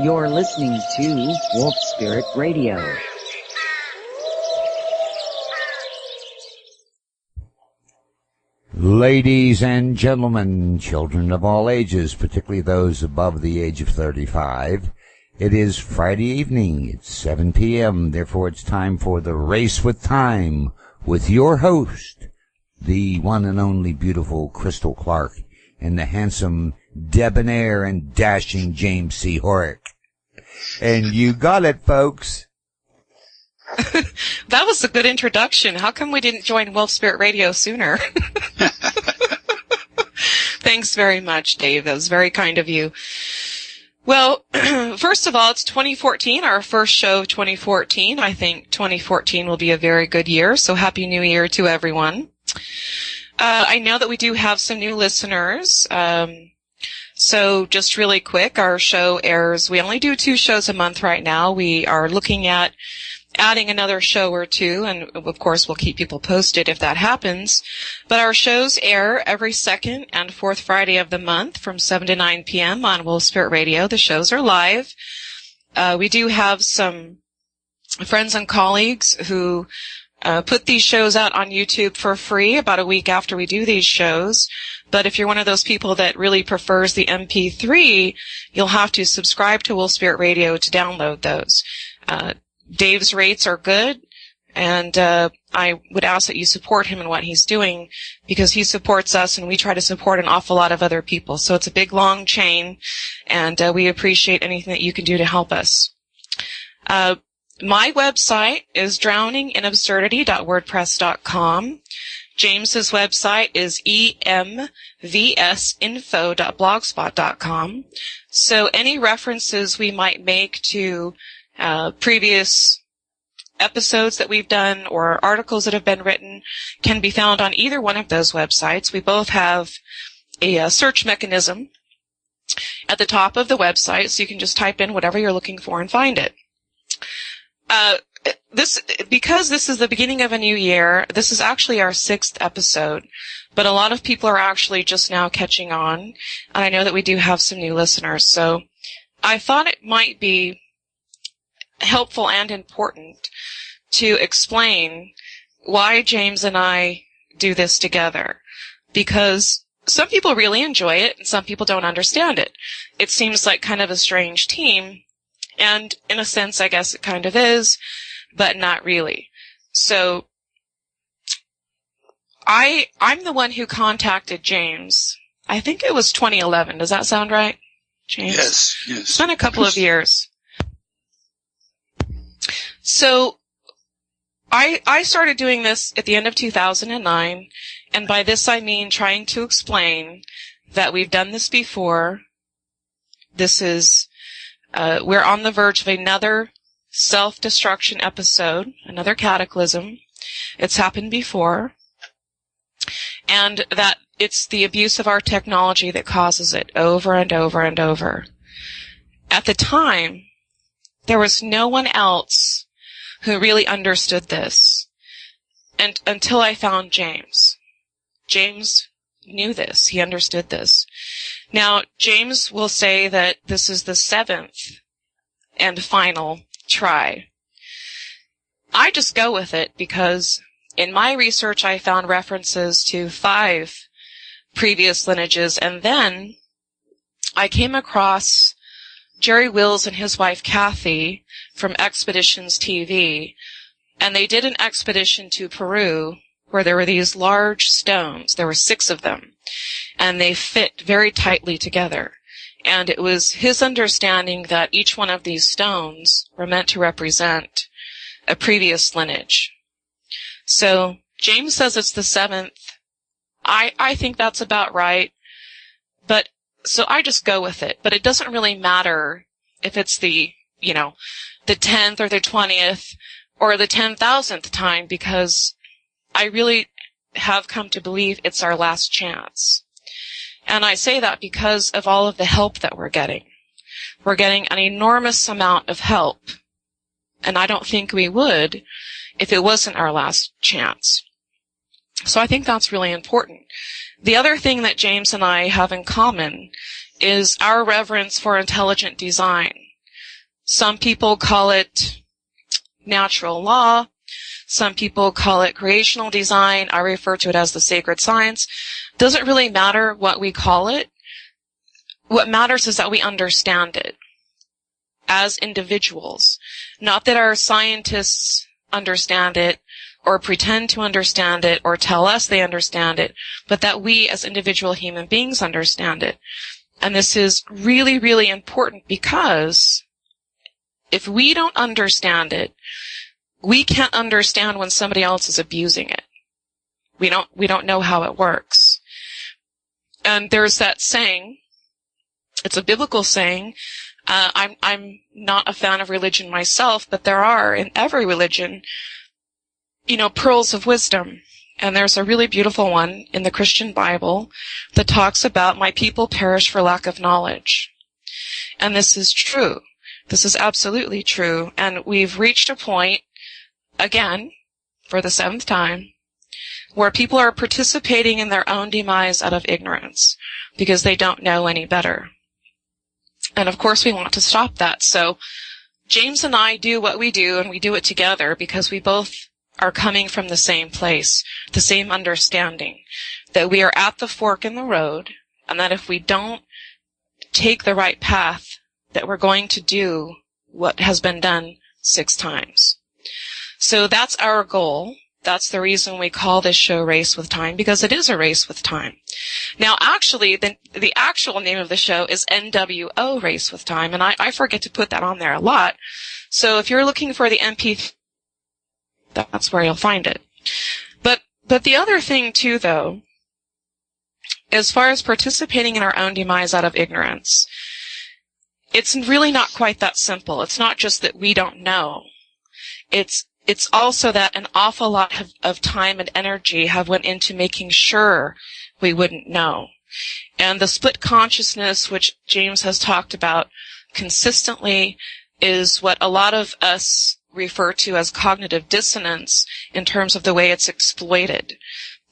You're listening to Wolf Spirit Radio. Ladies and gentlemen, children of all ages, particularly those above the age of 35, it is Friday evening. It's 7 p.m. Therefore, it's time for The Race with Time with your host, the one and only beautiful Crystal Clark, and the handsome, debonair, and dashing James C. Horak. And you got it, folks. That was a good introduction. How come we didn't join Wolf Spirit Radio sooner? Thanks very much, Dave. That was very kind of you. Well, first of all, it's 2014, our first show of 2014. I think 2014 will be a very good year, so Happy New Year to everyone. I know that we do have some new listeners. So just really quick, our show airs, we only do 2 shows a month right now. We are looking at adding another show or 2, and of course we'll keep people posted if that happens. But our shows air every second and fourth Friday of the month from 7 to 9 p.m. on Wolf Spirit Radio. The shows are live. We do have some friends and colleagues who put these shows out on YouTube for free about a week after we do these shows. But if you're one of those people that really prefers the MP3, you'll have to subscribe to Wolf Spirit Radio to download those. Dave's rates are good, and I would ask that you support him in what he's doing, because he supports us and we try to support an awful lot of other people. So it's a big, long chain, and we appreciate anything that you can do to help us. My website is drowninginabsurdity.wordpress.com. James's website is emvsinfo.blogspot.com. So any references we might make to previous episodes that we've done or articles that have been written can be found on either one of those websites. We both have a search mechanism at the top of the website, so you can just type in whatever you're looking for and find it. Because this is the beginning of a new year, this is actually our 6th episode, but a lot of people are actually just now catching on, and I know that we do have some new listeners, so I thought it might be helpful and important to explain why James and I do this together, because some people really enjoy it and some people don't understand it. It seems like kind of a strange team, and in a sense, I guess it kind of is, but not really. So I'm the one who contacted James. I think it was 2011. Does that sound right, James? Yes. It's been a couple of years. So I started doing this at the end of 2009, and by this I mean trying to explain that we've done this before. This is we're on the verge of another self-destruction episode, another cataclysm. It's happened before, and that it's the abuse of our technology that causes it over and over and over. At the time, there was no one else who really understood this, and until I found James. James knew this. He understood this. Now, James will say that this is the 7th and final try. I just go with it because in my research I found references to 5 previous lineages, and then I came across Jerry Wills and his wife Kathy from Expeditions TV, and they did an expedition to Peru where there were these large stones. There were 6 of them, and they fit very tightly together. And it was his understanding that each one of these stones were meant to represent a previous lineage. So James says it's the 7th. I think that's about right. But so I just go with it. But it doesn't really matter if it's the 10th or the 20th or the 10,000th time, because I really have come to believe it's our last chance. And I say that because of all of the help that we're getting. We're getting an enormous amount of help. And I don't think we would if it wasn't our last chance. So I think that's really important. The other thing that James and I have in common is our reverence for intelligent design. Some people call it natural law. Some people call it creational design. I refer to it as the sacred science. Doesn't really matter what we call it. What matters is that we understand it as individuals. Not that our scientists understand it or pretend to understand it or tell us they understand it, but that we as individual human beings understand it. And this is really, really important because if we don't understand it, we can't understand when somebody else is abusing it. We don't know how it works. And there's that saying, it's a biblical saying. I'm not a fan of religion myself, but there are in every religion, pearls of wisdom. And there's a really beautiful one in the Christian Bible that talks about my people perish for lack of knowledge. And this is true. This is absolutely true. And we've reached a point, again, for the 7th time, where people are participating in their own demise out of ignorance because they don't know any better. And of course we want to stop that. So James and I do what we do, and we do it together because we both are coming from the same place, the same understanding, that we are at the fork in the road, and that if we don't take the right path, that we're going to do what has been done 6 times. So that's our goal. That's the reason we call this show Race with Time, because it is a race with time. Now, actually, the actual name of the show is NWO Race with Time, and I forget to put that on there a lot. So if you're looking for the MP3, that's where you'll find it. But the other thing, too, though, as far as participating in our own demise out of ignorance, it's really not quite that simple. It's not just that we don't know. It's also that an awful lot of time and energy have went into making sure we wouldn't know. And the split consciousness, which James has talked about consistently, is what a lot of us refer to as cognitive dissonance in terms of the way it's exploited.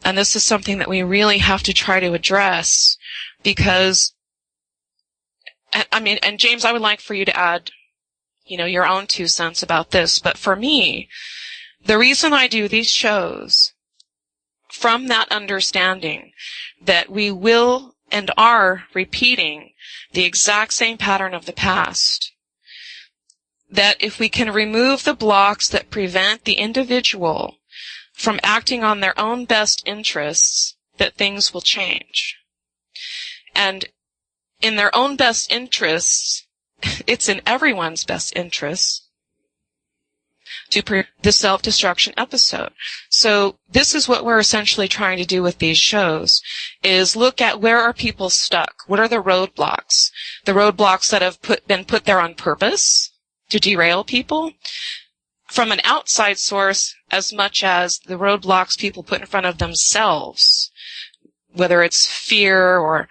And this is something that we really have to try to address because, and James, I would like for you to add your own 2 cents about this. But for me, the reason I do these shows from that understanding that we will and are repeating the exact same pattern of the past, that if we can remove the blocks that prevent the individual from acting on their own best interests, that things will change. And in their own best interests, it's in everyone's best interests to the self-destruction episode. So this is what we're essentially trying to do with these shows, is look at where are people stuck? What are the roadblocks? The roadblocks that have been put there on purpose to derail people from an outside source, as much as the roadblocks people put in front of themselves, whether it's fear or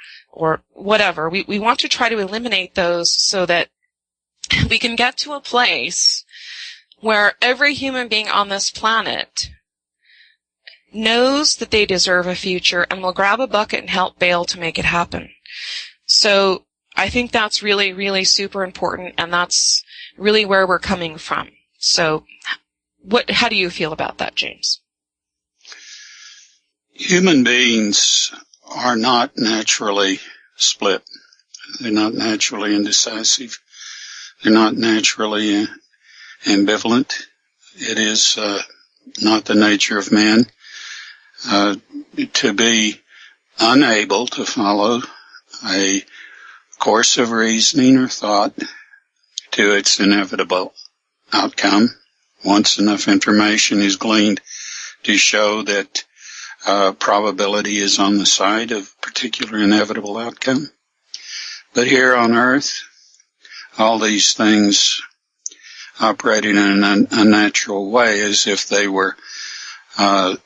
whatever. We want to try to eliminate those so that we can get to a place where every human being on this planet knows that they deserve a future and will grab a bucket and help bail to make it happen. So I think that's really, really super important, and that's really where we're coming from. So how do you feel about that, James? Human beings are not naturally split. They're not naturally indecisive. They're not naturally ambivalent. It is not the nature of man to be unable to follow a course of reasoning or thought to its inevitable outcome once enough information is gleaned to show that probability is on the side of a particular inevitable outcome. But here on Earth, all these things operating in an unnatural way as if they were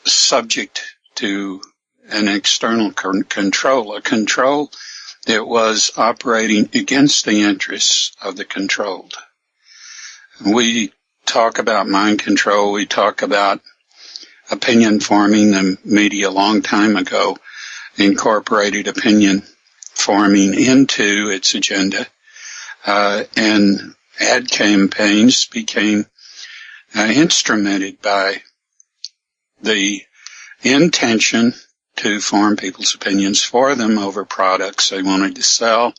subject to an external control, a control that was operating against the interests of the controlled. We talk about mind control, we talk about opinion forming. The media a long time ago incorporated opinion forming into its agenda, and ad campaigns became instrumented by the intention to form people's opinions for them over products they wanted to sell,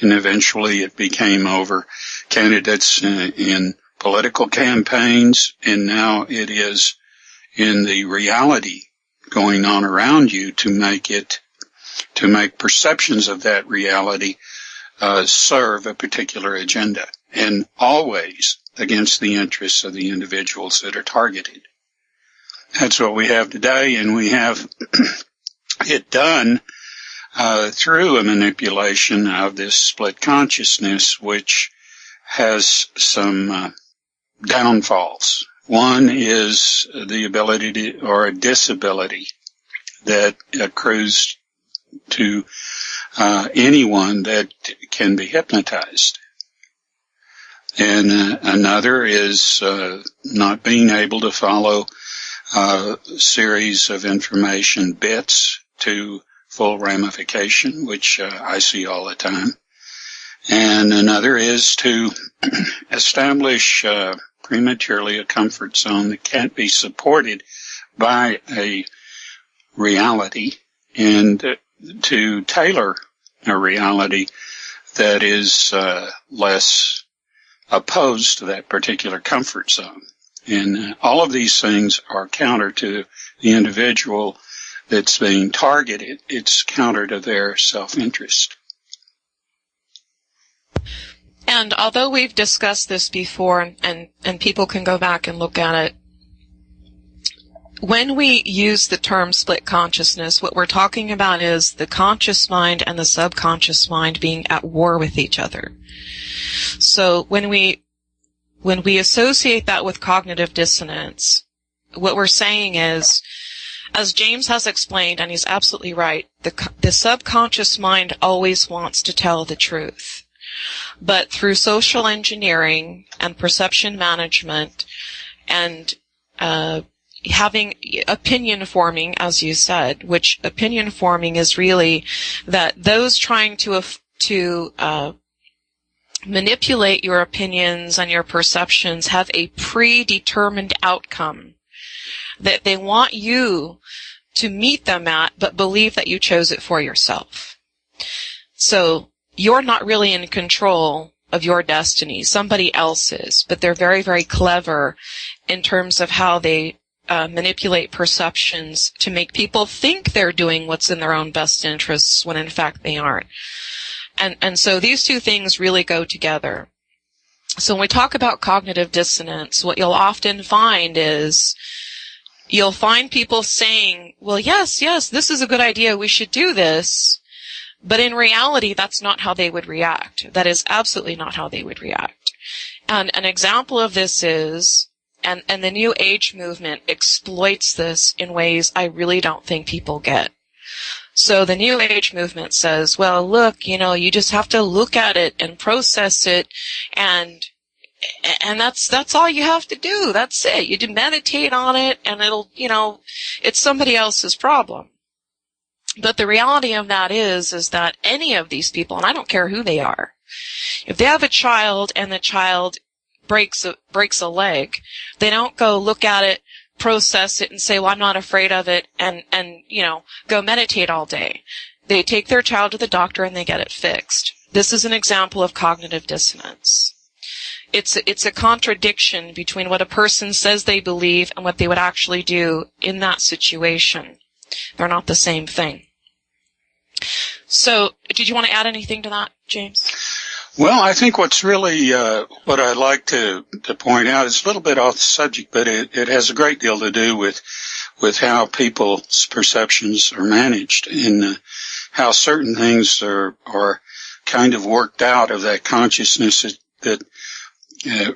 and eventually it became over candidates in political campaigns, and now it is in the reality going on around you to make perceptions of that reality serve a particular agenda, and always against the interests of the individuals that are targeted. That's what we have today, and we have it done through a manipulation of this split consciousness, which has some downfalls. One is the ability to, or a disability that accrues to anyone that can be hypnotized. And another is not being able to follow a series of information bits to full ramification, which I see all the time. And another is to establish prematurely a comfort zone that can't be supported by a reality, and to tailor a reality that is less opposed to that particular comfort zone. And all of these things are counter to the individual that's being targeted. It's counter to their self-interest. And although we've discussed this before, and people can go back and look at it, when we use the term split consciousness, what we're talking about is the conscious mind and the subconscious mind being at war with each other. So when we associate that with cognitive dissonance, what we're saying is, as James has explained, and he's absolutely right, the subconscious mind always wants to tell the truth. But through social engineering and perception management and having opinion forming, as you said, which opinion forming is really that those trying to manipulate your opinions and your perceptions have a predetermined outcome that they want you to meet them at, but believe that you chose it for yourself. So you're not really in control of your destiny. Somebody else is, but they're very, very clever in terms of how they manipulate perceptions to make people think they're doing what's in their own best interests when in fact they aren't. And so these two things really go together. So when we talk about cognitive dissonance, what you'll often find is you'll find people saying, well, yes, this is a good idea, we should do this. But in reality, that's not how they would react. That is absolutely not how they would react. And an example of this is, and the New Age movement exploits this in ways I really don't think people get. So the New Age movement says, well, look, you just have to look at it and process it, and that's all you have to do. That's it. You do meditate on it, and it'll, it's somebody else's problem. But the reality of that is that any of these people, and I don't care who they are, if they have a child and the child breaks a leg, they don't go look at it, process it, and say, well, I'm not afraid of it, and go meditate all day. They take their child to the doctor and they get it fixed. This is an example of cognitive dissonance. It's a contradiction between what a person says they believe and what they would actually do in that situation. They're not the same thing. So, did you want to add anything to that, James? Well, I think what's really what I'd like to point out is a little bit off the subject, but it has a great deal to do with how people's perceptions are managed and how certain things are kind of worked out of that consciousness that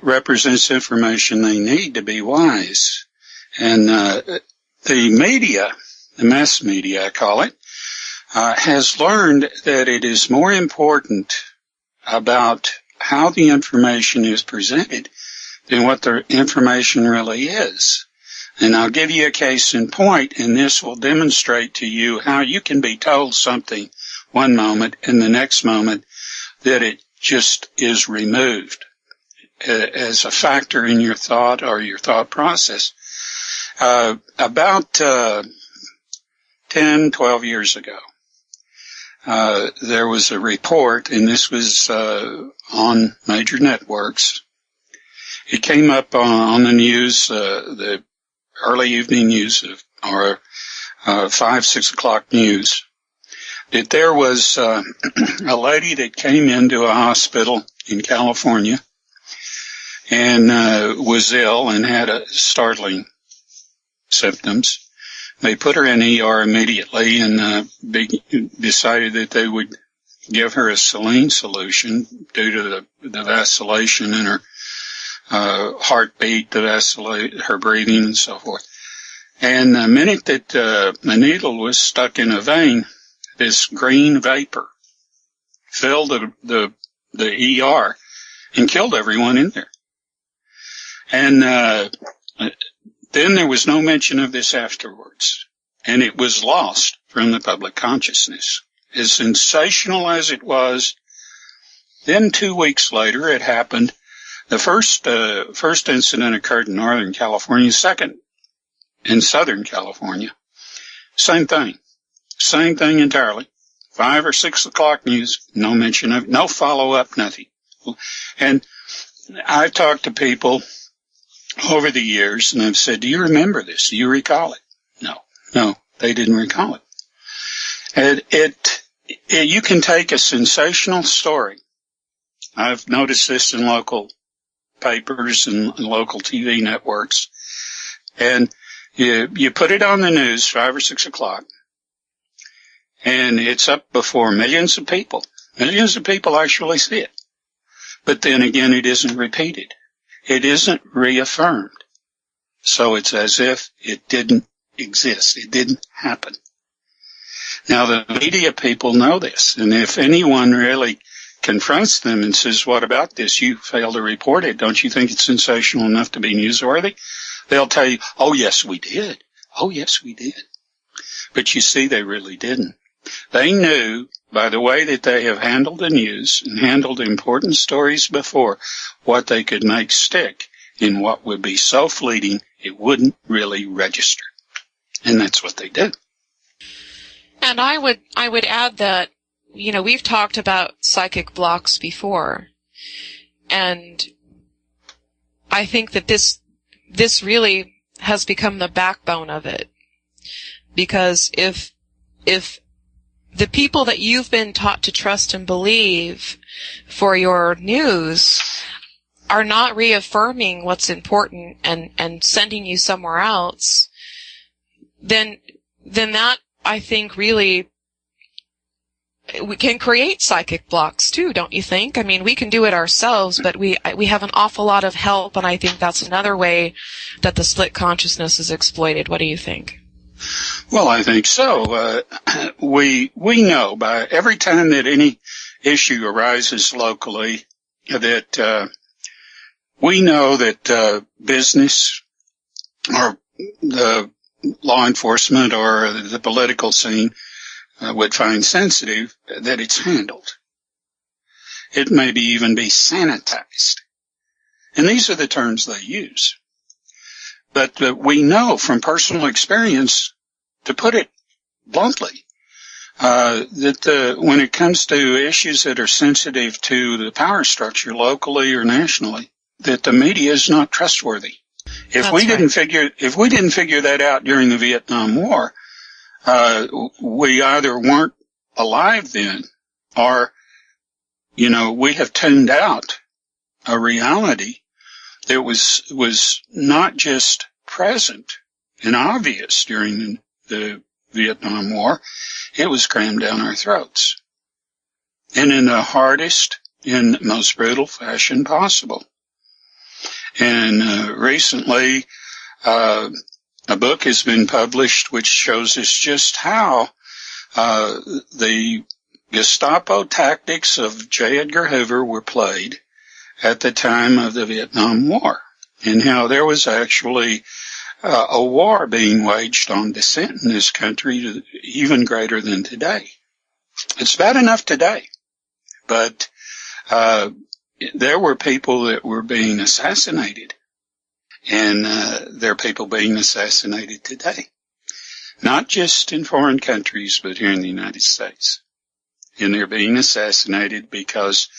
represents information they need to be wise. And the media, the mass media, I call it, has learned that it is more important about how the information is presented than what the information really is. And I'll give you a case in point, and this will demonstrate to you how you can be told something one moment and the next moment that it just is removed. as a factor in your thought or your thought process. About 10, 12 years ago, there was a report, and this was on major networks. It came up on the news, the early evening news, or 5, 6 o'clock news, that there was a lady that came into a hospital in California and was ill and had startling symptoms. They put her in ER immediately and decided that they would give her a saline solution due to the vacillation in her heartbeat, her breathing, and so forth. And the minute that the needle was stuck in a vein, this green vapor filled the ER and killed everyone in there. And then there was no mention of this afterwards, and it was lost from the public consciousness. As sensational as it was, then 2 weeks later it happened. The first incident occurred in Northern California, second in Southern California. Same thing entirely. 5 or 6 o'clock news, no mention of, no follow-up, nothing. And I've talked to people over the years, and I've said, do you remember this? Do you recall it? No, they didn't recall it. You can take a sensational story. I've noticed this in local papers and local TV networks. And you put it on the news 5 or 6 o'clock, and it's up before millions of people. Millions of people actually see it. But then again, it isn't repeated. It isn't reaffirmed. So it's as if it didn't exist. It didn't happen. Now, the media people know this, and if anyone really confronts them and says, what about this? You failed to report it. Don't you think it's sensational enough to be newsworthy? They'll tell you, oh, yes, we did. Oh, yes, we did. But you see, they really didn't. They knew by the way that they have handled the news and handled important stories before what they could make stick in what would be so fleeting it wouldn't really register. And that's what they did. And I would add that, we've talked about psychic blocks before, and I think that this really has become the backbone of it. Because if the people that you've been taught to trust and believe for your news are not reaffirming what's important and sending you somewhere else, then that, I think, really, we can create psychic blocks too, don't you think? I mean, we can do it ourselves, but we have an awful lot of help, and I think that's another way that the split consciousness is exploited. What do you think? Well, I think so. We know by every time that any issue arises locally that we know that business or the law enforcement or the political scene would find sensitive that it's handled. It maybe even be sanitized. And these are the terms they use. But we know from personal experience, to put it bluntly, that when it comes to issues that are sensitive to the power structure locally or nationally, that the media is not trustworthy. If we didn't figure that out during the Vietnam War, we either weren't alive then, or, we have tuned out a reality that was not just present and obvious during the Vietnam War, it was crammed down our throats. And in the hardest and most brutal fashion possible. And recently, a book has been published which shows us just how the Gestapo tactics of J. Edgar Hoover were played at the time of the Vietnam War, and how there was actually a war being waged on dissent in this country even greater than today. It's bad enough today, but there were people that were being assassinated, and there are people being assassinated today. Not just in foreign countries, but here in the United States. And they're being assassinated because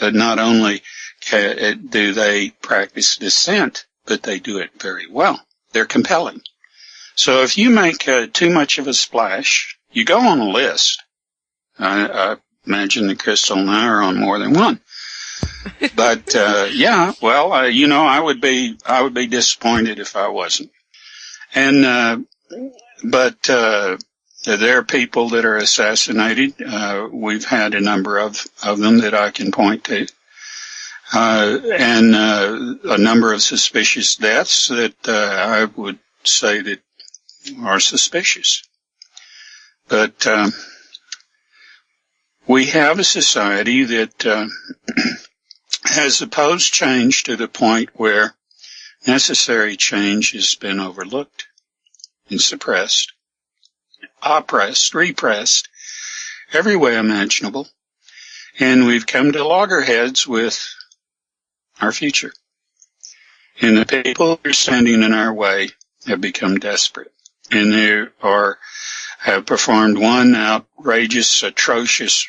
not only do they practice dissent, but they do it very well. They're compelling. So if you make too much of a splash, you go on a list. I imagine that Crystal and I are on more than one. But yeah, well, I would be disappointed if I wasn't. And but there are people that are assassinated. We've had a number of them that I can point to. And a number of suspicious deaths that I would say that are suspicious. But we have a society that has opposed change to the point where necessary change has been overlooked and suppressed, oppressed, repressed, every way imaginable. And we've come to loggerheads with our future. And the people who are standing in our way have become desperate. And they have performed one outrageous, atrocious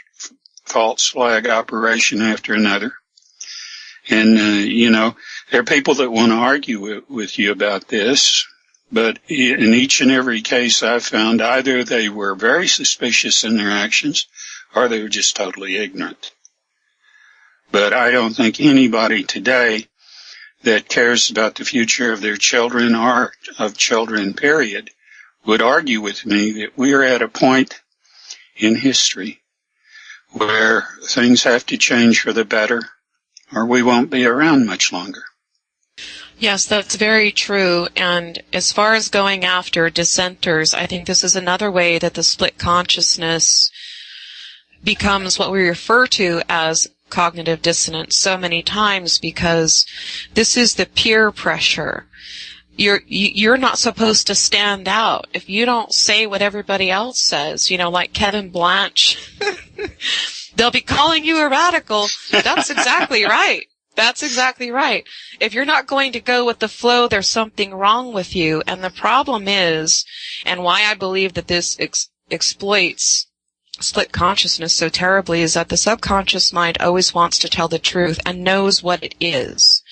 false flag operation after another. And, there are people that want to argue with you about this. But in each and every case I've found, either they were very suspicious in their actions or they were just totally ignorant. But I don't think anybody today that cares about the future of their children or of children, period, would argue with me that we are at a point in history where things have to change for the better or we won't be around much longer. Yes, that's very true. And as far as going after dissenters, I think this is another way that the split consciousness becomes what we refer to as cognitive dissonance so many times, because this is the peer pressure. You're not supposed to stand out. If you don't say what everybody else says, like Kevin Blanche, they'll be calling you a radical. That's exactly right. That's exactly right. If you're not going to go with the flow, there's something wrong with you. And the problem is, and why I believe that this exploits split consciousness so terribly, is that the subconscious mind always wants to tell the truth and knows what it is.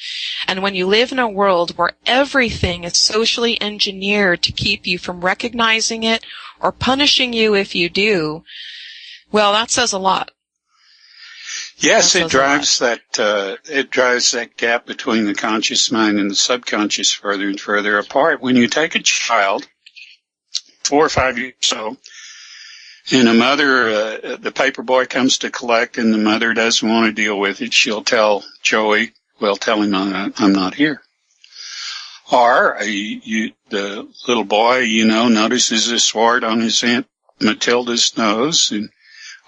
And when you live in a world where everything is socially engineered to keep you from recognizing it or punishing you if you do, well, that says a lot. Yes, it drives that gap between the conscious mind and the subconscious further and further apart. When you take a child, 4 or 5 years old, and a mother, the paper boy comes to collect, and the mother doesn't want to deal with it, she'll tell Joey, well, tell him I'm not here. Or the little boy, notices a sword on his Aunt Matilda's nose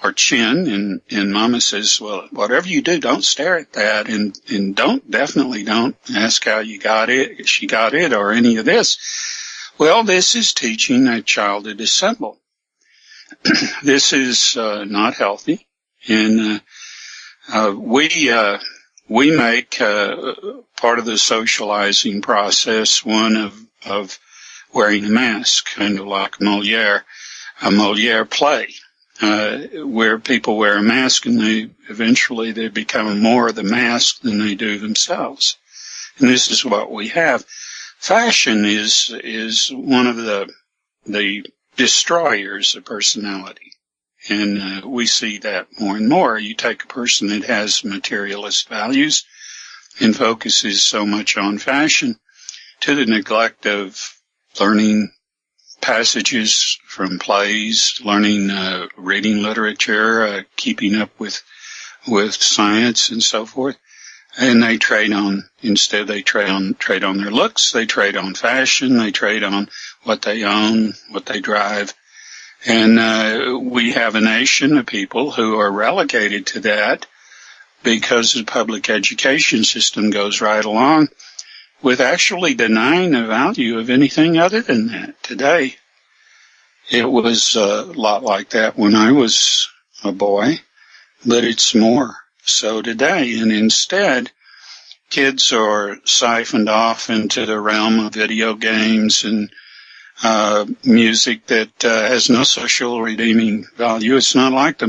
or chin, and Mama says, well, whatever you do, don't stare at that, and definitely don't ask how you got it, she got it, or any of this. Well, this is teaching that child to dissemble. This is not healthy, and we make part of the socializing process one of wearing a mask, kind of like a Moliere play, where people wear a mask and they become more of the mask than they do themselves. And this is what we have. Fashion is one of the destroyers of personality. And we see that more and more. You take a person that has materialist values and focuses so much on fashion to the neglect of learning passages from plays, learning reading literature, keeping up with science and so forth. And they trade on their looks, they trade on fashion, they trade on what they own, what they drive. And we have a nation of people who are relegated to that because the public education system goes right along with actually denying the value of anything other than that. Today, it was a lot like that when I was a boy, but it's more so today. And instead, kids are siphoned off into the realm of video games and music that has no social redeeming value. It's not like the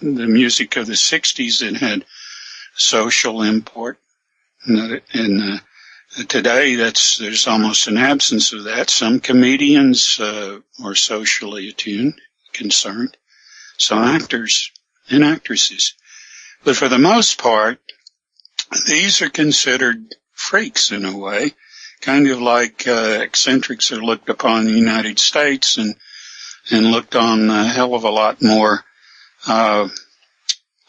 music of the 60s that had social import. And today, there's almost an absence of that. Some comedians are socially concerned. Some actors and actresses. But for the most part, these are considered freaks in a way, kind of like eccentrics are looked upon in the United States and looked on a hell of a lot more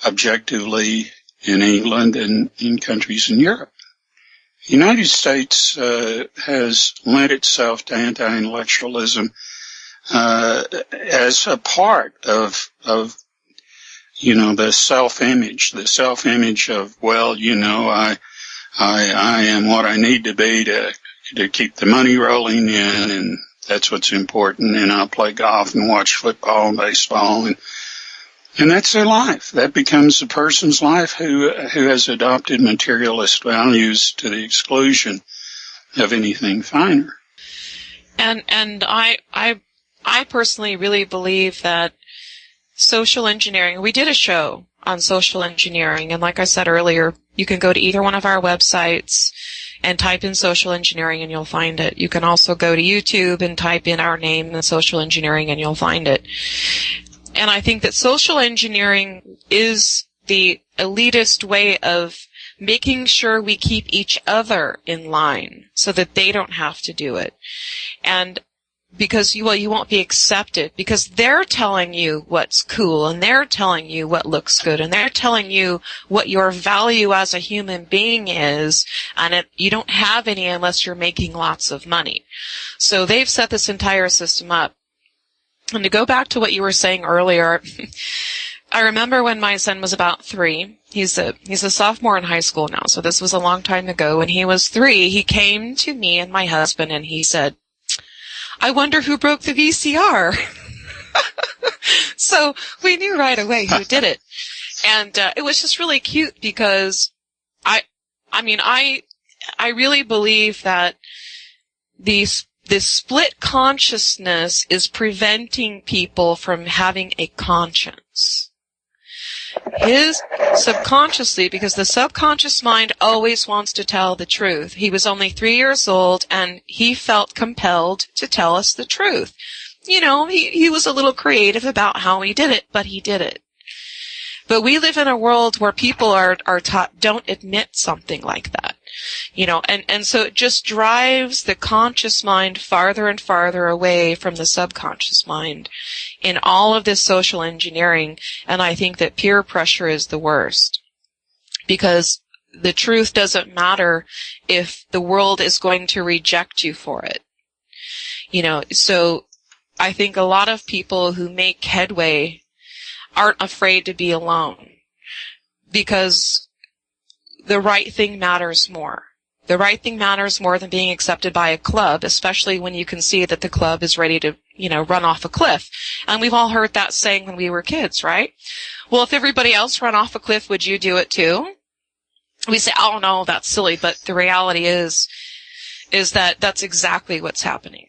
objectively in England and in countries in Europe. The United States has lent itself to anti-intellectualism as a part of the self-image of, well, I am what I need to be to keep the money rolling in, and that's what's important, and I'll play golf and watch football and baseball, and that's their life. That becomes a person's life who has adopted materialist values to the exclusion of anything finer. And I personally really believe that social engineering, we did a show on social engineering, and like I said earlier, you can go to either one of our websites and type in social engineering and you'll find it. You can also go to YouTube and type in our name and social engineering and you'll find it. And I think that social engineering is the elitist way of making sure we keep each other in line so that they don't have to do it. And because you won't be accepted because they're telling you what's cool and they're telling you what looks good and they're telling you what your value as a human being is, and you don't have any unless you're making lots of money. So they've set this entire system up. And to go back to what you were saying earlier, I remember when my son was about 3. He's a sophomore in high school now, so this was a long time ago. When he was 3, he came to me and my husband and he said, I wonder who broke the VCR. So we knew right away who did it. And it was just really cute because I really believe that this split consciousness is preventing people from having a conscience. His subconsciously, because the subconscious mind always wants to tell the truth. He was only 3 years old and he felt compelled to tell us the truth. He was a little creative about how he did it, but he did it. But we live in a world where people are taught don't admit something like that. And so it just drives the conscious mind farther and farther away from the subconscious mind in all of this social engineering. And I think that peer pressure is the worst because the truth doesn't matter if the world is going to reject you for it. So I think a lot of people who make headway aren't afraid to be alone because the right thing matters more. The right thing matters more than being accepted by a club, especially when you can see that the club is ready to, run off a cliff. And we've all heard that saying when we were kids, right? Well, if everybody else ran off a cliff, would you do it too? We say, oh no, that's silly. But the reality is that that's exactly what's happening.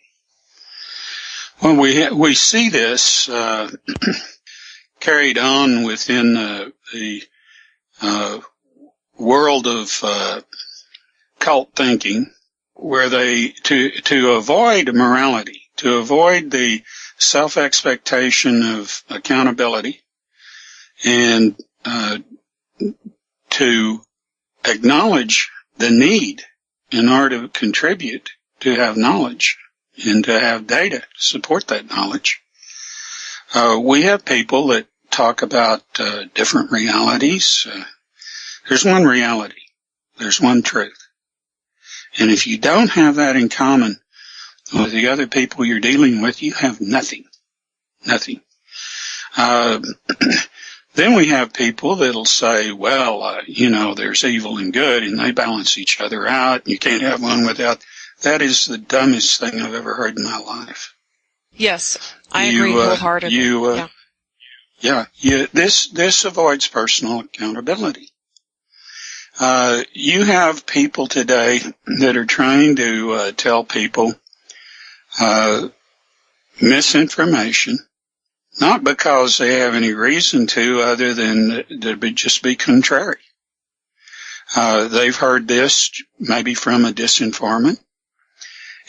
Well, we see this, carried on within the world of cult thinking, where they to avoid morality, to avoid the self-expectation of accountability, and to acknowledge the need in order to contribute to have knowledge and to have data to support that knowledge. We have people that talk about different realities. There's one reality. There's one truth. And if you don't have that in common with the other people you're dealing with, you have nothing. Nothing. Then we have people that'll say, well, there's evil and good, and they balance each other out. You can't have one without. That is the dumbest thing I've ever heard in my life. Yes, I agree wholeheartedly. This avoids personal accountability. You have people today that are trying to tell people misinformation, not because they have any reason to other than to just be contrary. They've heard this maybe from a disinformant,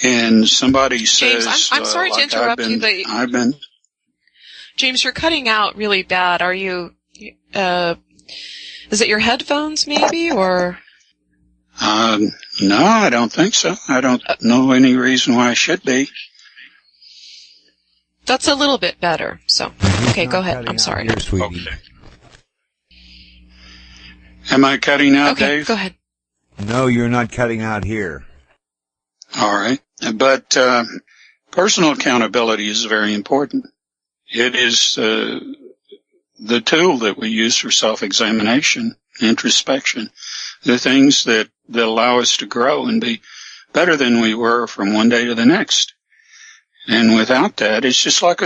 and somebody says, James, I'm sorry to interrupt you, but James, you're cutting out really bad. Are you, is it your headphones maybe, or? No, I don't think so. I don't know any reason why I should be. That's a little bit better, so. Okay, go ahead. I'm sorry. Here, sweetie. Okay. Am I cutting out, Okay, Dave? go ahead. No, you're not cutting out here. All right. But personal accountability is very important. It is the tool that we use for self-examination, introspection, the things that allow us to grow and be better than we were from one day to the next. And without that, it's just like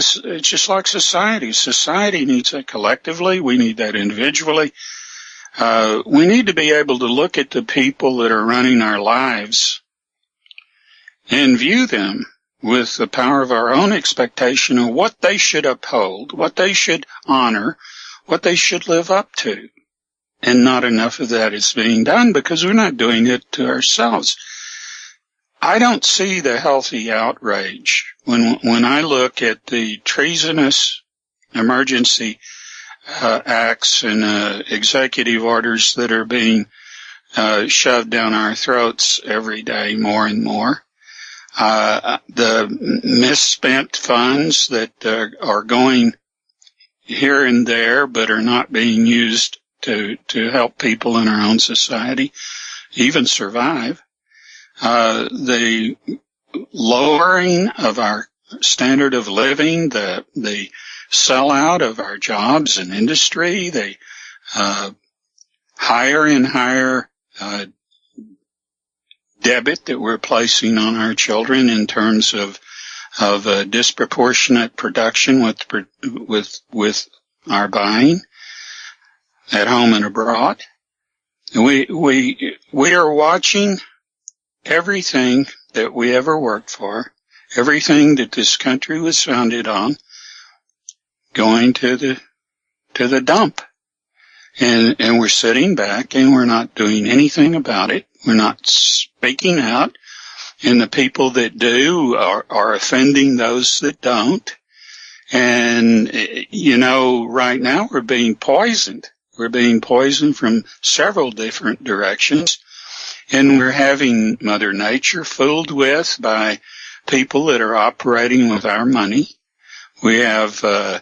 society. Society needs that collectively. We need that individually. We need to be able to look at the people that are running our lives and view them with the power of our own expectation of what they should uphold, what they should honor, what they should live up to. And not enough of that is being done because we're not doing it to ourselves. I don't see the healthy outrage when I look at the treasonous emergency acts and executive orders that are being shoved down our throats every day more and more. The misspent funds that are going here and there but are not being used to help people in our own society even survive. The lowering of our standard of living, the sellout of our jobs and industry, the higher and higher debit that we're placing on our children in terms of disproportionate production with our buying at home and abroad. We are watching everything that we ever worked for, everything that this country was founded on, going to the dump. And we're sitting back and we're not doing anything about it. We're not speaking out. And the people that do are offending those that don't. And, right now we're being poisoned. We're being poisoned from several different directions. And we're having Mother Nature fooled with by people that are operating with our money. We have a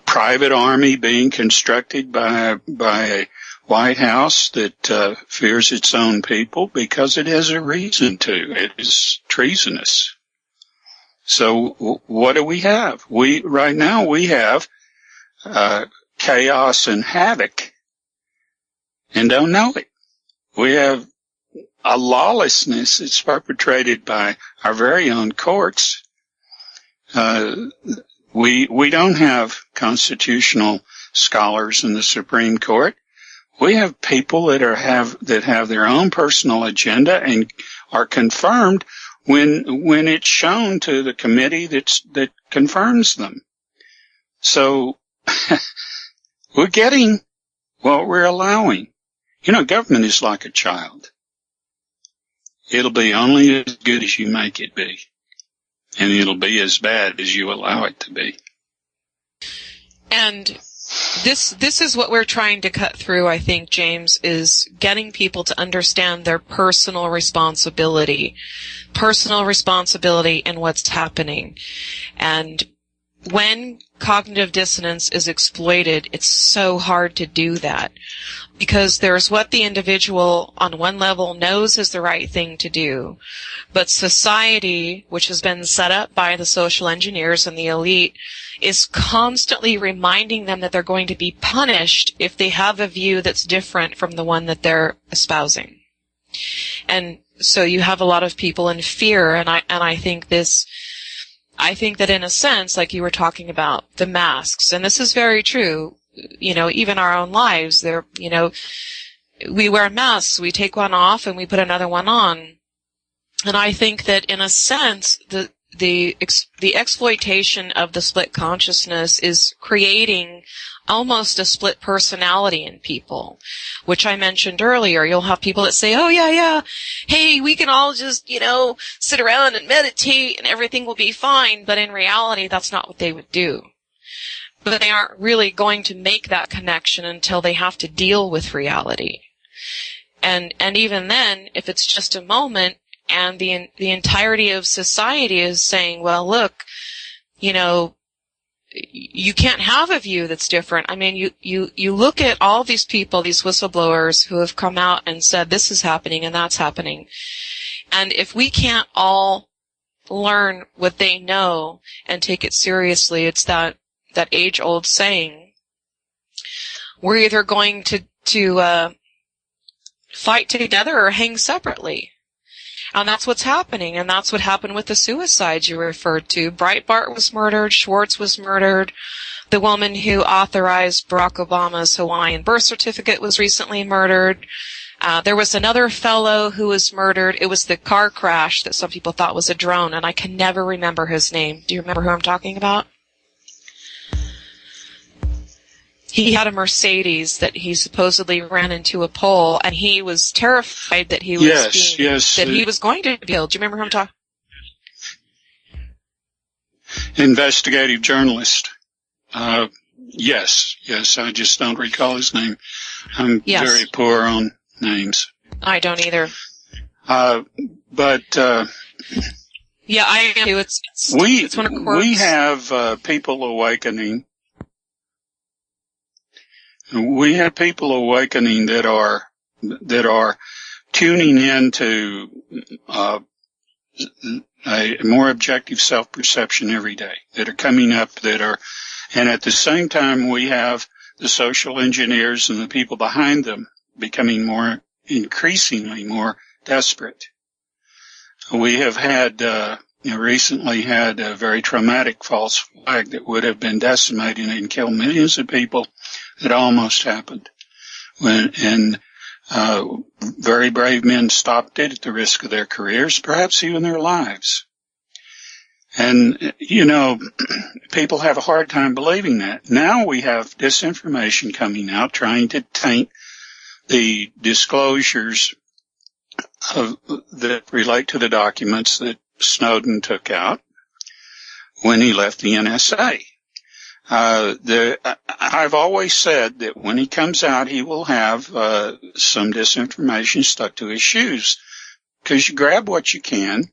private army being constructed by a White House that fears its own people because it has a reason to. It is treasonous. So what do we have? Right now we have chaos and havoc and don't know it. We have a lawlessness that's perpetrated by our very own courts. We don't have constitutional scholars in the Supreme Court. We have people that have their own personal agenda and are confirmed when it's shown to the committee that confirms them. So we're getting what we're allowing. Government is like a child. It'll be only as good as you make it be. And it'll be as bad as you allow it to be. And this is what we're trying to cut through, I think, James, is getting people to understand their personal responsibility in what's happening. And when cognitive dissonance is exploited, it's so hard to do that. Because there's what the individual on one level knows is the right thing to do. But society, which has been set up by the social engineers and the elite, is constantly reminding them that they're going to be punished if they have a view that's different from the one that they're espousing. And so you have a lot of people in fear, and I think that in a sense, like you were talking about, the masks, and this is very true, even our own lives, we wear masks. We take one off and we put another one on. And I think that in a sense, the exploitation of the split consciousness is creating almost a split personality in people, which I mentioned earlier. You'll have people that say, oh yeah, hey, we can all just, sit around and meditate and everything will be fine. But in reality, that's not what they would do. But they aren't really going to make that connection until they have to deal with reality. And even then, if it's just a moment and the entirety of society is saying, well, look, you can't have a view that's different. I mean, you look at all these people, these whistleblowers who have come out and said this is happening and that's happening. And if we can't all learn what they know and take it seriously, it's that age-old saying, we're either going to fight together or hang separately. And that's what's happening, and that's what happened with the suicides you referred to. Breitbart was murdered, Schwartz was murdered, the woman who authorized Barack Obama's Hawaiian birth certificate was recently murdered. There was another fellow who was murdered. It was the car crash that some people thought was a drone, and I can never remember his name. Do you remember who I'm talking about? He had a Mercedes that he supposedly ran into a pole, and he was terrified that he was that he was going to be killed. Do you remember who I'm talking? Investigative journalist. Yes, I just don't recall his name. I'm very poor on names. I don't either. But yeah, I am too. It's one of course. We have people awakening. We have people awakening that are tuning into a more objective self-perception every day, that are coming up, and at the same time we have the social engineers and the people behind them becoming increasingly more desperate. We have recently had a very traumatic false flag that would have been decimating and killed millions of people. It almost happened and very brave men stopped it at the risk of their careers, perhaps even their lives. And, people have a hard time believing that. Now we have disinformation coming out trying to taint the disclosures that relate to the documents that Snowden took out when he left the NSA. I've always said that when he comes out, he will have some disinformation stuck to his shoes, because you grab what you can.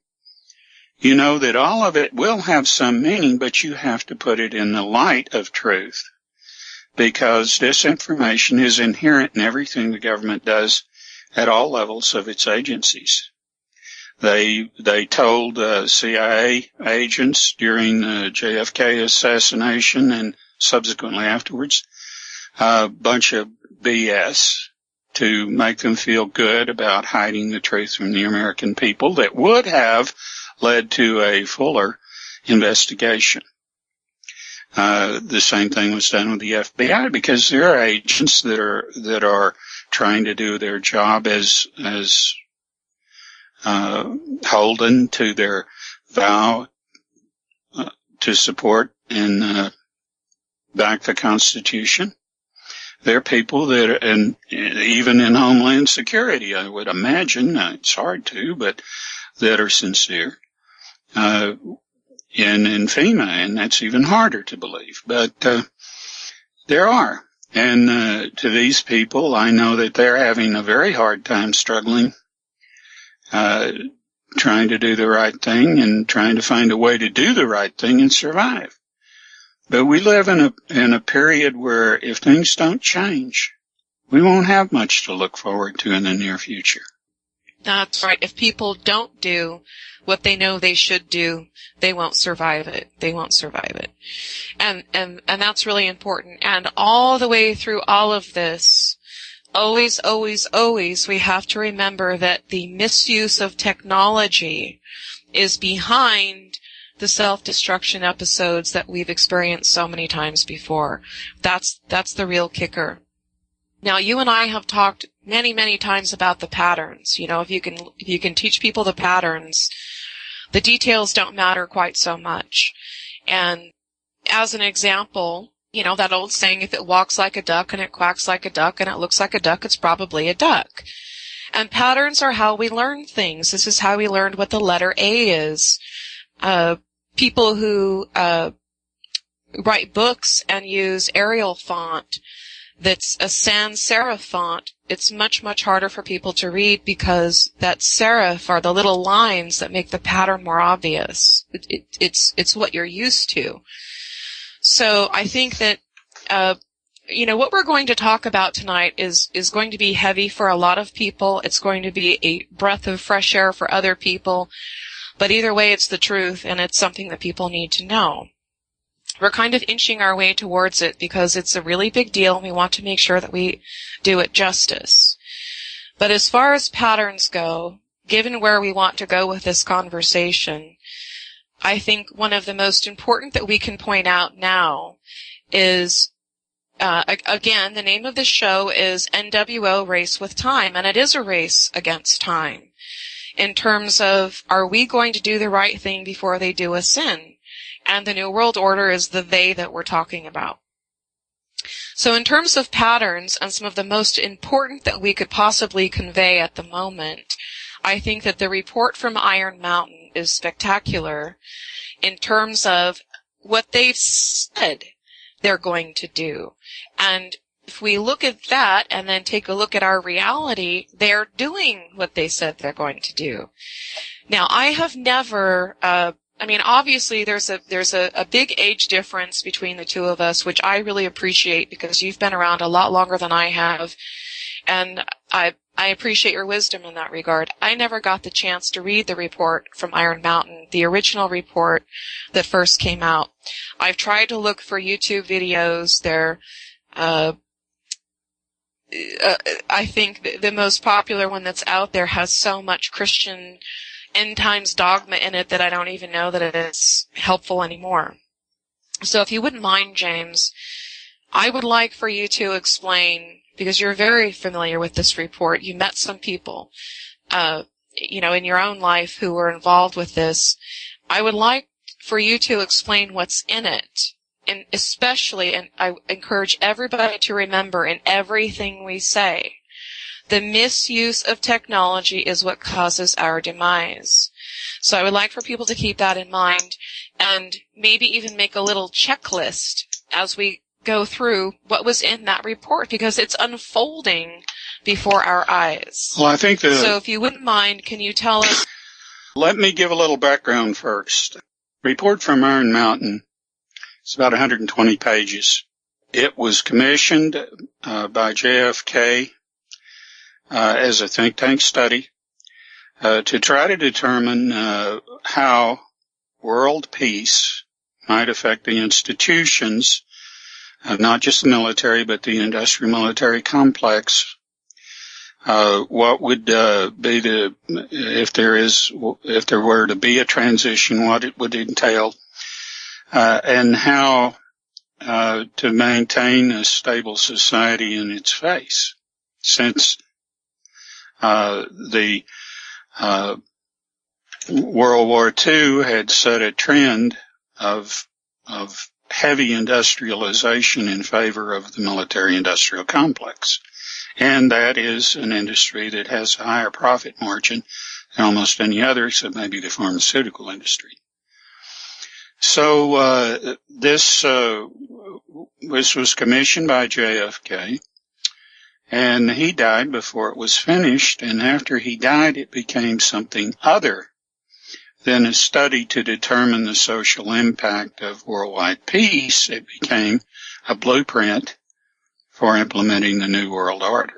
You know that all of it will have some meaning, but you have to put it in the light of truth, because disinformation is inherent in everything the government does at all levels of its agencies. They told CIA agents during the JFK assassination and subsequently afterwards a bunch of BS to make them feel good about hiding the truth from the American people that would have led to a fuller investigation. The same thing was done with the FBI, because there are agents that are trying to do their job as holden to their vow to support and back the Constitution. There are people that, and even in Homeland Security, I would imagine, it's hard to, but that are sincere. In FEMA, and that's even harder to believe. But there are. And to these people, I know that they're having a very hard time struggling, trying to do the right thing and trying to find a way to do the right thing and survive. But we live in a period where if things don't change, we won't have much to look forward to in the near future. That's right. If people don't do what they know they should do, they won't survive it. They won't survive it. And that's really important. And all the way through all of this, always, we have to remember that the misuse of technology is behind the self-destruction episodes that we've experienced so many times before. That's the real kicker. Now, you and I have talked many, many times about the patterns. You know, if you can teach people the patterns, the details don't matter quite so much. And as an example, you know, that old saying, if it walks like a duck and it quacks like a duck and it looks like a duck, it's probably a duck. And patterns are how we learn things. This is how we learned what the letter A is. People who write books and use Arial font that's a sans serif font, it's much, much harder for people to read because that serif are the little lines that make the pattern more obvious. It's what you're used to. So I think that, you know, what we're going to talk about tonight is going to be heavy for a lot of people. It's going to be a breath of fresh air for other people. But either way, it's the truth, and it's something that people need to know. We're kind of inching our way towards it because it's a really big deal, and we want to make sure that we do it justice. But as far as patterns go, given where we want to go with this conversation, I think one of the most important that we can point out now is, again, the name of the show is NWO Race with Time, and it is a race against time. In terms of, are we going to do the right thing before they do a sin? And the New World Order is the they that we're talking about. So in terms of patterns, and some of the most important that we could possibly convey at the moment, I think that the report from Iron Mountain is spectacular in terms of what they've said they're going to do. And if we look at that and then take a look at our reality, they're doing what they said they're going to do. Now, I have never, obviously there's a big age difference between the two of us, which I really appreciate because you've been around a lot longer than I have. And I appreciate your wisdom in that regard. I never got the chance to read the report from Iron Mountain, the original report that first came out. I've tried to look for YouTube videos. I think the most popular one that's out there has so much Christian end times dogma in it that I don't even know that it's helpful anymore. So if you wouldn't mind, James, I would like for you to explain, because you're very familiar with this report. You met some people, in your own life who were involved with this. I would like for you to explain what's in it. And especially, and I encourage everybody to remember in everything we say, the misuse of technology is what causes our demise. So I would like for people to keep that in mind and maybe even make a little checklist as we go through what was in that report, because it's unfolding before our eyes. Well, I think so if you wouldn't mind, can you tell us? Let me give a little background first. Report from Iron Mountain. It's about 120 pages. It was commissioned by JFK as a think tank study to try to determine how world peace might affect the institutions, not just the military, but the industrial military complex. What would be if there were to be a transition, what it would entail. And how to maintain a stable society in its face, since the World War II had set a trend of heavy industrialization in favor of the military-industrial complex, and that is an industry that has a higher profit margin than almost any other, except maybe the pharmaceutical industry. So this was commissioned by JFK, and he died before it was finished, and after he died it became something other than a study to determine the social impact of worldwide peace. It became a blueprint for implementing the New World Order.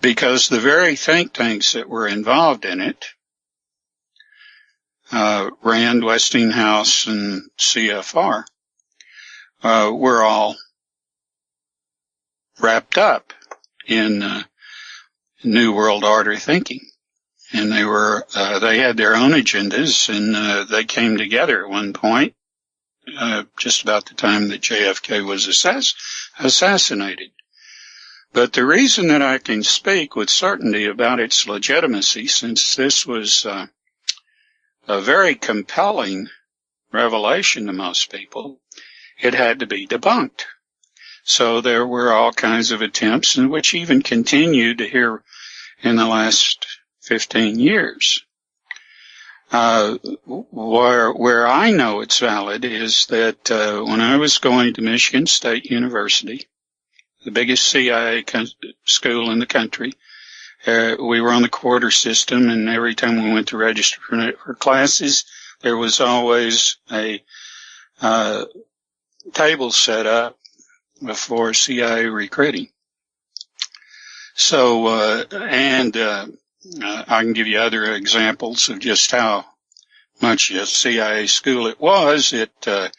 Because the very think tanks that were involved in it, Rand, Westinghouse, and CFR, were all wrapped up in New World Order thinking. And they had their own agendas, and they came together at one point, just about the time that JFK was assassinated. But the reason that I can speak with certainty about its legitimacy, since this was a very compelling revelation to most people, it had to be debunked. So there were all kinds of attempts, and which even continued here in the last 15 years. Where I know it's valid is that when I was going to Michigan State University, the biggest CIA school in the country, we were on the quarter system, and every time we went to register for classes, there was always a table set up for CIA recruiting. So, I can give you other examples of just how much a CIA school it was. The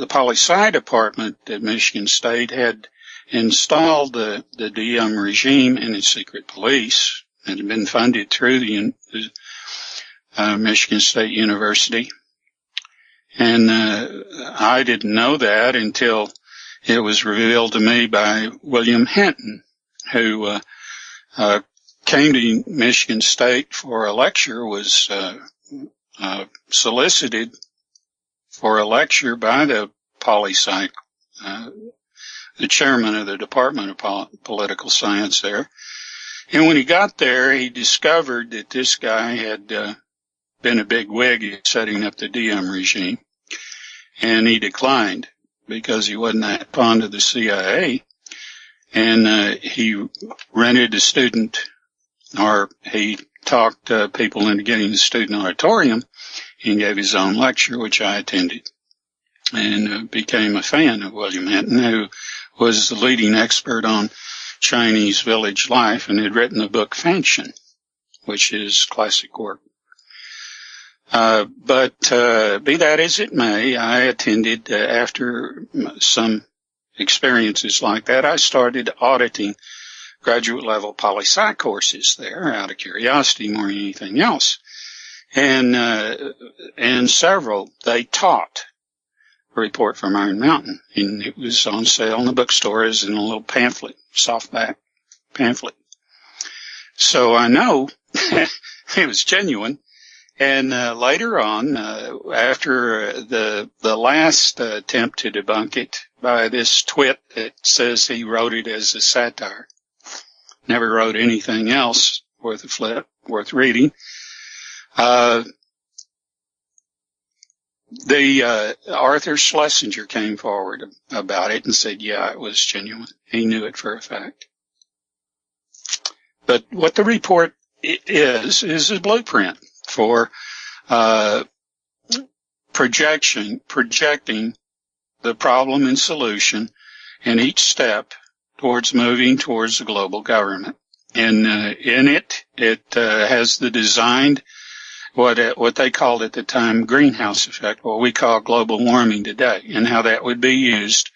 poli-sci department at Michigan State had installed the DM regime in its secret police. It had been funded through the Michigan State University. And I didn't know that until it was revealed to me by William Hinton, who came to Michigan State for a lecture, was solicited for a lecture by the poli-sci, the chairman of the Department of Political Science there. And when he got there, he discovered that this guy had been a big wig at setting up the DM regime. And he declined because he wasn't that fond of the CIA. And he rented a student, or he talked people into getting the student auditorium and gave his own lecture, which I attended, and became a fan of William Hinton, who was the leading expert on Chinese village life and had written the book Fanchen, which is classic work. But be that as it may, I attended, after some experiences like that, I started auditing graduate level poli-sci courses there out of curiosity more than anything else. And several, they taught a report from Iron Mountain, and it was on sale in the bookstores in a little pamphlet, softback pamphlet. So I know it was genuine. And later on, after the last attempt to debunk it by this twit that says he wrote it as a satire, never wrote anything else worth a flip, worth reading, Arthur Schlesinger came forward about it and said, yeah, it was genuine. He knew it for a fact. But what the report is a blueprint for projecting the problem and solution in each step towards moving towards a global government. And in it has the designed what they called at the time greenhouse effect, what we call global warming today, and how that would be used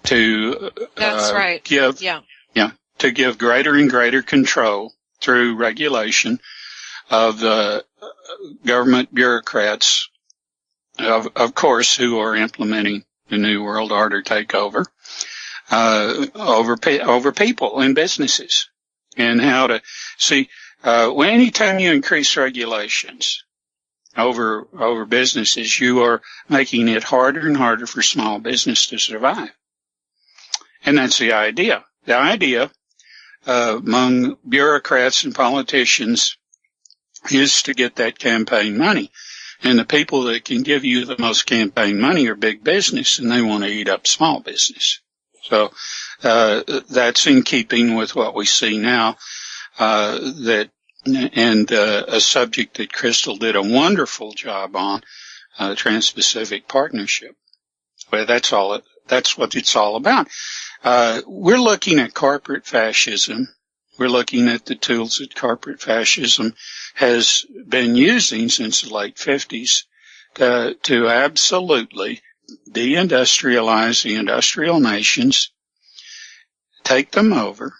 to That's right. To give greater and greater control through regulation of the government bureaucrats, of course, who are implementing the New World Order takeover, over people and businesses, and how to see, anytime you increase regulations over businesses, you are making it harder and harder for small business to survive. And that's the idea. The idea among bureaucrats and politicians is to get that campaign money. And the people that can give you the most campaign money are big business, and they want to eat up small business. So that's in keeping with what we see now, a subject that Crystal did a wonderful job on, Trans-Pacific Partnership. Well, that's what it's all about. We're looking at corporate fascism. We're looking at the tools that corporate fascism has been using since the late 50s to absolutely deindustrialize the industrial nations, take them over,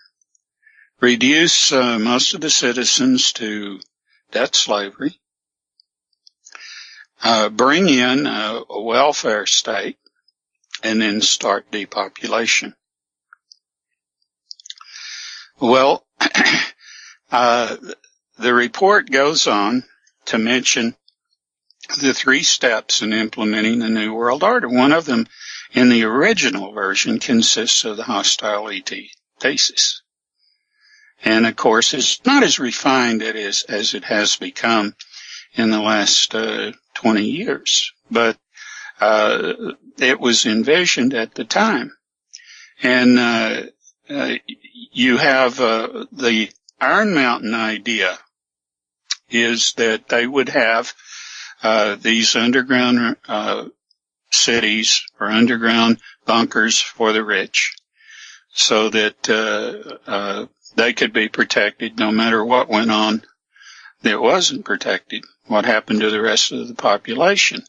reduce most of the citizens to debt slavery, bring in a welfare state, and then start depopulation. Well, the report goes on to mention the 3 steps in implementing the New World Order. One of them, in the original version, consists of the hostility thesis. And, of course, it's not as refined as it has become in the last 20 years. But it was envisioned at the time. And you have the Iron Mountain idea is that they would have these underground cities or underground bunkers for the rich so that they could be protected no matter what went on that wasn't protected, what happened to the rest of the population.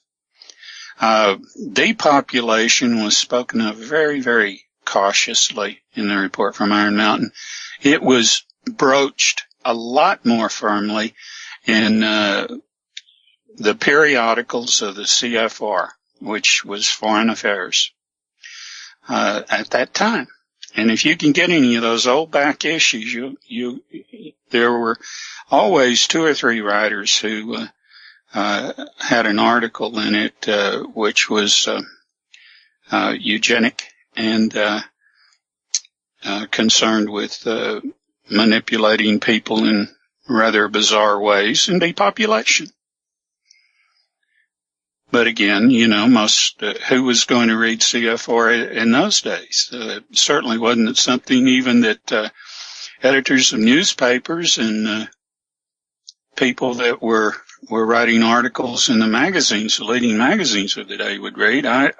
Depopulation was spoken of very, very cautiously in the report from Iron Mountain. It was broached a lot more firmly in the periodicals of the CFR, which was Foreign Affairs, at that time. And if you can get any of those old back issues, there were always 2 or 3 writers who had an article in it which was eugenic and concerned with manipulating people in rather bizarre ways and depopulation. But again, most who was going to read CFR in those days? Certainly wasn't something even that editors of newspapers and people that were writing articles in the magazines, the leading magazines of the day, would read. I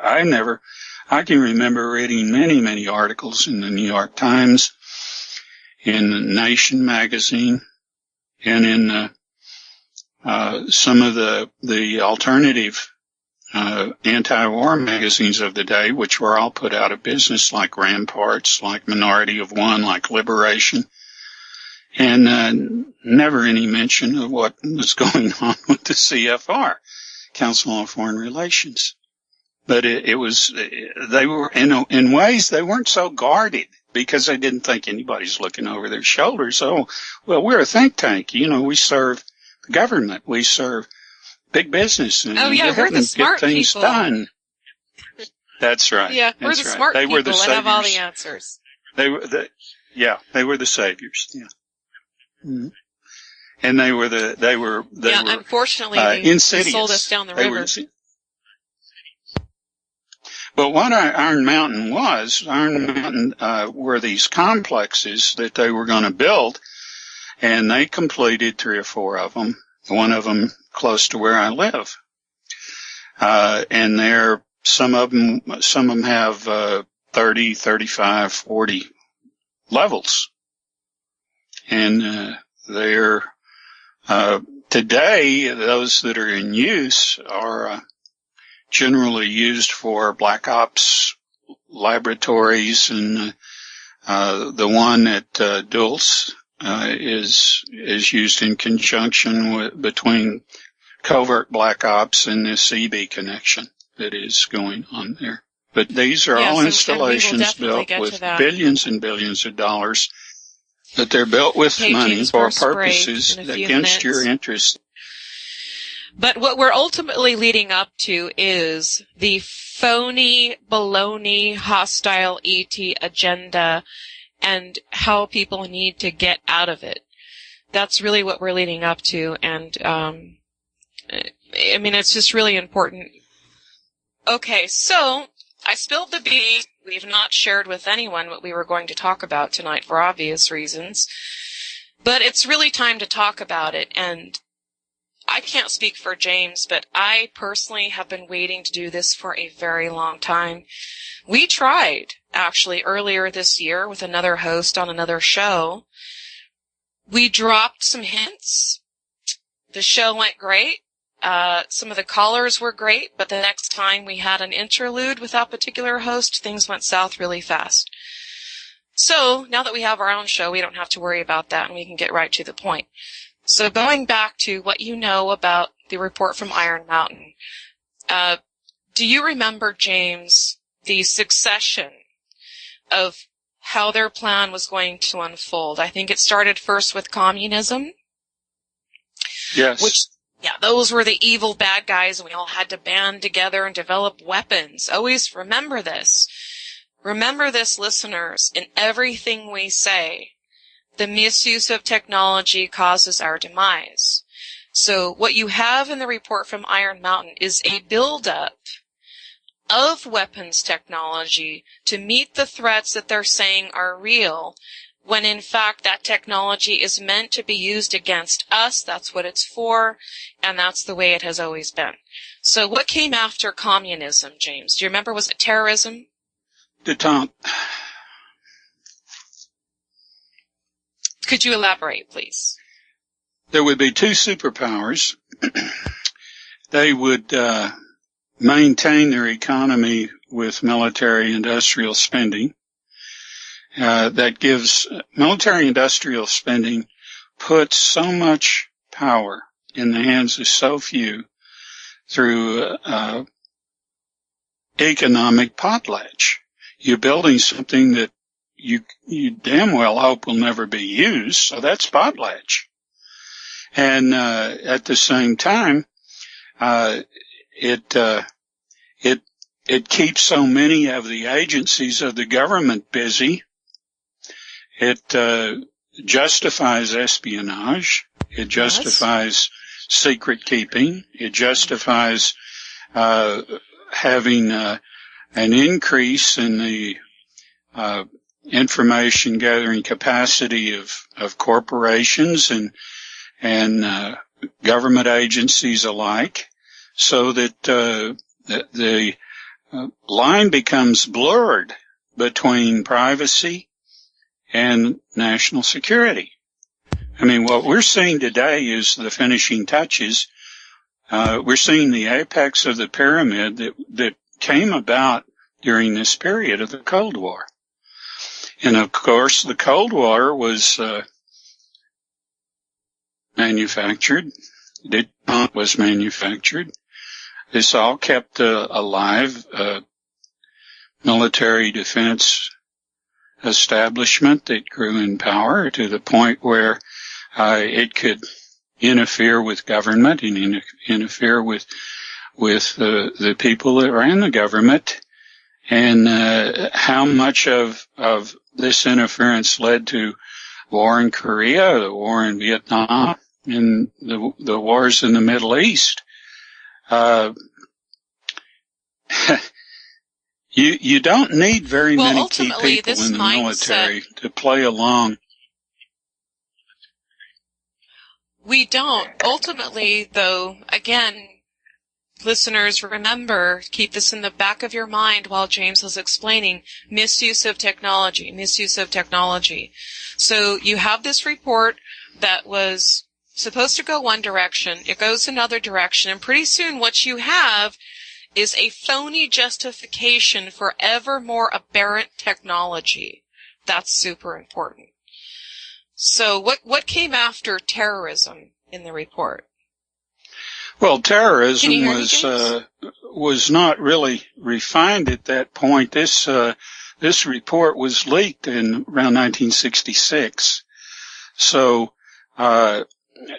can remember reading many, many articles in the New York Times, in the Nation magazine, and in some of the alternative anti-war magazines of the day, which were all put out of business, like Ramparts, like Minority of One, like Liberation, and never any mention of what was going on with the CFR, Council on Foreign Relations. But they were, in ways, they weren't so guarded because they didn't think anybody's looking over their shoulders. Oh, well, we're a think tank. We serve the government. We serve big business. And we're the smart things people. Done. That's right. Yeah, we're the smart people that have all the answers. They were the saviors. Yeah. Mm-hmm. And they were unfortunately, insidious. they sold us down the river. But what Iron Mountain were these complexes that they were going to build, and they completed 3 or 4 of them. One of them close to where I live, and some of them have 30, 35, 40 levels, and they're today those that are in use are generally used for black ops laboratories, and the one at Dulce is used in conjunction between covert black ops and this EB connection that is going on there. But these are all installations built with billions and billions of dollars, that they're built with money for purposes against your interest. But what we're ultimately leading up to is the phony, baloney, hostile ET agenda and how people need to get out of it. That's really what we're leading up to, and it's just really important. Okay, so I spilled the beans. We've not shared with anyone what we were going to talk about tonight for obvious reasons, but it's really time to talk about it, and I can't speak for James, but I personally have been waiting to do this for a very long time. We tried, actually, earlier this year with another host on another show. We dropped some hints. The show went great. Some of the callers were great, but the next time we had an interlude with that particular host, things went south really fast. So, now that we have our own show, we don't have to worry about that, and we can get right to the point. So going back to what you know about the report from Iron Mountain, do you remember, James, the succession of how their plan was going to unfold. I think it started first with communism. Yes. Which, yeah, those were the evil bad guys, and we all had to band together and develop weapons. Always remember this. Remember this, listeners, in everything we say. The misuse of technology causes our demise. So what you have in the report from Iron Mountain is a buildup of weapons technology to meet the threats that they're saying are real, when in fact that technology is meant to be used against us. That's what it's for, and that's the way it has always been. So what came after communism, James? Do you remember? Was it terrorism? Detente. Could you elaborate, please? There would be two superpowers. They would maintain their economy with military-industrial spending. That gives military-industrial spending puts so much power in the hands of so few through economic potlatch. You're building something that you damn well hope will never be used, so that's potlatch. And at the same time, it keeps so many of the agencies of the government busy. It justifies espionage. It justifies secret keeping. It justifies having an increase in the information gathering capacity of corporations and government agencies alike, so that the line becomes blurred between privacy and national security. I mean, what we're seeing today is the finishing touches. We're seeing the apex of the pyramid that came about during this period of the Cold War. And of course, the Cold War was manufactured. DuPont was manufactured. This all kept alive military defense establishment that grew in power to the point where it could interfere with government and interfere with the people that ran the government. And how much of this interference led to war in Korea, the war in Vietnam, and the wars in the Middle East. You don't need very many key people in the military to play along. We don't. Ultimately, though, again, listeners, remember, keep this in the back of your mind while James was explaining misuse of technology. So you have this report that was supposed to go one direction. It goes another direction. And pretty soon what you have is a phony justification for ever more aberrant technology. That's super important. So what came after terrorism in the report? Well, terrorism was not really refined at that point. This report was leaked in around 1966. So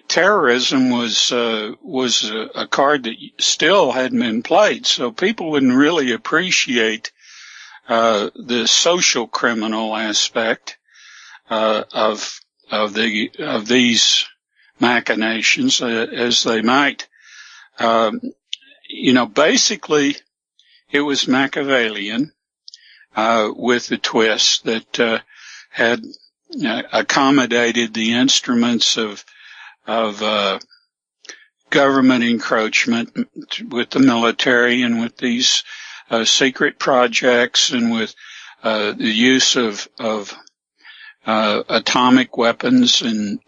terrorism was a card that still hadn't been played. So people wouldn't really appreciate the social criminal aspect of these machinations as they might. Basically, it was Machiavellian, with the twist that, had accommodated the instruments of government encroachment with the military and with these, secret projects and with, the use of atomic weapons and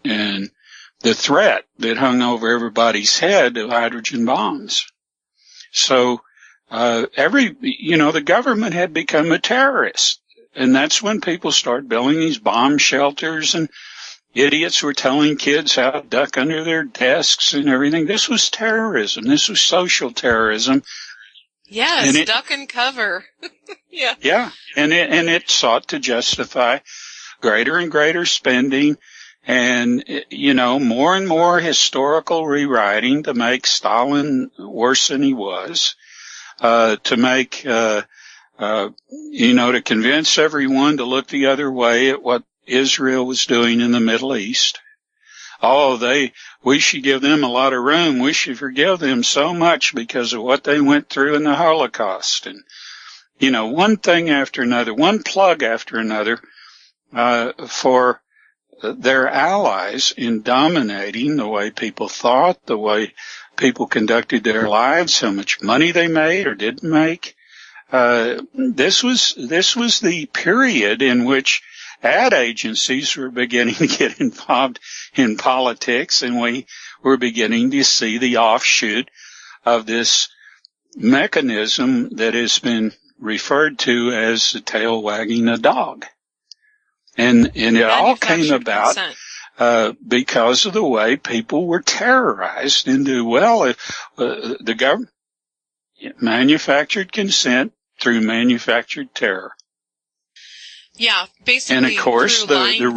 the threat that hung over everybody's head of hydrogen bombs. So, the government had become a terrorist. And that's when people started building these bomb shelters, and idiots were telling kids how to duck under their desks and everything. This was terrorism. This was social terrorism. Yes, And duck and cover. Yeah. Yeah, and it sought to justify greater and greater spending and, more and more historical rewriting to make Stalin worse than he was, to make, to convince everyone to look the other way at what Israel was doing in the Middle East. We should give them a lot of room. We should forgive them so much because of what they went through in the Holocaust. And, one thing after another, one plug after another, for their allies in dominating the way people thought, the way people conducted their lives, how much money they made or didn't make. This was the period in which ad agencies were beginning to get involved in politics, and we were beginning to see the offshoot of this mechanism that has been referred to as the tail wagging a dog. And it all came about because of the way people were terrorized into, the government manufactured consent through manufactured terror. Yeah, basically. And of course, the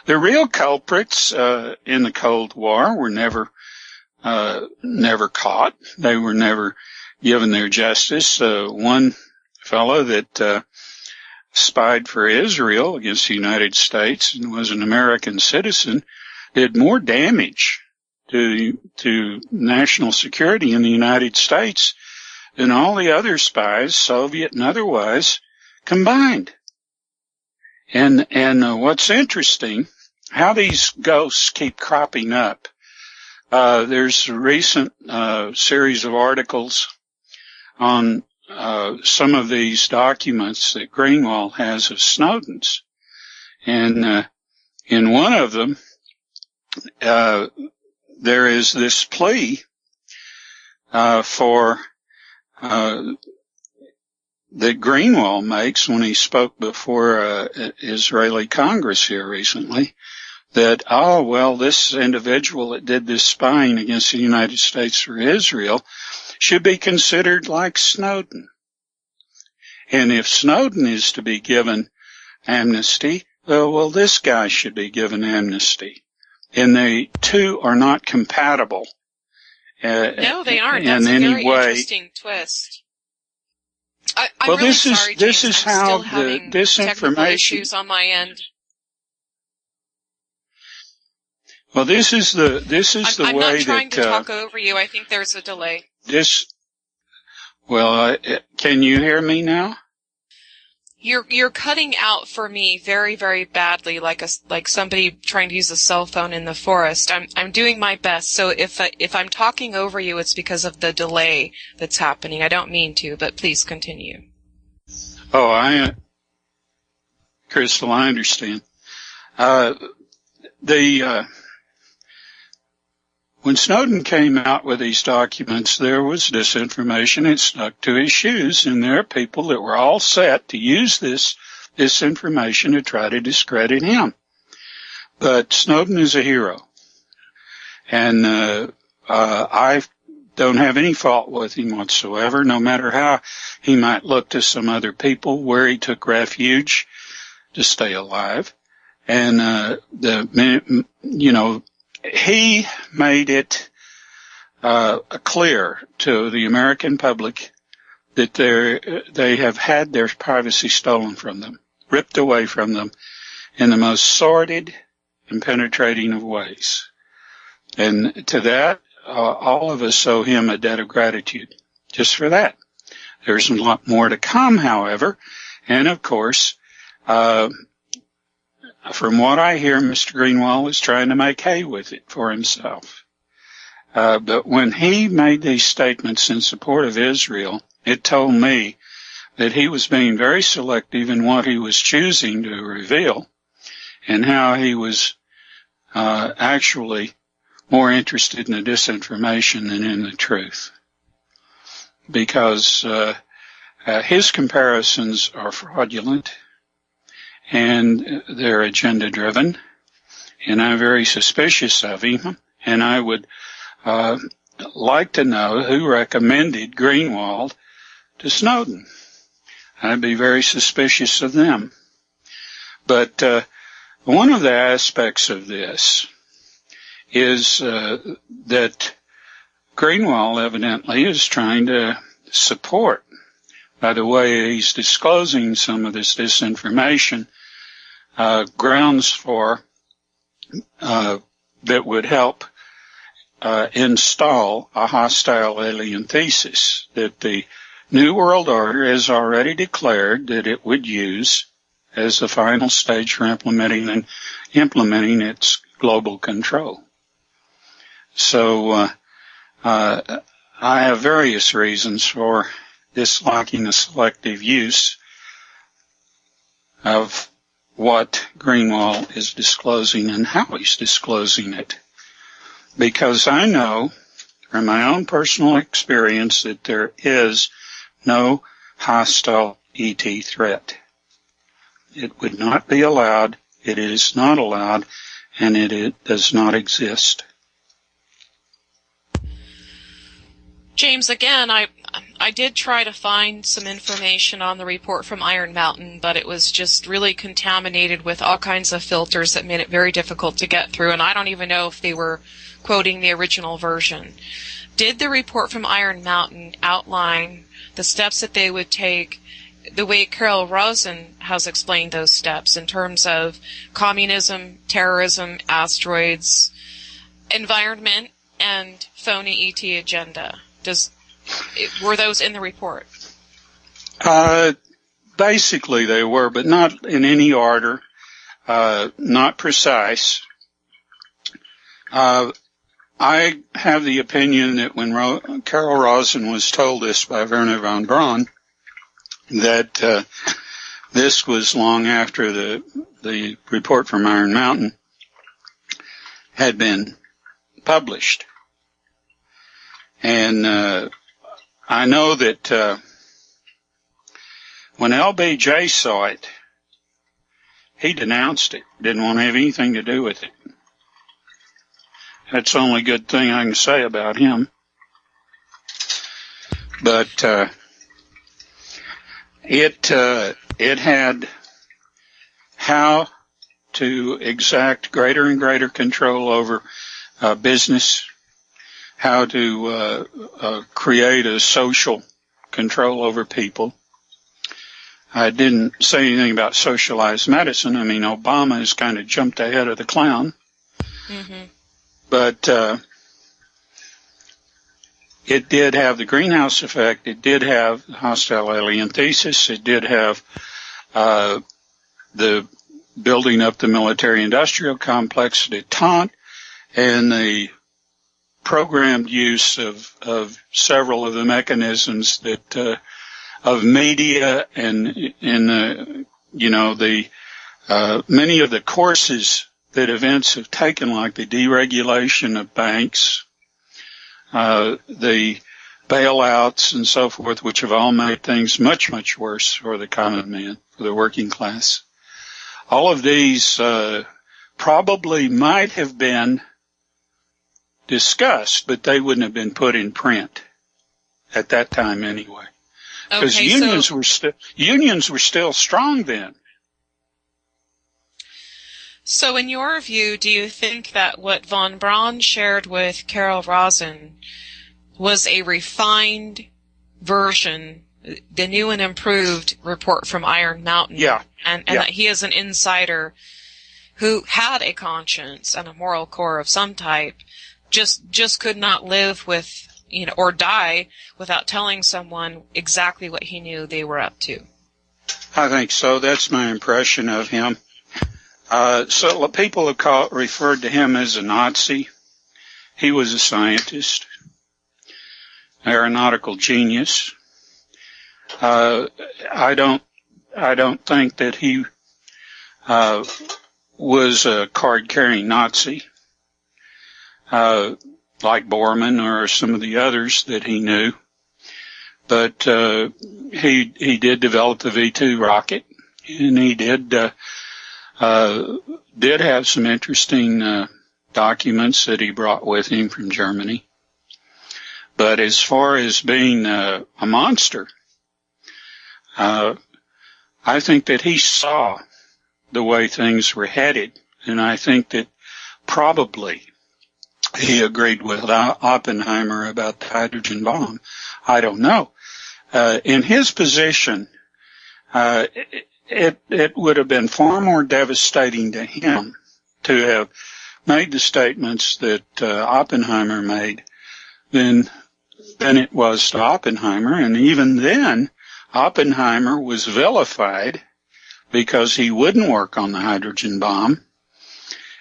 real culprits in the Cold War were never caught. They were never given their justice. One fellow that spied for Israel against the United States and was an American citizen did more damage to national security in the United States than all the other spies, Soviet and otherwise, combined. And what's interesting, how these ghosts keep cropping up. There's a recent series of articles on some of these documents that Greenwald has of Snowden's. And in one of them, there is this plea for that Greenwald makes when he spoke before Israeli Congress here recently, that, this individual that did this spying against the United States for Israel should be considered like Snowden. And if Snowden is to be given amnesty, this guy should be given amnesty. And they two are not compatible. No, they aren't. That's a very interesting twist. I'm really sorry, James. This is how still having the disinformation technical issues on my end. Well, this is the I'm way not trying that to talk over you. I think there's a delay. Can you hear me now? You're cutting out for me very, very badly, like somebody trying to use a cell phone in the forest. I'm doing my best. So if I'm talking over you, it's because of the delay that's happening. I don't mean to, but please continue. Crystal, I understand. When Snowden came out with these documents, there was disinformation. It stuck to his shoes, and there are people that were all set to use this information to try to discredit him. But Snowden is a hero, and I don't have any fault with him whatsoever, no matter how he might look to some other people, where he took refuge to stay alive. And he made it clear to the American public that they have had their privacy stolen from them, ripped away from them in the most sordid and penetrating of ways. And to that, all of us owe him a debt of gratitude just for that. There's a lot more to come, however, and of course, from what I hear, Mr. Greenwald is trying to make hay with it for himself. But when he made these statements in support of Israel, it told me that he was being very selective in what he was choosing to reveal and how he was actually more interested in the disinformation than in the truth. Because his comparisons are fraudulent, and they're agenda-driven, and I'm very suspicious of him, and I would like to know who recommended Greenwald to Snowden. I'd be very suspicious of them. But one of the aspects of this is that Greenwald evidently is trying to support, by the way he's disclosing some of this disinformation, grounds for that would help install a hostile alien thesis that the New World Order has already declared that it would use as the final stage for implementing its global control. So I have various reasons for disliking the selective use of what Greenwald is disclosing and how he's disclosing it. Because I know from my own personal experience that there is no hostile ET threat. It would not be allowed, it is not allowed, and it does not exist. James, again, I did try to find some information on the report from Iron Mountain, but it was just really contaminated with all kinds of filters that made it very difficult to get through, and I don't even know if they were quoting the original version. Did the report from Iron Mountain outline the steps that they would take the way Carol Rosen has explained those steps in terms of communism, terrorism, asteroids, environment, and phony ET agenda? Were those in the report? Basically they were, but not in any order, not precise. I have the opinion that when Carol Rosen was told this by Werner von Braun, that this was long after the report from Iron Mountain had been published. And I know that when LBJ saw it, he denounced it, didn't want to have anything to do with it. That's the only good thing I can say about him. But it had how to exact greater and greater control over business, how to create a social control over people. I didn't say anything about socialized medicine. I mean, Obama has kind of jumped ahead of the clown. Mm-hmm. But it did have the greenhouse effect. It did have the hostile alien thesis. It did have the building up the military-industrial complex detente and the programmed use of several of the mechanisms that of media and many of the courses that events have taken, like the deregulation of banks, the bailouts and so forth, which have all made things much, much worse for the common man, for the working class. All of these probably might have been discussed, but they wouldn't have been put in print at that time anyway. Because unions were still strong then. So in your view, do you think that what von Braun shared with Carol Rosen was a refined version, the new and improved report from Iron Mountain? Yeah. And that he is an insider who had a conscience and a moral core of some type, just could not live with, or die without telling someone exactly what he knew they were up to? I think so. That's my impression of him. So people have referred to him as a Nazi. He was a scientist, aeronautical genius. I don't think that he was a card-carrying Nazi, like Bormann or some of the others that he knew. But he did develop the V-2 rocket, and he did have some interesting documents that he brought with him from Germany. But as far as being a monster, I think that he saw the way things were headed, and I think that probably he agreed with Oppenheimer about the hydrogen bomb. I don't know. In his position, it would have been far more devastating to him to have made the statements that Oppenheimer made than it was to Oppenheimer. And even then, Oppenheimer was vilified because he wouldn't work on the hydrogen bomb.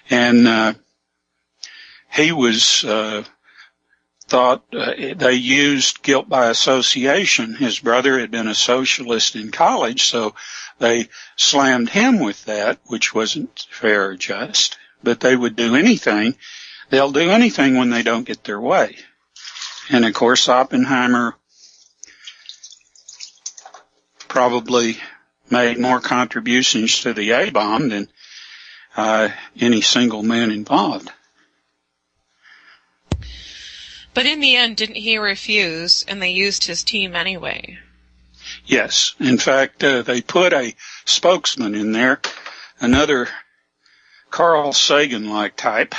And he was thought they used guilt by association. His brother had been a socialist in college, so they slammed him with that, which wasn't fair or just. But they would do anything. They'll do anything when they don't get their way. And of course, Oppenheimer probably made more contributions to the A-bomb than any single man involved. But in the end, didn't he refuse, and they used his team anyway? Yes. In fact, they put a spokesman in there, another Carl Sagan-like type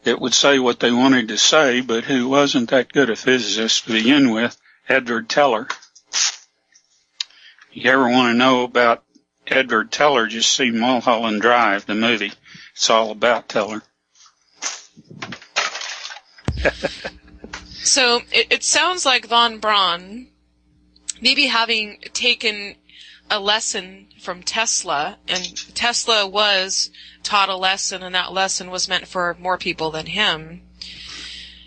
that would say what they wanted to say, but who wasn't that good a physicist to begin with, Edward Teller. If you ever want to know about Edward Teller, just see Mulholland Drive, the movie. It's all about Teller. So it sounds like von Braun, maybe having taken a lesson from Tesla, and Tesla was taught a lesson, and that lesson was meant for more people than him.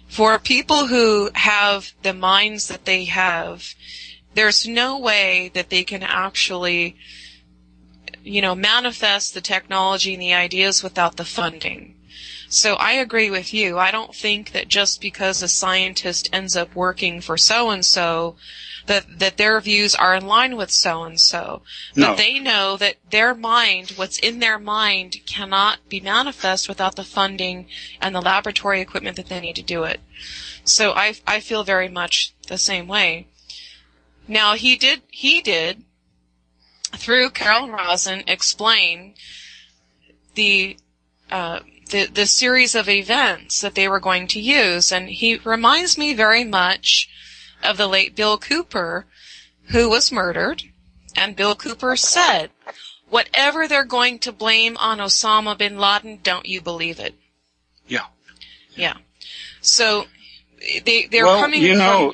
For people who have the minds that they have, there's no way that they can actually, manifest the technology and the ideas without the funding. So I agree with you. I don't think that just because a scientist ends up working for so-and-so, that their views are in line with so-and-so. No. But they know that their mind, what's in their mind, cannot be manifest without the funding and the laboratory equipment that they need to do it. So I feel very much the same way. Now, he did, through Carol Rosin, explain the series of events that they were going to use. And he reminds me very much of the late Bill Cooper, who was murdered. And Bill Cooper said, whatever they're going to blame on Osama bin Laden, don't you believe it? Yeah. Yeah. So they're coming from...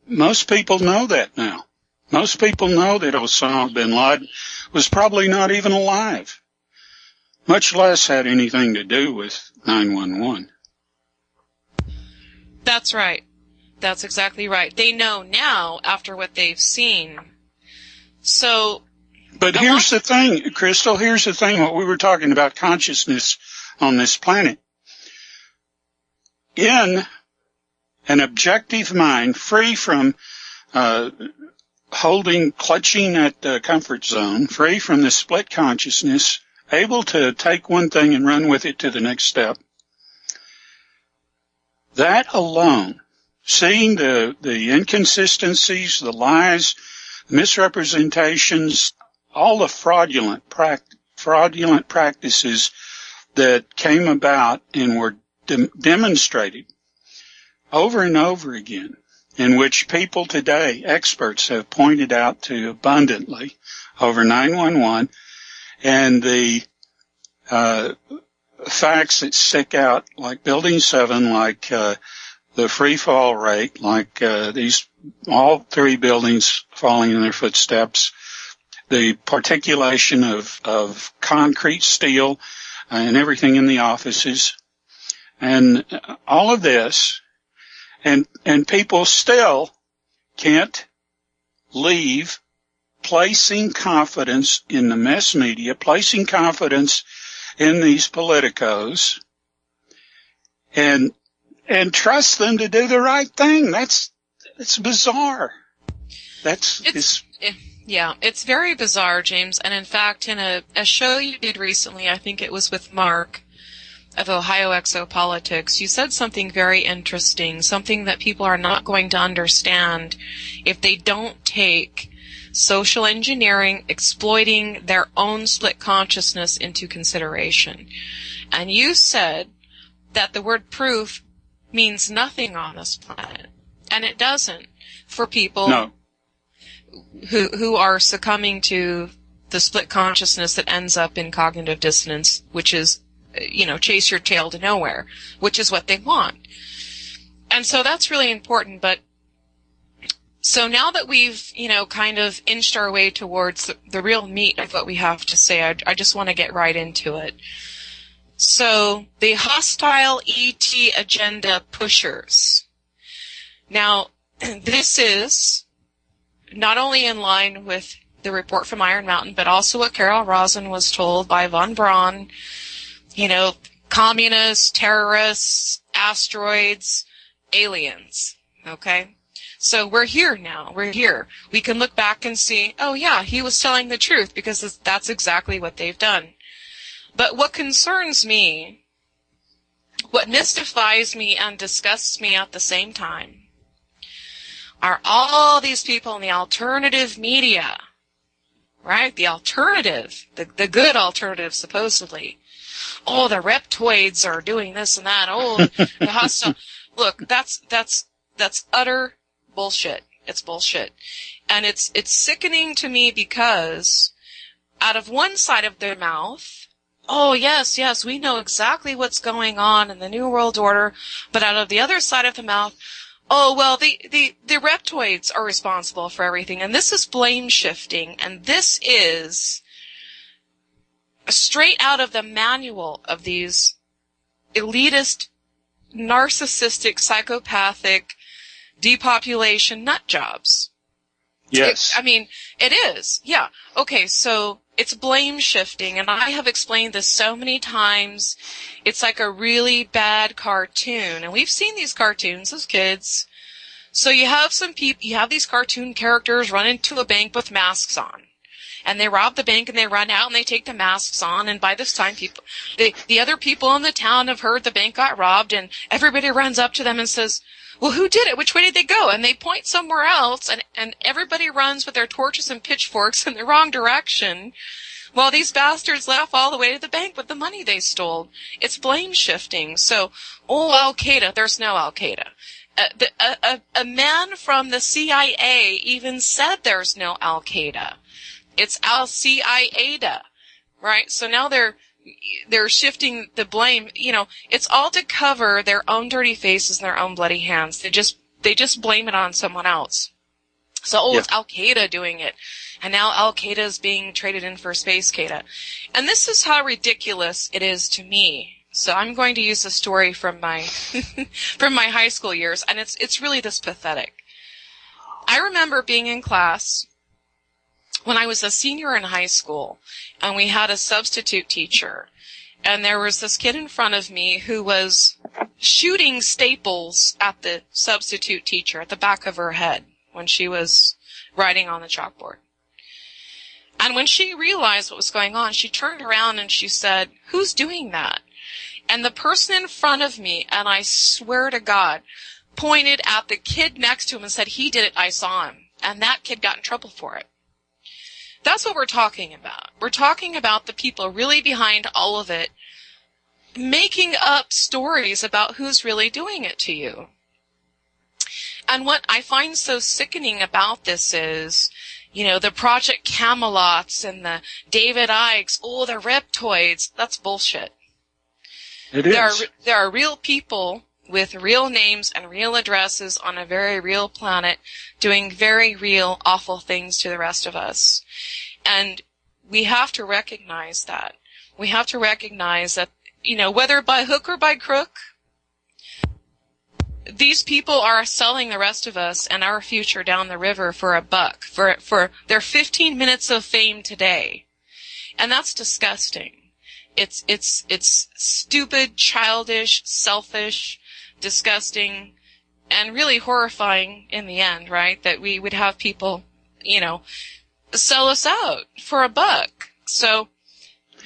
most people know that now. Most people know that Osama bin Laden was probably not even alive, much less had anything to do with 911. That's right. That's exactly right. They know now after what they've seen. So... But here's the thing, Crystal, what we were talking about, consciousness on this planet. In an objective mind, free from clutching at the comfort zone, free from the split consciousness, able to take one thing and run with it to the next step, that alone, seeing the inconsistencies, the lies, misrepresentations, all the fraudulent practices that came about and were demonstrated over and over again, in which people today, experts, have pointed out to abundantly over 911, and the facts that stick out, like Building 7, like the free fall rate, like all three buildings falling in their footsteps, the particulation of concrete, steel, and everything in the offices, and all of this, and people still can't leave placing confidence in the mass media, placing confidence in these politicos, and trust them to do the right thing. It's bizarre. Yeah, it's very bizarre, James. And in fact, in a show you did recently, I think it was with Mark, of Ohio Exopolitics, you said something very interesting, something that people are not going to understand if they don't take social engineering, exploiting their own split consciousness into consideration. And you said that the word proof means nothing on this planet. And it doesn't for people who are succumbing to the split consciousness that ends up in cognitive dissonance, which is, chase your tail to nowhere, which is what they want. And so that's really important. But so now that we've, kind of inched our way towards the real meat of what we have to say, I just want to get right into it. So the hostile ET agenda pushers. Now, this is not only in line with the report from Iron Mountain, but also what Carol Rosin was told by von Braun, communists, terrorists, asteroids, aliens, okay? So we're here now. We're here. We can look back and see, oh yeah, he was telling the truth, because that's exactly what they've done. But what concerns me, what mystifies me and disgusts me at the same time, are all these people in the alternative media, right? The alternative, the good alternative, supposedly. Oh, the reptoids are doing this and that. Oh, the hostile. Look, that's utter bullshit. It's bullshit. And it's sickening to me because out of one side of their mouth, oh, yes, we know exactly what's going on in the New World Order, but out of the other side of the mouth, oh, well, the reptoids are responsible for everything, and this is blame shifting, and this is straight out of the manual of these elitist, narcissistic, psychopathic, depopulation nut jobs. Yes. It is. Yeah. Okay, so it's blame shifting, and I have explained this so many times. It's like a really bad cartoon, and we've seen these cartoons as kids. So you have these cartoon characters run into a bank with masks on, and they rob the bank and they run out and they take the masks on, and by this time the other people in the town have heard the bank got robbed, and everybody runs up to them and says, well, who did it? Which way did they go? And they point somewhere else, and everybody runs with their torches and pitchforks in the wrong direction, while these bastards laugh all the way to the bank with the money they stole. It's blame shifting. So, Al-Qaeda, there's no Al-Qaeda. A man from the CIA even said there's no Al-Qaeda. It's Al-CIA-da, right? So now they're shifting the blame. It's all to cover their own dirty faces and their own bloody hands. They just blame it on someone else. So, It's Al-Qaeda doing it. And now Al-Qaeda is being traded in for Space Qaeda. And this is how ridiculous it is to me. So I'm going to use a story from my from my high school years, and it's really this pathetic. I remember being in class when I was a senior in high school, and we had a substitute teacher, and there was this kid in front of me who was shooting staples at the substitute teacher at the back of her head when she was writing on the chalkboard. And when she realized what was going on, she turned around and she said, "Who's doing that?" And the person in front of me, and I swear to God, pointed at the kid next to him and said, "He did it, I saw him." And that kid got in trouble for it. That's what we're talking about. We're talking about the people really behind all of it, making up stories about who's really doing it to you. And what I find so sickening about this is, the Project Camelots and the David Icks, the reptoids, that's bullshit. It is. There are real people with real names and real addresses on a very real planet doing very real, awful things to the rest of us. And we have to recognize that. We have to recognize that, whether by hook or by crook, these people are selling the rest of us and our future down the river for a buck, for their 15 minutes of fame today. And that's disgusting. It's stupid, childish, selfish, disgusting, and really horrifying in the end, right? That we would have people, sell us out for a buck. So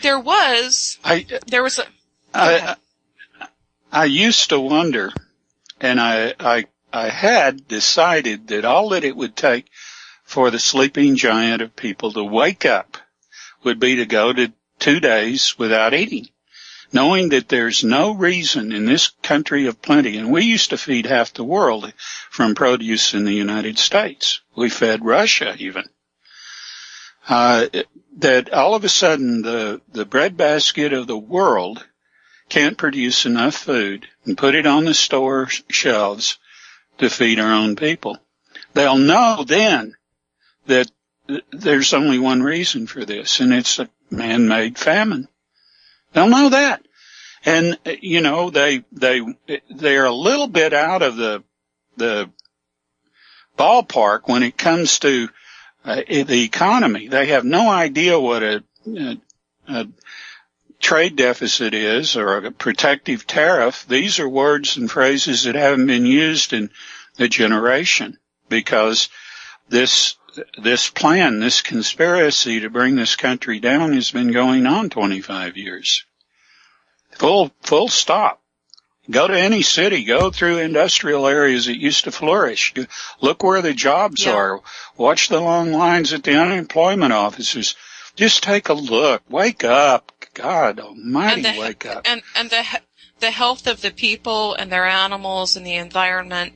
there was a... I used to wonder, and I had decided that all that it would take for the sleeping giant of people to wake up would be to go to 2 days without eating, knowing that there's no reason in this country of plenty, and we used to feed half the world from produce in the United States. We fed Russia even. That all of a sudden the breadbasket of the world can't produce enough food and put it on the store shelves to feed our own people. They'll know then that there's only one reason for this, and it's a man-made famine. They'll know that. And, you know, they're a little bit out of the ballpark when it comes to the economy. They have no idea what a trade deficit is or a protective tariff. These are words and phrases that haven't been used in a generation, because this plan, this conspiracy to bring this country down has been going on 25 years. Full stop. Go to any city, go through industrial areas that used to flourish. Look where the jobs are. Watch the long lines at the unemployment offices. Just take a look. Wake up. God almighty, wake up. And the health of the people and their animals and the environment,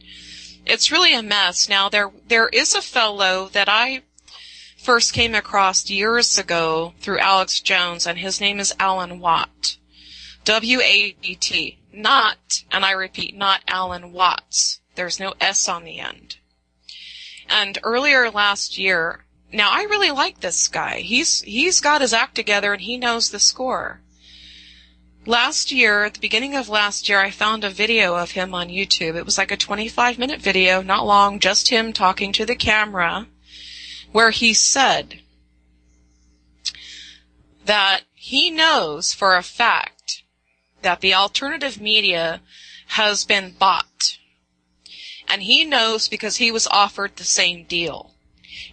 it's really a mess. Now, there is a fellow that I first came across years ago through Alex Jones, and his name is Alan Watt. W-A-T. Not, and I repeat, not Alan Watts. There's no S on the end. And earlier last year, now I really like this guy. He's got his act together and he knows the score. Last year, at the beginning of last year, I found a video of him on YouTube. It was like a 25-minute video, not long, just him talking to the camera, where he said that he knows for a fact that the alternative media has been bought. And he knows because he was offered the same deal.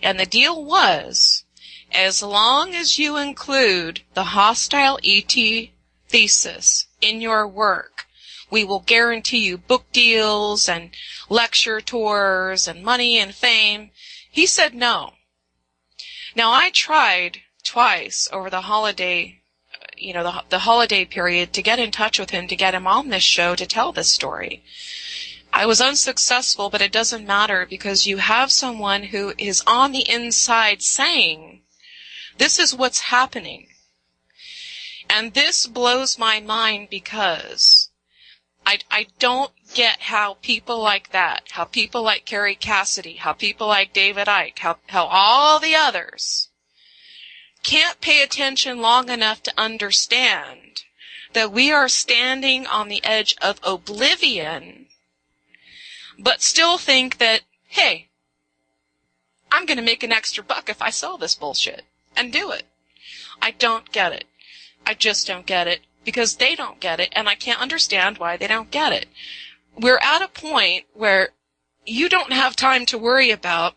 And the deal was, as long as you include the hostile ET thesis in your work, we will guarantee you book deals and lecture tours and money and fame. He said no. Now, I tried twice over the holiday the holiday period to get in touch with him, to get him on this show to tell this story. I was unsuccessful, but it doesn't matter, because you have someone who is on the inside saying, this is what's happening. And this blows my mind, because I don't get how people like that, how people like Carrie Cassidy, how people like David Icke, how all the others can't pay attention long enough to understand that we are standing on the edge of oblivion, but still think that, hey, I'm going to make an extra buck if I sell this bullshit, and do it. I don't get it. I just don't get it, because they don't get it, and I can't understand why they don't get it. We're at a point where you don't have time to worry about,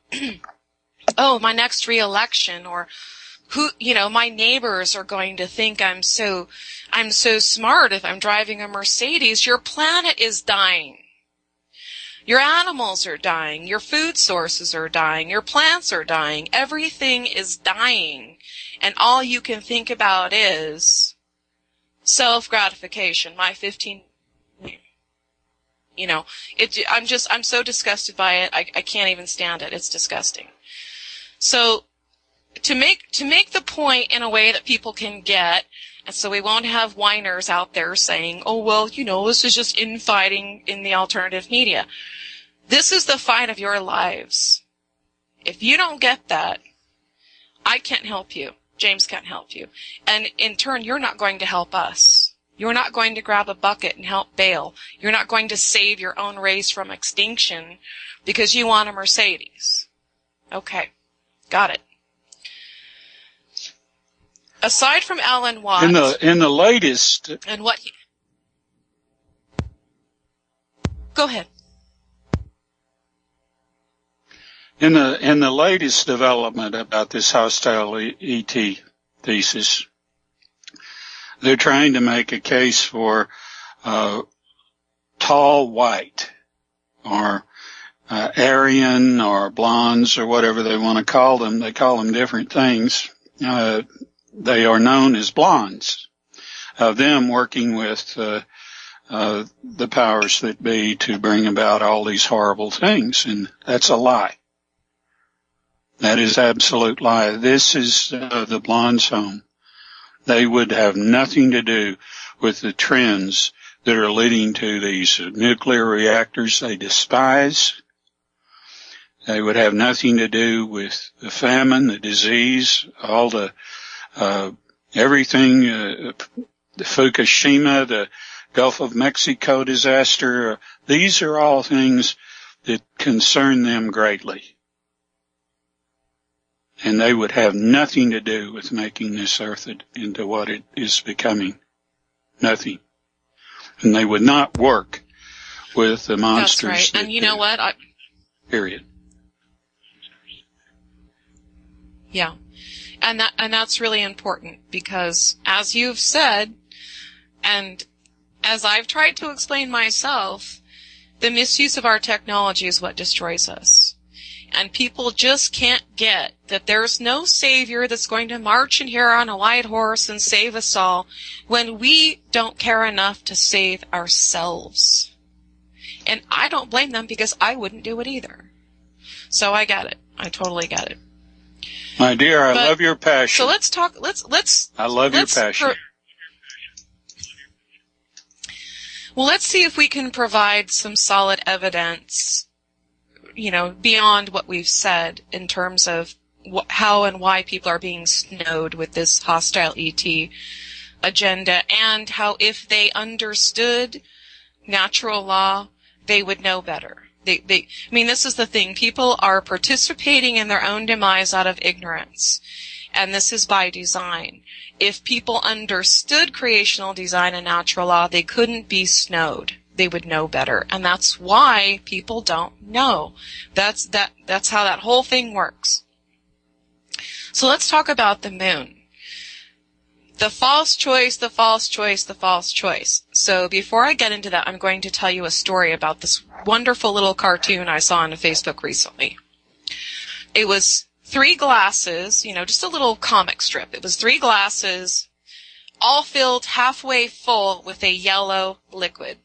oh, my next re-election, or who, my neighbors are going to think I'm so smart if I'm driving a Mercedes. Your planet is dying. Your animals are dying. Your food sources are dying. Your plants are dying. Everything is dying. And all you can think about is self-gratification. My 15, I'm so disgusted by it. I can't even stand it. It's disgusting. So, to make the point in a way that people can get, and so we won't have whiners out there saying, oh, well, this is just infighting in the alternative media. This is the fight of your lives. If you don't get that, I can't help you. James can't help you. And in turn, you're not going to help us. You're not going to grab a bucket and help bail. You're not going to save your own race from extinction because you want a Mercedes. Okay. Got it. Aside from Alan Watts, in the latest, and what he, go ahead. In the latest development about this hostile ET thesis, they're trying to make a case for tall white, or Aryan, or blondes, or whatever they want to call them. They call them different things. They are known as blondes. Them working with the powers that be to bring about all these horrible things, and that's a lie. That is absolute lie. This is the blondes' home. They would have nothing to do with the trends that are leading to these nuclear reactors they despise. They would have nothing to do with the famine, the disease, all the everything, the Fukushima, the Gulf of Mexico disaster. These are all things that concern them greatly. And they would have nothing to do with making this earth into what it is becoming. Nothing. And they would not work with the monsters. That's right. And you know what? Period. Yeah. And that's really important, because as you've said, and as I've tried to explain myself, the misuse of our technology is what destroys us. And people just can't get that there's no savior that's going to march in here on a white horse and save us all when we don't care enough to save ourselves. And I don't blame them, because I wouldn't do it either. So I get it. I totally get it. My dear, I love your passion. So let's talk, I love your passion. Well, let's see if we can provide some solid evidence, beyond what we've said in terms of how and why people are being snowed with this hostile ET agenda, and how if they understood natural law, they would know better. This is the thing. People are participating in their own demise out of ignorance. And this is by design. If people understood creational design and natural law, they couldn't be snowed. They would know better. And that's why people don't know. That's how that whole thing works. So let's talk about the moon. The false choice, the false choice, the false choice. So before I get into that, I'm going to tell you a story about this wonderful little cartoon I saw on Facebook recently. It was 3 glasses, just a little comic strip. It was 3 glasses, all filled halfway full with a yellow liquid.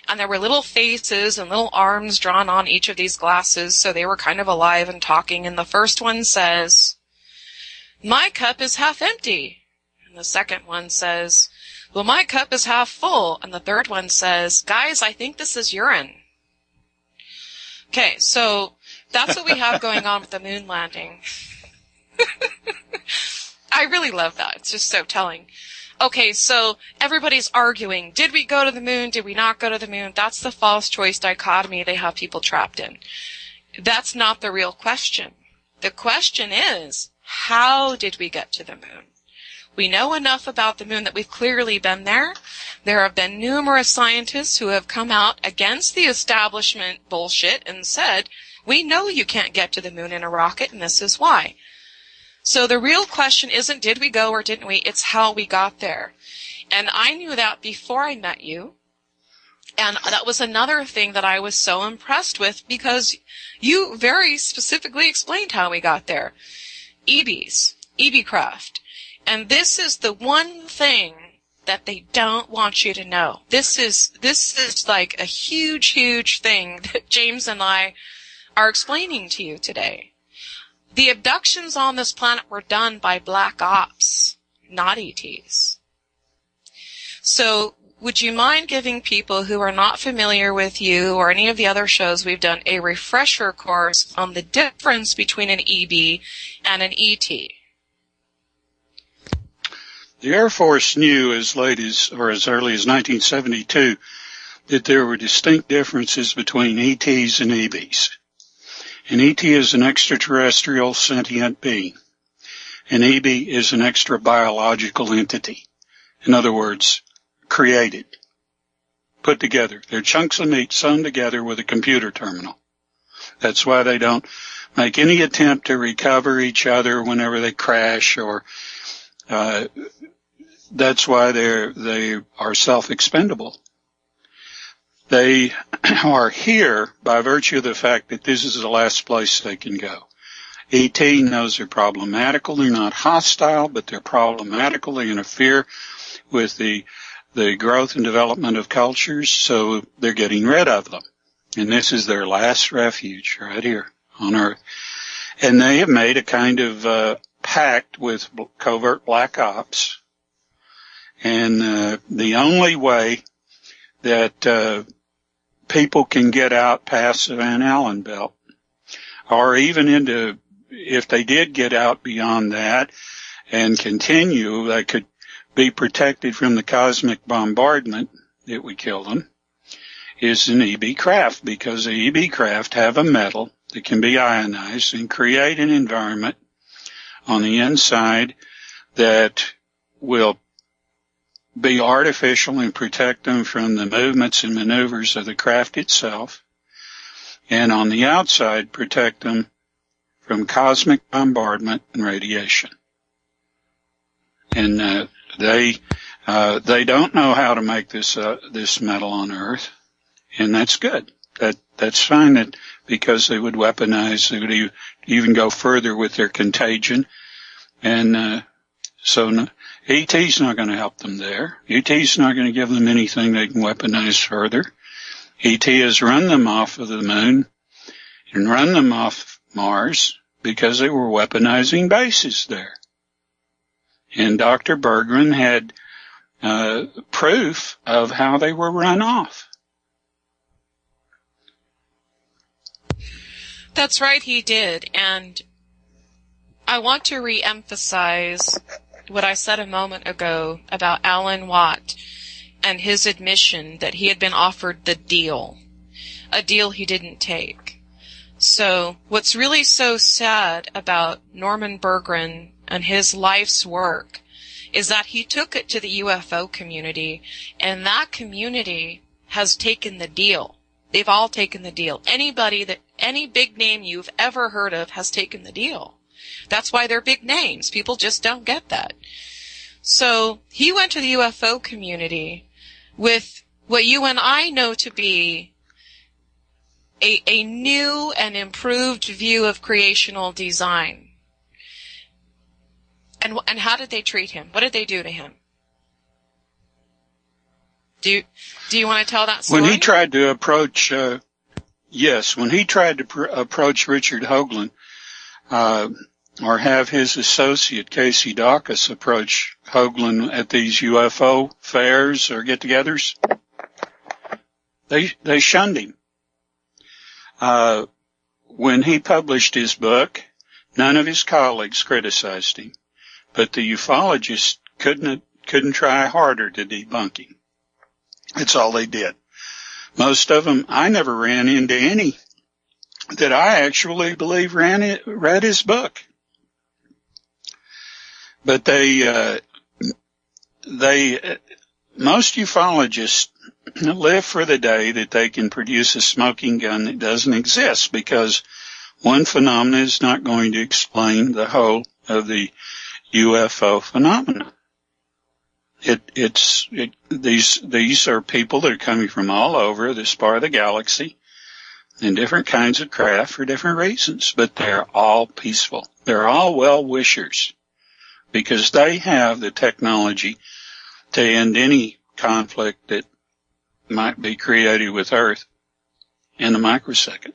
And there were little faces and little arms drawn on each of these glasses, so they were kind of alive and talking. And the first one says, "My cup is half empty." And the second one says, "Well, my cup is half full." And the third one says, "Guys, I think this is urine." Okay, so that's what we have going on with the moon landing. I really love that. It's just so telling. Okay, so everybody's arguing. Did we go to the moon? Did we not go to the moon? That's the false choice dichotomy they have people trapped in. That's not the real question. The question is, how did we get to the moon? We know enough about the moon that we've clearly been there. There have been numerous scientists who have come out against the establishment bullshit and said, we know you can't get to the moon in a rocket, and this is why. So the real question isn't did we go or didn't we, it's how we got there. And I knew that before I met you. And that was another thing that I was so impressed with, because you very specifically explained how we got there. EB craft. And this is the one thing that they don't want you to know. This is like a huge, huge thing that James and I are explaining to you today. The abductions on this planet were done by black ops, not ETs. So would you mind giving people who are not familiar with you or any of the other shows we've done a refresher course on the difference between an EB and an ET? The Air Force knew as early as 1972 that there were distinct differences between ETs and EBs. An ET is an extraterrestrial sentient being. An EB is an extra biological entity. In other words, created, put together. They're chunks of meat sewn together with a computer terminal. That's why they don't make any attempt to recover each other whenever they crash, or that's why they are self-expendable. They are here by virtue of the fact that this is the last place they can go. ET knows they're problematical. They're not hostile, but they're problematical. They interfere with the growth and development of cultures, so they're getting rid of them. And this is their last refuge right here on Earth. And they have made a kind of pact with covert black ops. And the only way that people can get out past the Van Allen belt, or even into, if they did get out beyond that and continue, they could be protected from the cosmic bombardment that would kill them, is an EB craft, because the EB craft have a metal that can be ionized and create an environment on the inside that will be artificial and protect them from the movements and maneuvers of the craft itself, and on the outside protect them from cosmic bombardment and radiation. And they don't know how to make this metal on Earth, and that's good. That's fine. That because they would weaponize, they would even go further with their contagion, and so ET's not going to help them there. ET's not going to give them anything they can weaponize further. ET has run them off of the moon and run them off Mars because they were weaponizing bases there. And Dr. Berggren had proof of how they were run off. That's right, he did. And I want to re-emphasize what I said a moment ago about Alan Watt and his admission that he had been offered the deal, a deal he didn't take. So what's really so sad about Norman Berggren and his life's work is that he took it to the UFO community, and that community has taken the deal. They've all taken the deal. Any big name you've ever heard of has taken the deal. That's why they're big names. People just don't get that. So he went to the UFO community with what you and I know to be a new and improved view of creational design. And how did they treat him? What did they do to him? Do you want to tell that story? When he tried to approach, when he tried to approach Richard Hoagland, or have his associate Casey Dawkins approach Hoagland at these UFO fairs or get-togethers, they shunned him. When he published his book, none of his colleagues criticized him, but the ufologists couldn't try harder to debunk him. That's all they did. Most of them, I never ran into any that I actually believe read his book. But most ufologists live for the day that they can produce a smoking gun that doesn't exist, because one phenomenon is not going to explain the whole of the UFO phenomena. These are people that are coming from all over this part of the galaxy in different kinds of craft for different reasons, but they're all peaceful. They're all well-wishers because they have the technology to end any conflict that might be created with Earth in a microsecond.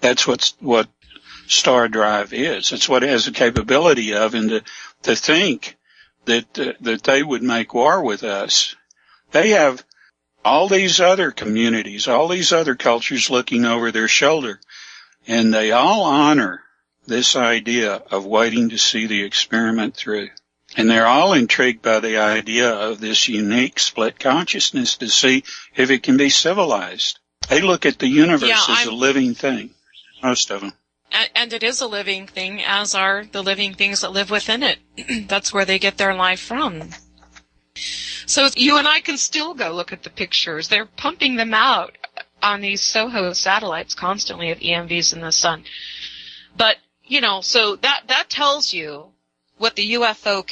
That's what Star Drive is. It's what it has the capability of, and to think that they would make war with us. They have all these other communities, all these other cultures looking over their shoulder, and they all honor this idea of waiting to see the experiment through. And they're all intrigued by the idea of this unique split consciousness to see if it can be civilized. They look at the universe as a living thing, most of them. And it is a living thing, as are the living things that live within it. That's where they get their life from. So you and I can still go look at the pictures. They're pumping them out on these SOHO satellites constantly of EMVs in the sun. But, so that tells you what the UFO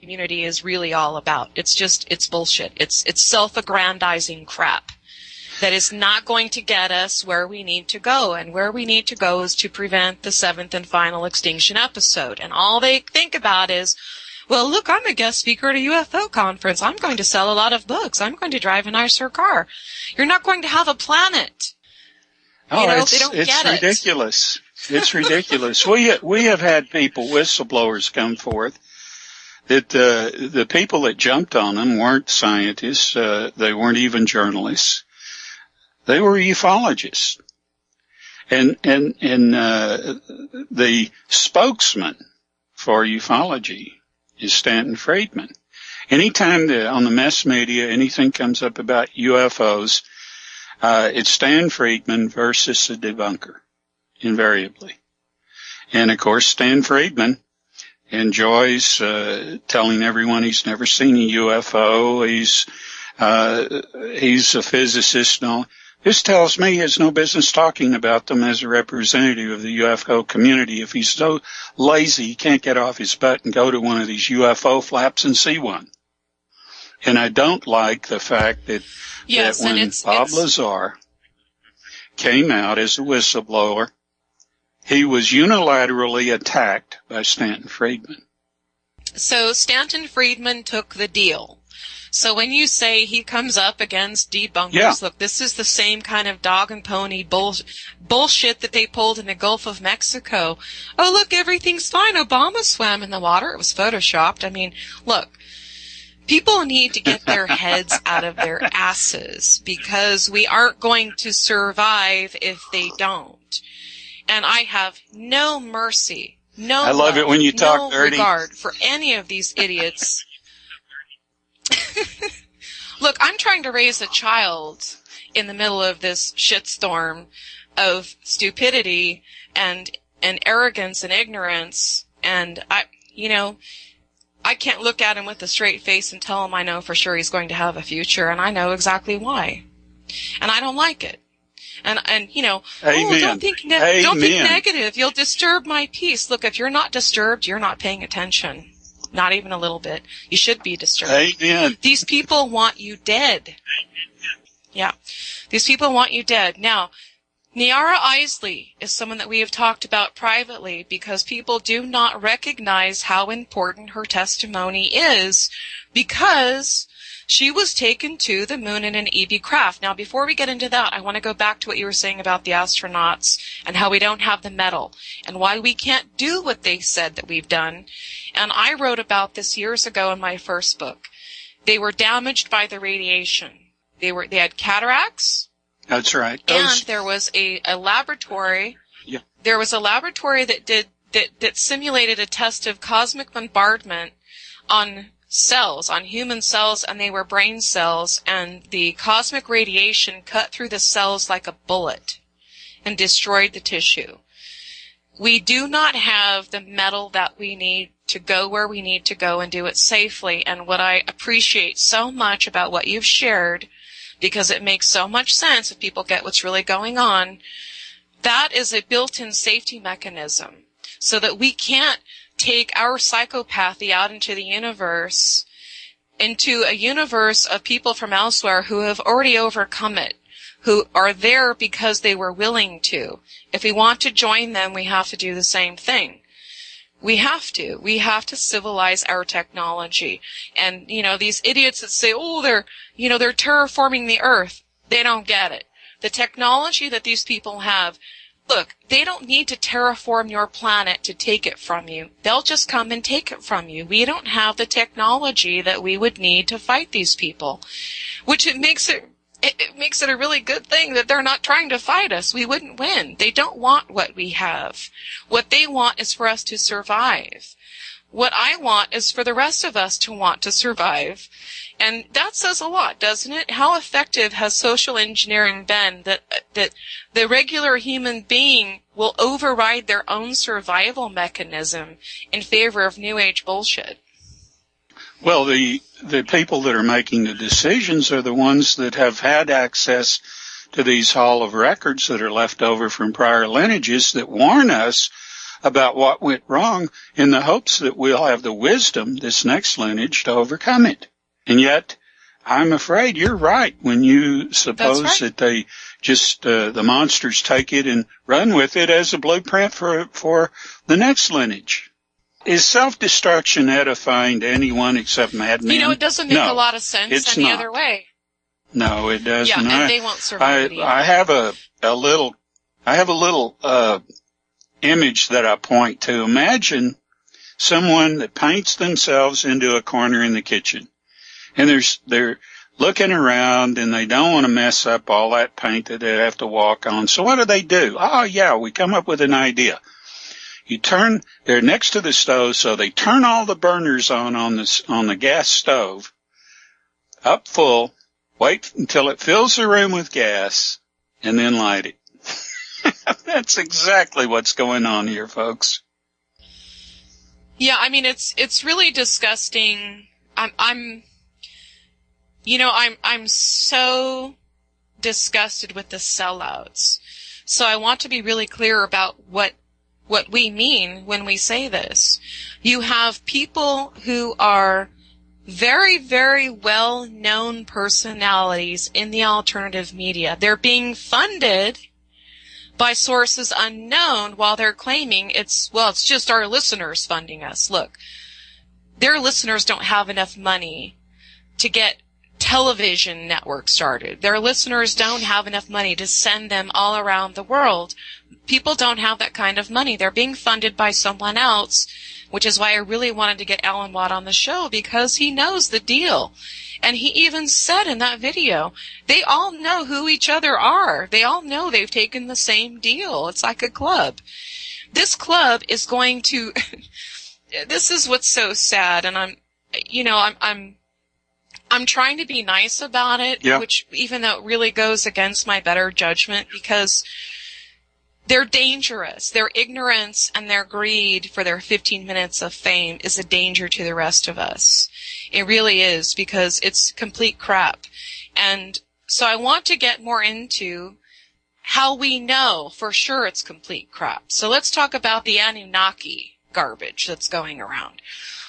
community is really all about. It's bullshit. It's self-aggrandizing crap that is not going to get us where we need to go. And where we need to go is to prevent the 7th and final extinction episode. And all they think about is, well, look, I'm a guest speaker at a UFO conference. I'm going to sell a lot of books. I'm going to drive a nicer car. You're not going to have a planet. Oh, it's ridiculous. It's ridiculous. We have had people, whistleblowers, come forth that the people that jumped on them weren't scientists. They weren't even journalists. They were ufologists. And the spokesman for ufology is Stanton Friedman. Anytime on the mass media anything comes up about UFOs, it's Stan Friedman versus a debunker, invariably. And of course, Stan Friedman enjoys telling everyone he's never seen a UFO. He's a physicist and all. This tells me he has no business talking about them as a representative of the UFO community. If he's so lazy he can't get off his butt and go to one of these UFO flaps and see one. And I don't like the fact that, when Bob Lazar came out as a whistleblower, he was unilaterally attacked by Stanton Friedman. So Stanton Friedman took the deal. So when you say he comes up against debunkers, look, this is the same kind of dog and pony bullshit that they pulled in the Gulf of Mexico. Oh, look, everything's fine. Obama swam in the water. It was photoshopped. I mean, look, people need to get their heads out of their asses because we aren't going to survive if they don't. And I have no mercy, I love it when you talk dirty. Regard for any of these idiots. Look, I'm trying to raise a child in the middle of this shitstorm of stupidity and arrogance and ignorance, and I can't look at him with a straight face and tell him I know for sure he's going to have a future, and I know exactly why. And I don't like it. And don't think negative. You'll disturb my peace. Look, if you're not disturbed, you're not paying attention. Not even a little bit. You should be disturbed. Amen. These people want you dead. Yeah. These people want you dead. Now, Niara Isley is someone that we have talked about privately because people do not recognize how important her testimony is because she was taken to the moon in an EB craft. Now, before we get into that, I want to go back to what you were saying about the astronauts and how we don't have the metal and why we can't do what they said that we've done. And I wrote about this years ago in my first book. They were damaged by the radiation. They had cataracts. That's right. And there was a laboratory. Yeah. There was a laboratory that simulated a test of cosmic bombardment on cells, on human cells, and they were brain cells, and the cosmic radiation cut through the cells like a bullet and destroyed the tissue. We do not have the metal that we need to go where we need to go and do it safely, and what I appreciate so much about what you've shared, because it makes so much sense if people get what's really going on, that is a built-in safety mechanism so that we can't take our psychopathy out into the universe, into a universe of people from elsewhere who have already overcome it, who are there because they were willing to. If we want to join them, we have to do the same thing. We have to. We have to civilize our technology. And, these idiots that say, oh, they're terraforming the earth. They don't get it. The technology that these people have, look, they don't need to terraform your planet to take it from you. They'll just come and take it from you. We don't have the technology that we would need to fight these people, which it makes it a really good thing that they're not trying to fight us. We wouldn't win. They don't want what we have. What they want is for us to survive. What I want is for the rest of us to want to survive. And that says a lot, doesn't it? How effective has social engineering been that the regular human being will override their own survival mechanism in favor of New Age bullshit? Well, the people that are making the decisions are the ones that have had access to these Hall of Records that are left over from prior lineages that warn us about what went wrong in the hopes that we'll have the wisdom, this next lineage, to overcome it. And yet, I'm afraid you're right when you suppose that they just, the monsters take it and run with it as a blueprint for the next lineage. Is self-destruction edifying to anyone except madmen? It doesn't make a lot of sense any other way. No, it doesn't. Yeah, and they won't survive it either. I have a little image that I point to. Imagine someone that paints themselves into a corner in the kitchen. And they're looking around and they don't want to mess up all that paint that they have to walk on. So what do? Oh yeah, we come up with an idea. They're next to the stove, so they turn all the burners on the gas stove up full, wait until it fills the room with gas, and then light it. That's exactly what's going on here, folks. Yeah, I mean, it's really disgusting. I'm so disgusted with the sellouts. So I want to be really clear about what we mean when we say this. You have people who are very, very well-known personalities in the alternative media. They're being funded by sources unknown while they're claiming it's just our listeners funding us. Look, their listeners don't have enough money to get television networks started. Their listeners don't have enough money to send them all around the world. People don't have that kind of money. They're being funded by someone else, which is why I really wanted to get Alan Watt on the show, because he knows the deal. And he even said in that video, they all know who each other are. They all know they've taken the same deal. It's like a club. This club is going to, this is what's so sad. And I'm trying to be nice about it, which even though it really goes against my better judgment, because they're dangerous. Their ignorance and their greed for their 15 minutes of fame is a danger to the rest of us. It really is, because it's complete crap. And so I want to get more into how we know for sure it's complete crap. So let's talk about the Anunnaki garbage that's going around.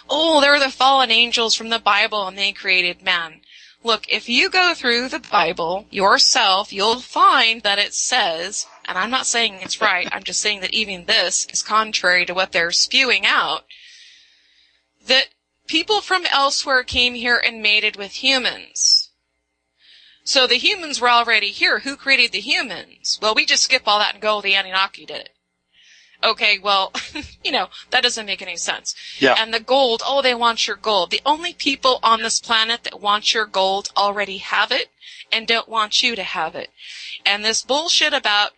Oh, they're the fallen angels from the Bible and they created man. Look, if you go through the Bible yourself, you'll find that it says, and I'm not saying it's right, I'm just saying that even this is contrary to what they're spewing out, that people from elsewhere came here and mated with humans. So the humans were already here. Who created the humans? Well, we just skip all that and go, the Anunnaki did it. Okay, well, that doesn't make any sense. Yeah. And the gold, they want your gold. The only people on this planet that want your gold already have it and don't want you to have it. And this bullshit about,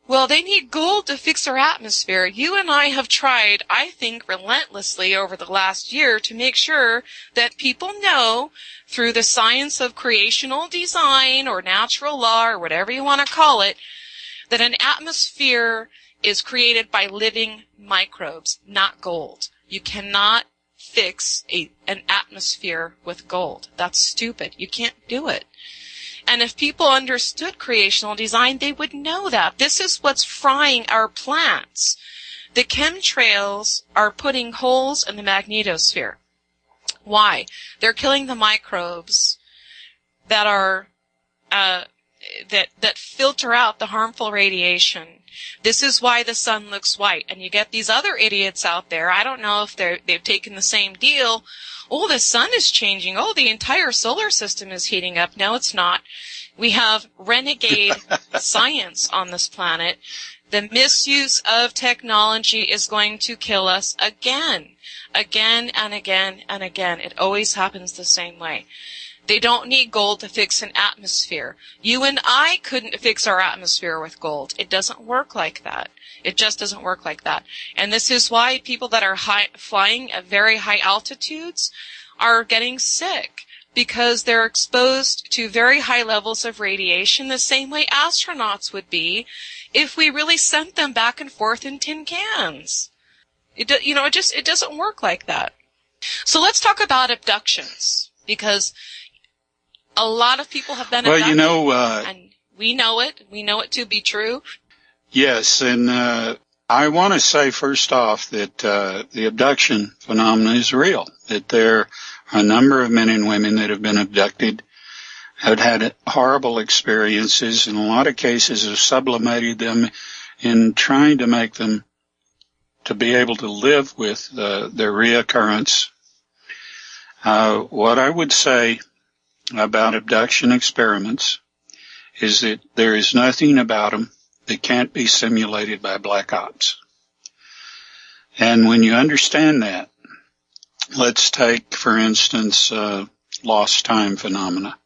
they need gold to fix our atmosphere. You and I have tried, I think, relentlessly over the last year to make sure that people know through the science of creational design or natural law or whatever you want to call it, that an atmosphere is created by living microbes, not gold. You cannot fix an atmosphere with gold. That's stupid. You can't do it. And if people understood creational design, they would know that. This is what's frying our plants. The chemtrails are putting holes in the magnetosphere. Why? They're killing the microbes that are that filter out the harmful radiation. This is why the sun looks white. And you get these other idiots out there. I don't know if they've taken the same deal. Oh, the sun is changing. Oh, the entire solar system is heating up. No, it's not. We have renegade science on this planet. The misuse of technology is going to kill us again and again and again. It always happens the same way. They don't need gold to fix an atmosphere. You and I couldn't fix our atmosphere with gold. It doesn't work like that. It just doesn't work like that. And this is why people that are flying at very high altitudes are getting sick, because they're exposed to very high levels of radiation the same way astronauts would be if we really sent them back and forth in tin cans. It doesn't work like that. So let's talk about abductions, because a lot of people have been abducted, and we know it. We know it to be true. Yes, and I want to say first off that the abduction phenomenon is real, that there are a number of men and women that have been abducted, have had horrible experiences, in a lot of cases have sublimated them in trying to make them to be able to live with their reoccurrence. What I would say about abduction experiments is that there is nothing about them that can't be simulated by black ops. And when you understand that, let's take, for instance, lost time phenomena.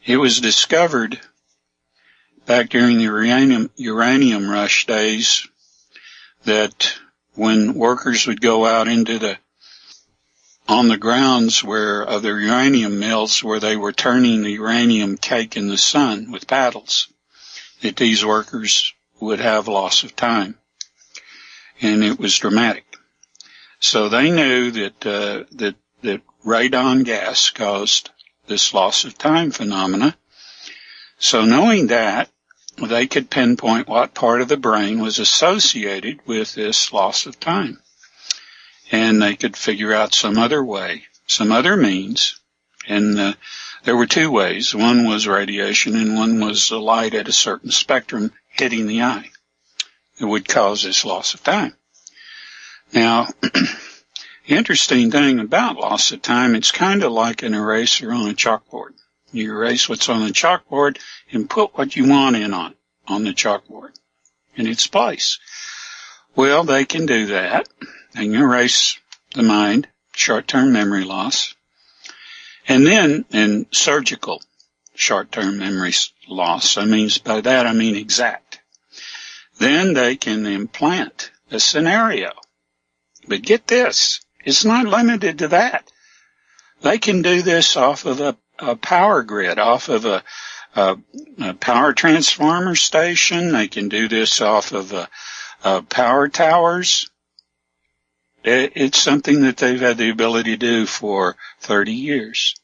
It was discovered back during the uranium rush days that when workers would go out on the grounds of the uranium mills where they were turning the uranium cake in the sun with paddles, that these workers would have loss of time. And it was dramatic. So they knew that radon gas caused this loss of time phenomena. So knowing that, they could pinpoint what part of the brain was associated with this loss of time. And they could figure out some other way, some other means. And there were two ways. One was radiation and one was the light at a certain spectrum hitting the eye. It would cause this loss of time. Now, the interesting thing about loss of time, it's kind of like an eraser on a chalkboard. You erase what's on the chalkboard and put what you want in on the chalkboard in its place. Well, they can do that. They can erase the mind, short-term memory loss. And then in surgical short-term memory loss, by that I mean exact. Then they can implant a scenario. But get this, it's not limited to that. They can do this off of a power grid, off of a power transformer station. They can do this off of power towers. It's something that they've had the ability to do for 30 years.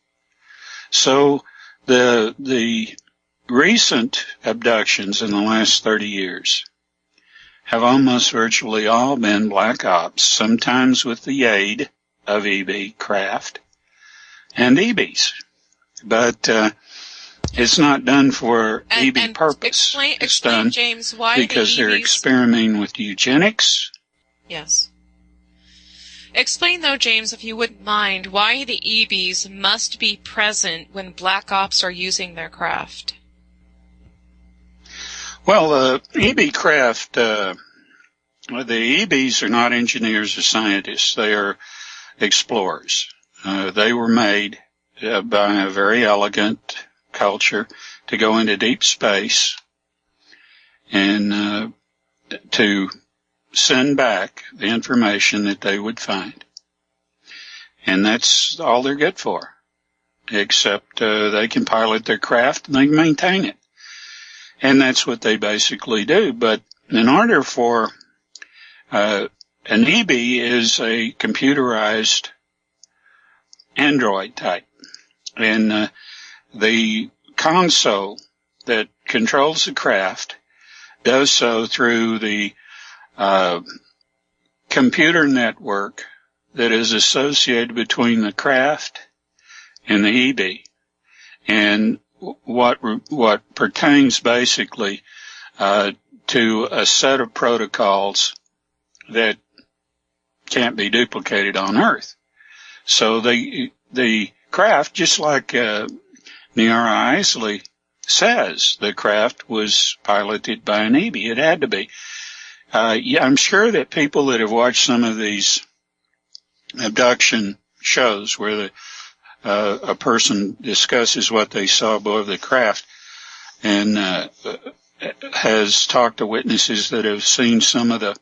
So the recent abductions in the last 30 years have almost virtually all been black ops, sometimes with the aid of EB craft and EBs. But it's not done for EB purpose. It's done James, why because they're experimenting with eugenics. Yes. Explain, though, James, if you wouldn't mind, why the EBs must be present when black ops are using their craft. Well, EB craft, the EBs are not engineers or scientists. They are explorers. They were made by a very elegant culture to go into deep space and to send back the information that they would find. And that's all they're good for, except they can pilot their craft and they can maintain it. And that's what they basically do. But in order for an EB is a computerized Android type. And the console that controls the craft does so through the computer network that is associated between the craft and the EB. And what pertains basically to a set of protocols that can't be duplicated on Earth. So the craft, just like Niara Isley says, the craft was piloted by an EB. It had to be. I'm sure that people that have watched some of these abduction shows where a person discusses what they saw aboard the craft and has talked to witnesses that have seen some of the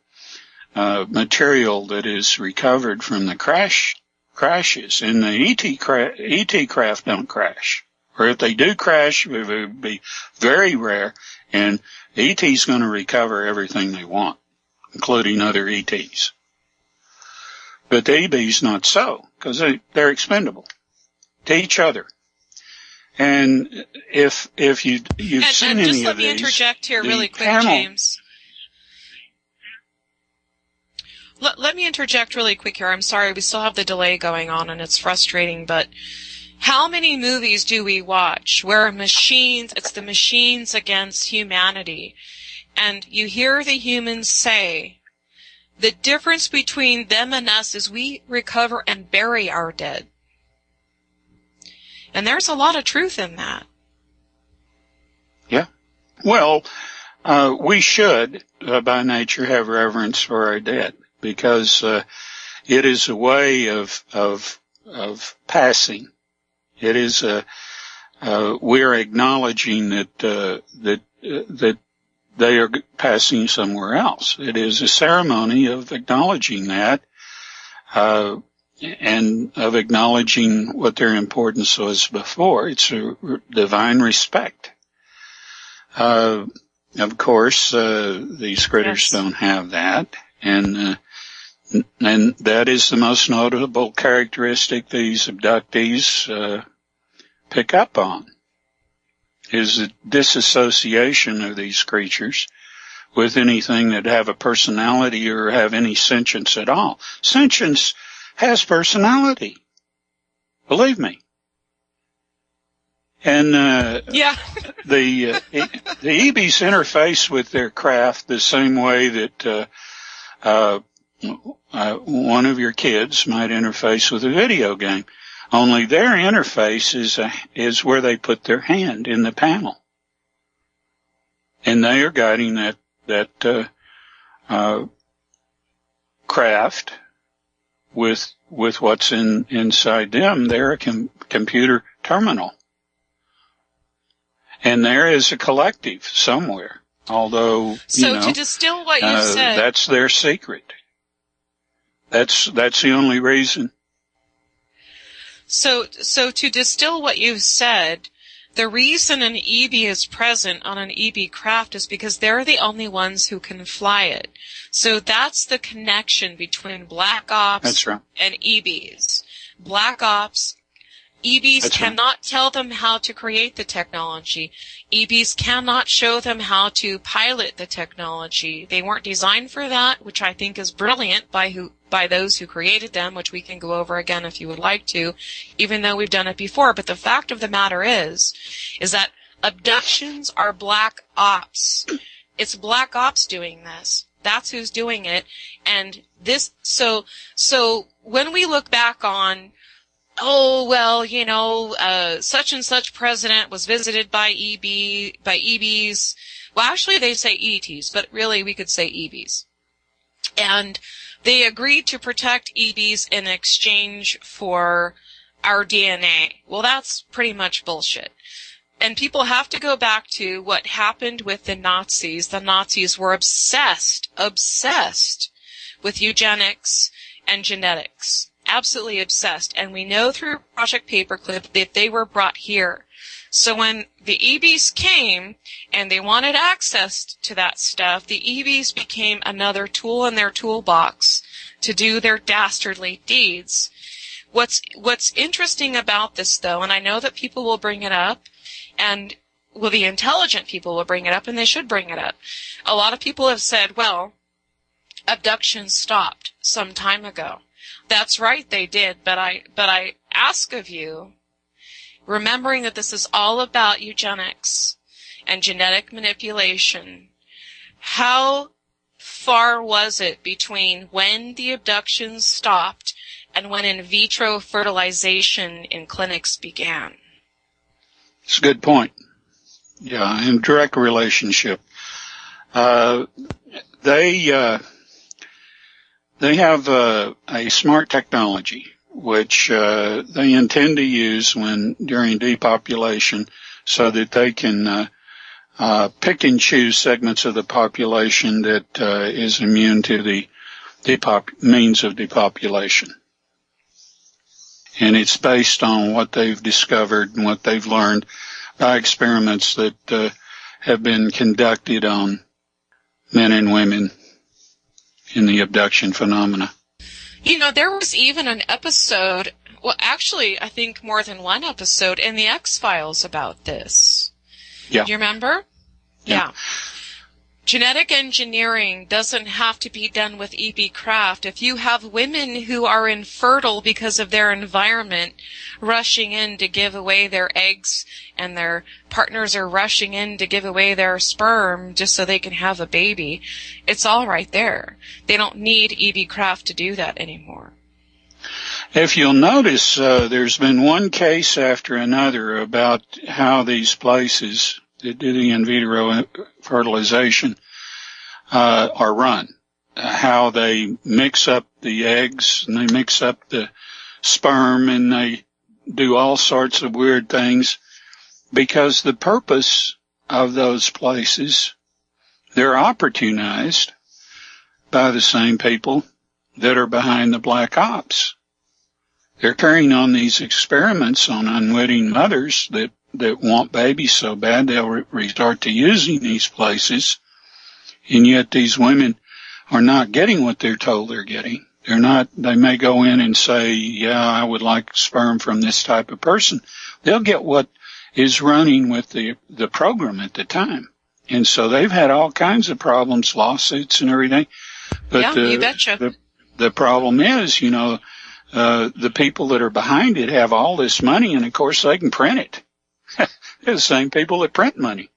material that is recovered from the crashes. And the ET craft don't crash. Or if they do crash, it would be very rare, and ET's going to recover everything they want, including other ETs. But the EB's not so, because they're expendable to each other. And if you've seen any of these, just let me interject here really quick, panel, James. Let me interject really quick here. I'm sorry, we still have the delay going on, and it's frustrating, but how many movies do we watch where it's the machines against humanity, and you hear the humans say, the difference between them and us is we recover and bury our dead. And there's a lot of truth in that. Yeah. Well, we should, by nature, have reverence for our dead, because it is a way of passing. It is we're acknowledging that they are passing somewhere else. It is a ceremony of acknowledging that, and of acknowledging what their importance was before. It's a divine respect. Of course, these critters don't have that, and that is the most notable characteristic these abductees pick up on, is the disassociation of these creatures with anything that have a personality or have any sentience at all. Sentience has personality, believe me. And yeah. the EBs interface with their craft the same way that one of your kids might interface with a video game. Only their interface is where they put their hand in the panel, and they are guiding that craft with what's inside them. They're a computer terminal. And there is a collective somewhere, although, to distill what you said, that's their secret. That's the only reason. So to distill what you've said, the reason an EB is present on an EB craft is because they're the only ones who can fly it. So that's the connection between Black Ops and EBs. Black Ops, EBs cannot tell them how to create the technology. EBs cannot show them how to pilot the technology. They weren't designed for that, which I think is brilliant by those who created them, which we can go over again if you would like to, even though we've done it before. But the fact of the matter is that abductions are Black Ops. It's Black Ops doing this. That's who's doing it. And this, so when we look back on, such and such president was visited by EBs. Well, actually they say ETs, but really we could say EBs. And they agreed to protect EBs in exchange for our DNA. Well, that's pretty much bullshit. And people have to go back to what happened with the Nazis. The Nazis were obsessed with eugenics and genetics. Absolutely obsessed. And we know through Project Paperclip that they were brought here. So when the EBs came and they wanted access to that stuff, the EBs became another tool in their toolbox to do their dastardly deeds. What's interesting about this, though, and I know that people will bring it up, and the intelligent people will bring it up, and they should bring it up. A lot of people have said, well, abductions stopped some time ago. That's right, they did, but I ask of you, remembering that this is all about eugenics and genetic manipulation, how far was it between when the abductions stopped and when in vitro fertilization in clinics began? It's a good point. Yeah, in direct relationship. They have a smart technology which they intend to use during depopulation, so that they can pick and choose segments of the population that is immune to the means of depopulation. And it's based on what they've discovered and what they've learned by experiments that have been conducted on men and women in the abduction phenomena. There was even an episode, well, actually, I think more than one episode in the X-Files about this. Yeah. Do you remember? Yeah. Genetic engineering doesn't have to be done with E.B. Kraft. If you have women who are infertile because of their environment rushing in to give away their eggs, and their partners are rushing in to give away their sperm just so they can have a baby, it's all right there. They don't need E.B. Kraft to do that anymore. If you'll notice, there's been one case after another about how these places that do the in vitro fertilization are run, how they mix up the eggs and they mix up the sperm and they do all sorts of weird things, because the purpose of those places, they're opportunized by the same people that are behind the black ops. They're carrying on these experiments on unwitting mothers that want babies so bad they'll resort to using these places, and yet these women are not getting what they're told they're getting. They may go in and say, yeah, I would like sperm from this type of person. They'll get what is running with the program at the time. And so they've had all kinds of problems, lawsuits and everything. But yeah, you betcha. The problem is, the people that are behind it have all this money, and of course they can print it. They're the same people that print money.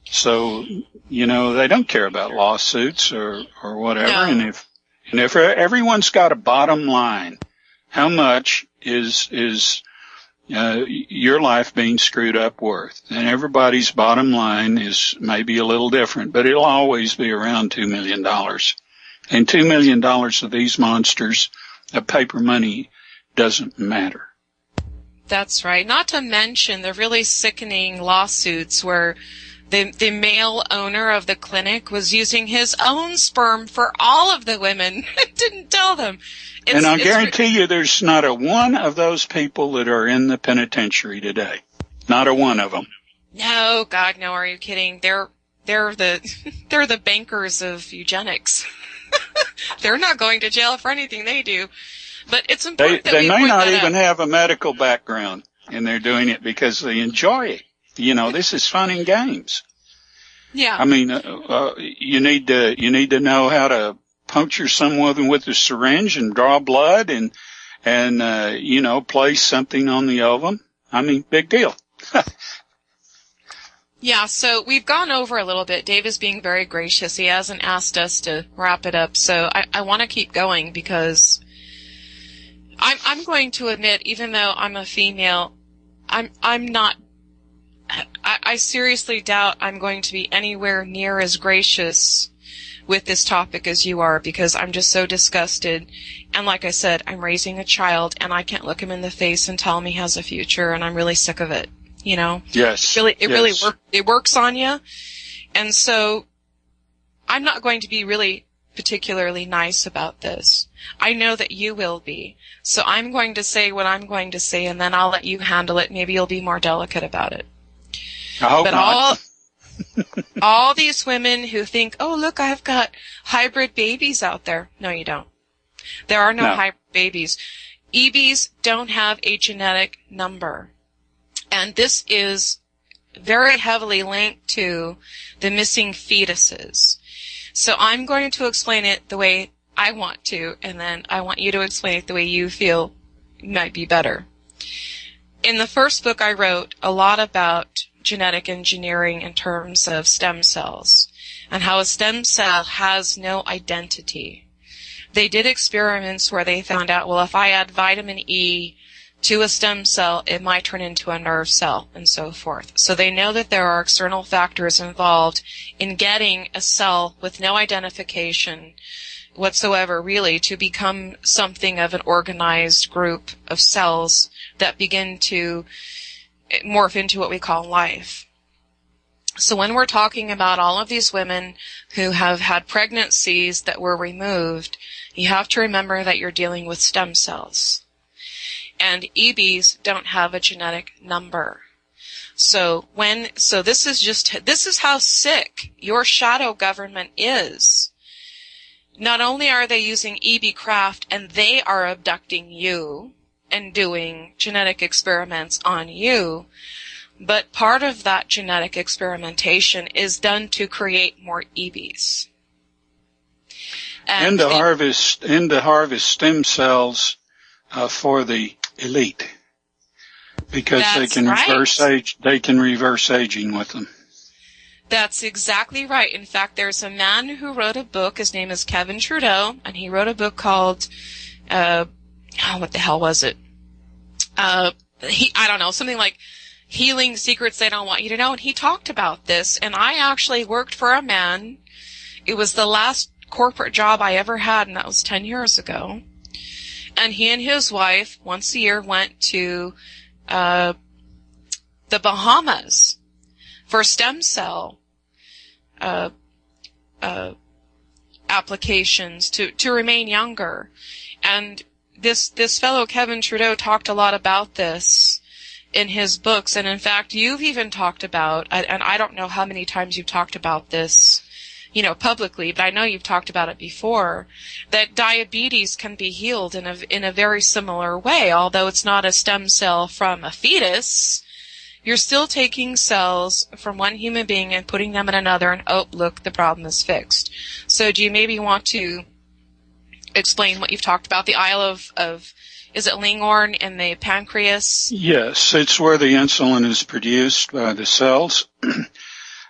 So, they don't care about lawsuits or whatever. No. And if everyone's got a bottom line, how much is your life being screwed up worth? And everybody's bottom line is maybe a little different, but it'll always be around $2 million. And $2 million of these monsters of paper money doesn't matter. That's right. Not to mention the really sickening lawsuits where the male owner of the clinic was using his own sperm for all of the women. Didn't tell them. And I'll guarantee you there's not a one of those people that are in the penitentiary today. Not a one of them. No, God, no. Are you kidding? They're the bankers of eugenics. They're not going to jail for anything they do. But it's important that they we may point not that even out. have a medical background, and they're doing it because they enjoy it. This is fun and games. Yeah. I mean, you need to know how to puncture someone with a syringe and draw blood and place something on the ovum. I mean, big deal. Yeah, so we've gone over a little bit. Dave is being very gracious. He hasn't asked us to wrap it up, so I want to keep going because I'm going to admit, even though I'm a female, I'm not. I seriously doubt I'm going to be anywhere near as gracious with this topic as you are, because I'm just so disgusted. And like I said, I'm raising a child, and I can't look him in the face and tell him he has a future, and I'm really sick of it. Yes. It works on you. And so I'm not going to be really particularly nice about this. I know that you will be. So I'm going to say what I'm going to say, and then I'll let you handle it. Maybe you'll be more delicate about it. I hope not. All these women who think, oh, look, I've got hybrid babies out there. No, you don't. There are no hybrid babies. EBs don't have a genetic number. And this is very heavily linked to the missing fetuses. So I'm going to explain it the way I want to, and then I want you to explain it the way you feel might be better. In the first book I wrote a lot about genetic engineering in terms of stem cells and how a stem cell has no identity. They did experiments where they found out, well, if I add vitamin E to a stem cell, it might turn into a nerve cell, and so forth. So they know that there are external factors involved in getting a cell with no identification whatsoever, really, to become something of an organized group of cells that begin to morph into what we call life. So when we're talking about all of these women who have had pregnancies that were removed, you have to remember that you're dealing with stem cells. And EBs don't have a genetic number. So this is how sick your shadow government is. Not only are they using EB Kraft and they are abducting you and doing genetic experiments on you, But part of that genetic experimentation is done to create more EBs. And to harvest stem cells for the elite, because they can reverse aging with them. That's exactly right. In fact, there's a man who wrote a book. His name is Kevin Trudeau, and he wrote a book called, what the hell was it? I don't know, something like Healing Secrets They Don't Want You to Know. And he talked about this, and I actually worked for a man. It was the last corporate job I ever had, and that was 10 years ago. And he and his wife, once a year, went to the Bahamas for stem cell applications to remain younger. And this fellow Kevin Trudeau talked a lot about this in his books, and in fact you've even talked about, and I don't know how many times you've talked about this, publicly, but I know you've talked about it before, that diabetes can be healed in a very similar way. Although it's not a stem cell from a fetus, you're still taking cells from one human being and putting them in another, and oh, look, the problem is fixed. So do you maybe want to explain what you've talked about, the Isle of is it Langhorne in the pancreas? Yes, it's where the insulin is produced by the cells.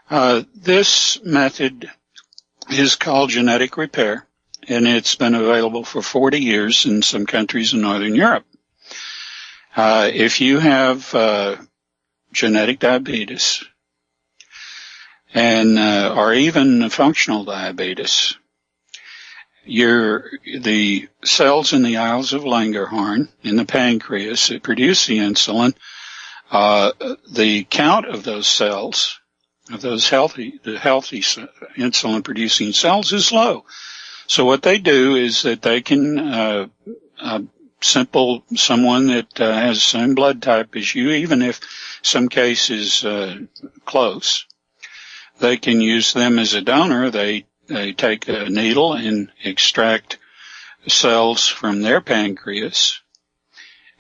This method is called genetic repair, and it's been available for 40 years in some countries in Northern Europe. If you have genetic diabetes and or even functional diabetes, the cells in the Isles of Langhorne in the pancreas that produce the insulin, the count of those cells, of those healthy insulin producing cells, is low. So what they do is that they can someone that has the same blood type as you, even if some case is close, they can use them as a donor. They take a needle and extract cells from their pancreas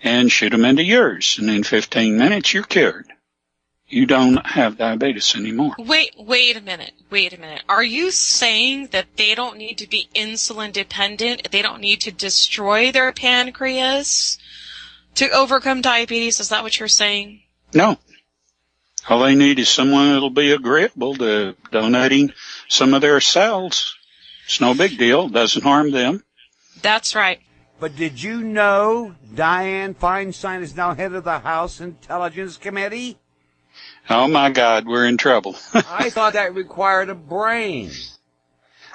and shoot them into yours, and in 15 minutes you're cured. You don't have diabetes anymore. Wait a minute. Are you saying that they don't need to be insulin dependent? They don't need to destroy their pancreas to overcome diabetes? Is that what you're saying? No. All they need is someone that'll be agreeable to donating some of their cells. It's no big deal. Doesn't harm them. That's right. But did you know Dianne Feinstein is now head of the House Intelligence Committee? Oh, my God, we're in trouble. I thought that required a brain.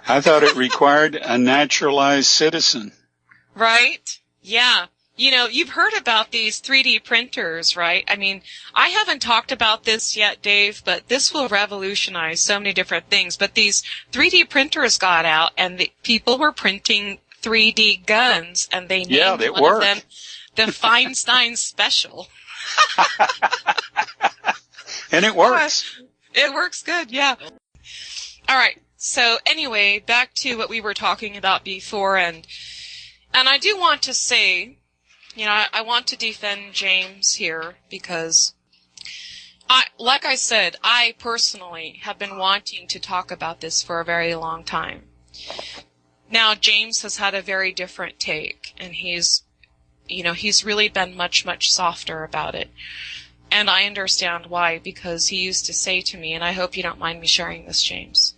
I thought it required a naturalized citizen. Right? Yeah. You've heard about these 3D printers, right? I mean, I haven't talked about this yet, Dave, but this will revolutionize so many different things. But these 3D printers got out, and the people were printing 3D guns, and they named one of them the Feinstein Special. And it works. It works good, yeah. All right. So anyway, back to what we were talking about before, and I do want to say, I want to defend James here because like I said, I personally have been wanting to talk about this for a very long time. Now, James has had a very different take, and he's really been much, much softer about it. And I understand why, because he used to say to me, and I hope you don't mind me sharing this, James.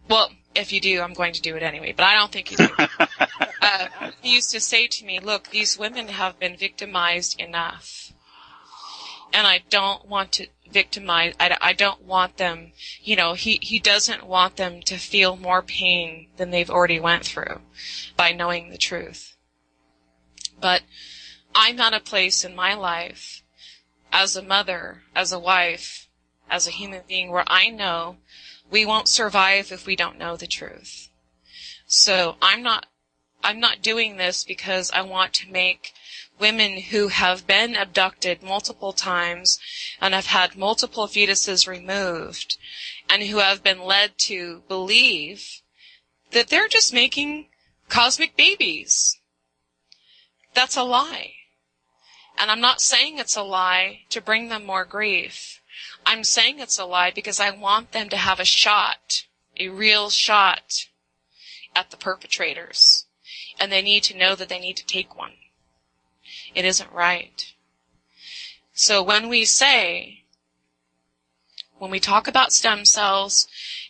Well, if you do, I'm going to do it anyway, but I don't think you do. He used to say to me, look, these women have been victimized enough. And I don't want to victimize, I don't want them, he doesn't want them to feel more pain than they've already went through by knowing the truth. But I'm at a place in my life, as a mother, as a wife, as a human being, where I know we won't survive if we don't know the truth. So I'm not doing this because I want to make women who have been abducted multiple times and have had multiple fetuses removed and who have been led to believe that they're just making cosmic babies. That's a lie. And I'm not saying it's a lie to bring them more grief. I'm saying it's a lie because I want them to have a shot, a real shot at the perpetrators. And they need to know that they need to take one. It isn't right. So when we talk about stem cells,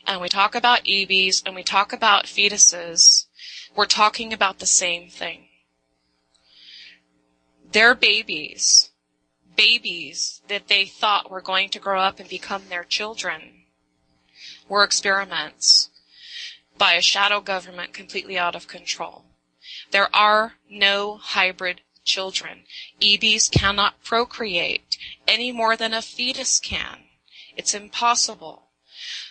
and we talk about EBs, and we talk about fetuses, we're talking about the same thing. They're babies that they thought were going to grow up and become their children, were experiments by a shadow government completely out of control. There are no hybrid children. EBs cannot procreate any more than a fetus can. It's impossible.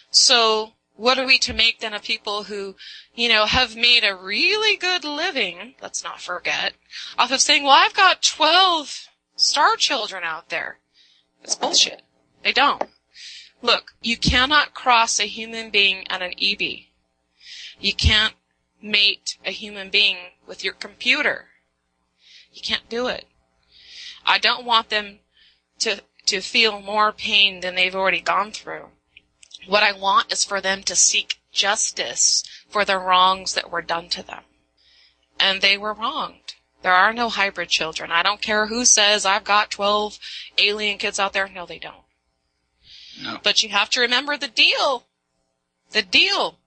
So what are we to make then of people who, have made a really good living, let's not forget, off of saying, well, I've got 12 star children out there. It's bullshit. They don't. Look, you cannot cross a human being and an EB. You can't mate a human being with your computer. You can't do it. I don't want them to feel more pain than they've already gone through. What I want is for them to seek justice for the wrongs that were done to them. And they were wronged. There are no hybrid children. I don't care who says I've got 12 alien kids out there. No, they don't. No. But you have to remember the deal. The deal.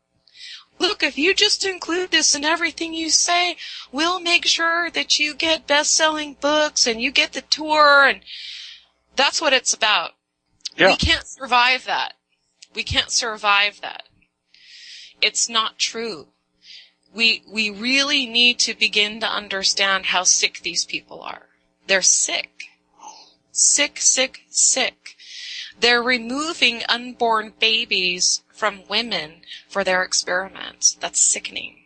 Look, if you just include this in everything you say, we'll make sure that you get best-selling books and you get the tour, and that's what it's about. Yeah. We can't survive that. We can't survive that. It's not true. We really need to begin to understand how sick these people are. They're sick. Sick, sick, sick. They're removing unborn babies from women for their experiments. That's sickening.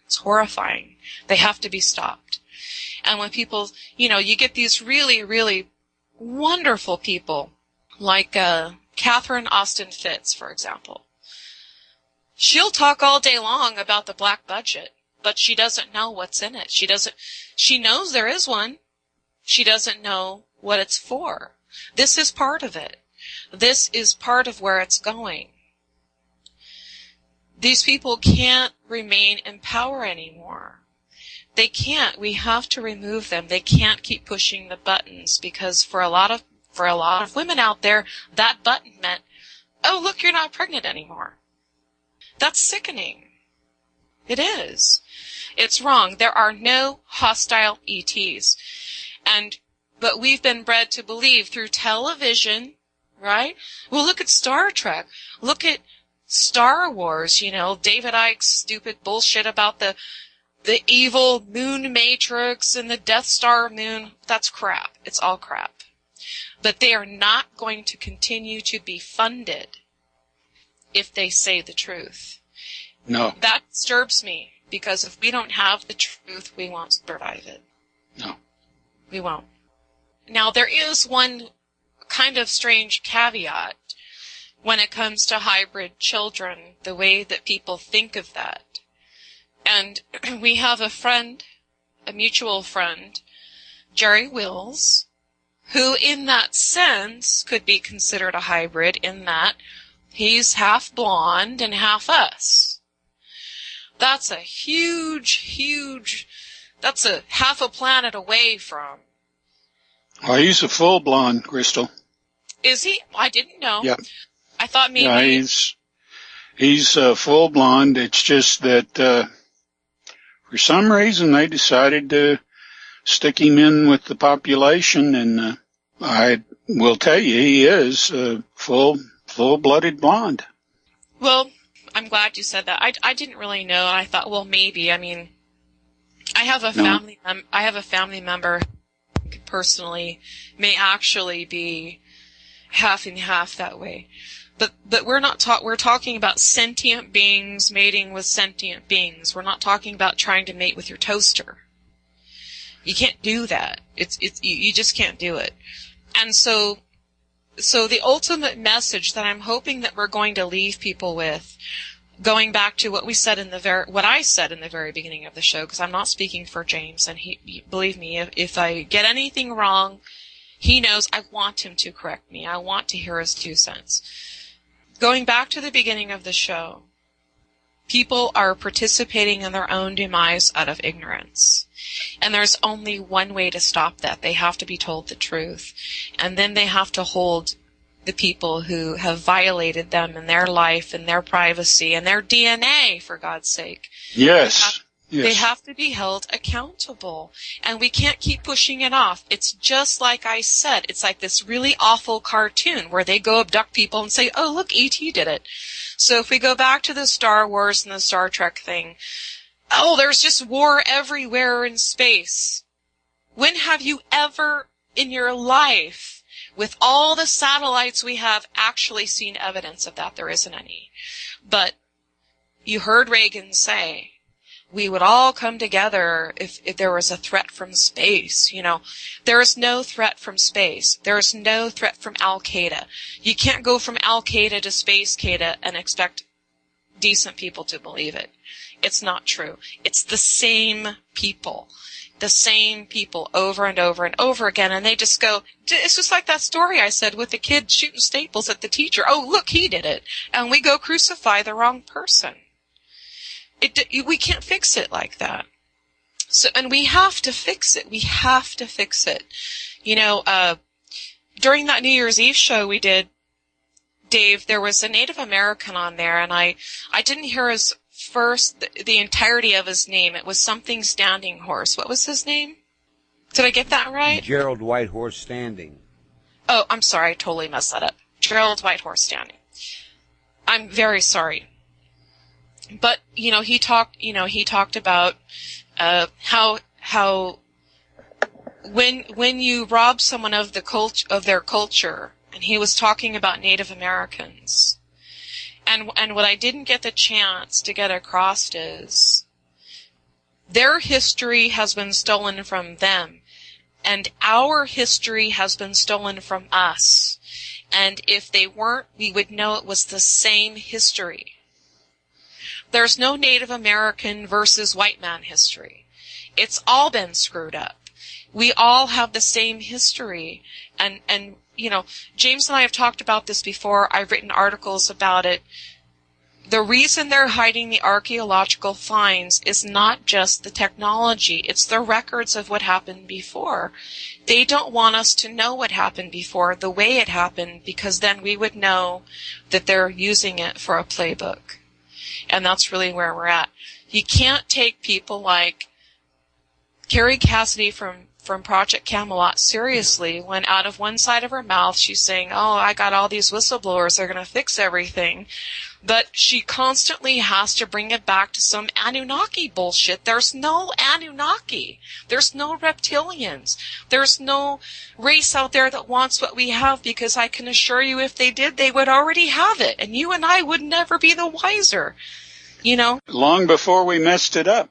It's horrifying. They have to be stopped. And when people, you get these really, really wonderful people like Catherine Austin Fitz, for example. She'll talk all day long about the black budget, but she doesn't know what's in it. She knows there is one. She doesn't know what it's for. This is part of it. This is part of where it's going. These people can't remain in power anymore. They can't. We have to remove them. They can't keep pushing the buttons, because for a lot of women out there, that button meant, oh, look, you're not pregnant anymore. That's sickening. It is. It's wrong. There are no hostile ETs. But we've been bred to believe through television, right? Well, look at Star Trek. Look at Star Wars, David Icke's stupid bullshit about the evil moon matrix and the Death Star moon. That's crap. It's all crap. But they are not going to continue to be funded if they say the truth. No. That disturbs me, because if we don't have the truth, we won't survive it. No. We won't. Now, there is one kind of strange caveat when it comes to hybrid children, the way that people think of that. And we have a friend, a mutual friend, Jerry Wills, who in that sense could be considered a hybrid, in that he's half blonde and half us. That's a huge, that's a half a planet away from. Well, he's a full blonde, Crystal. Is he? I didn't know. Yeah. I thought maybe. Yeah, he's full blonde. It's just that for some reason they decided to stick him in with the population, and I will tell you, he is full-blooded blonde. Well, I'm glad you said that. I didn't really know. I thought, well, maybe. I mean, I have a family member who personally may actually be half and half that way. But we're talking about sentient beings mating with sentient beings. We're not talking about trying to mate with your toaster. You can't do that. You just can't do it. And so the ultimate message that I'm hoping that we're going to leave people with, going back to what what I said in the very beginning of the show, because I'm not speaking for James, and believe me, if I get anything wrong, he knows I want him to correct me. I want to hear his 2 cents. Going back to the beginning of the show, people are participating in their own demise out of ignorance. And there's only one way to stop that. They have to be told the truth. And then they have to hold the people who have violated them in their life and their privacy and their DNA, for God's sake. Yes. They have to be held accountable. And we can't keep pushing it off. It's just like I said. It's like this really awful cartoon where they go abduct people and say, oh, look, E.T. did it. So if we go back to the Star Wars and the Star Trek thing, oh, there's just war everywhere in space. When have you ever in your life, with all the satellites we have, actually seen evidence of that? There isn't any. But you heard Reagan say, we would all come together if there was a threat from space. You know, there is no threat from space. There is no threat from Al-Qaeda. You can't go from Al-Qaeda to Space Qaeda and expect decent people to believe it. It's not true. It's the same people over and over and over again, and they just go, it's just like that story I said with the kid shooting staples at the teacher. Oh, look, he did it. And we go crucify the wrong person. We can't fix it like that. So, and we have to fix it. We have to fix it. You know, during that New Year's Eve show we did, Dave, there was a Native American on there, and I didn't hear his the entirety of his name. It was something Standing Horse. What was his name? Did I get that right? Gerald Whitehorse Standing. Oh, I'm sorry. I totally messed that up. Gerald Whitehorse Standing. I'm very sorry. But, you know, he talked about, how when you rob someone of their culture, and he was talking about Native Americans. And what I didn't get the chance to get across is their history has been stolen from them, and our history has been stolen from us. And if they weren't, we would know it was the same history. There's no Native American versus white man history. It's all been screwed up. We all have the same history. And you know, James and I have talked about this before. I've written articles about it. The reason they're hiding the archaeological finds is not just the technology. It's the records of what happened before. They don't want us to know what happened before, the way it happened, because then we would know that they're using it for a playbook. And that's really where we're at. You can't take people like Carrie Cassidy from Project Camelot seriously when out of one side of her mouth she's saying, oh, I got all these whistleblowers, they're going to fix everything. But she constantly has to bring it back to some Anunnaki bullshit. There's no Anunnaki. There's no reptilians. There's no race out there that wants what we have, because I can assure you if they did, they would already have it. And you and I would never be the wiser. You know? Long before we messed it up.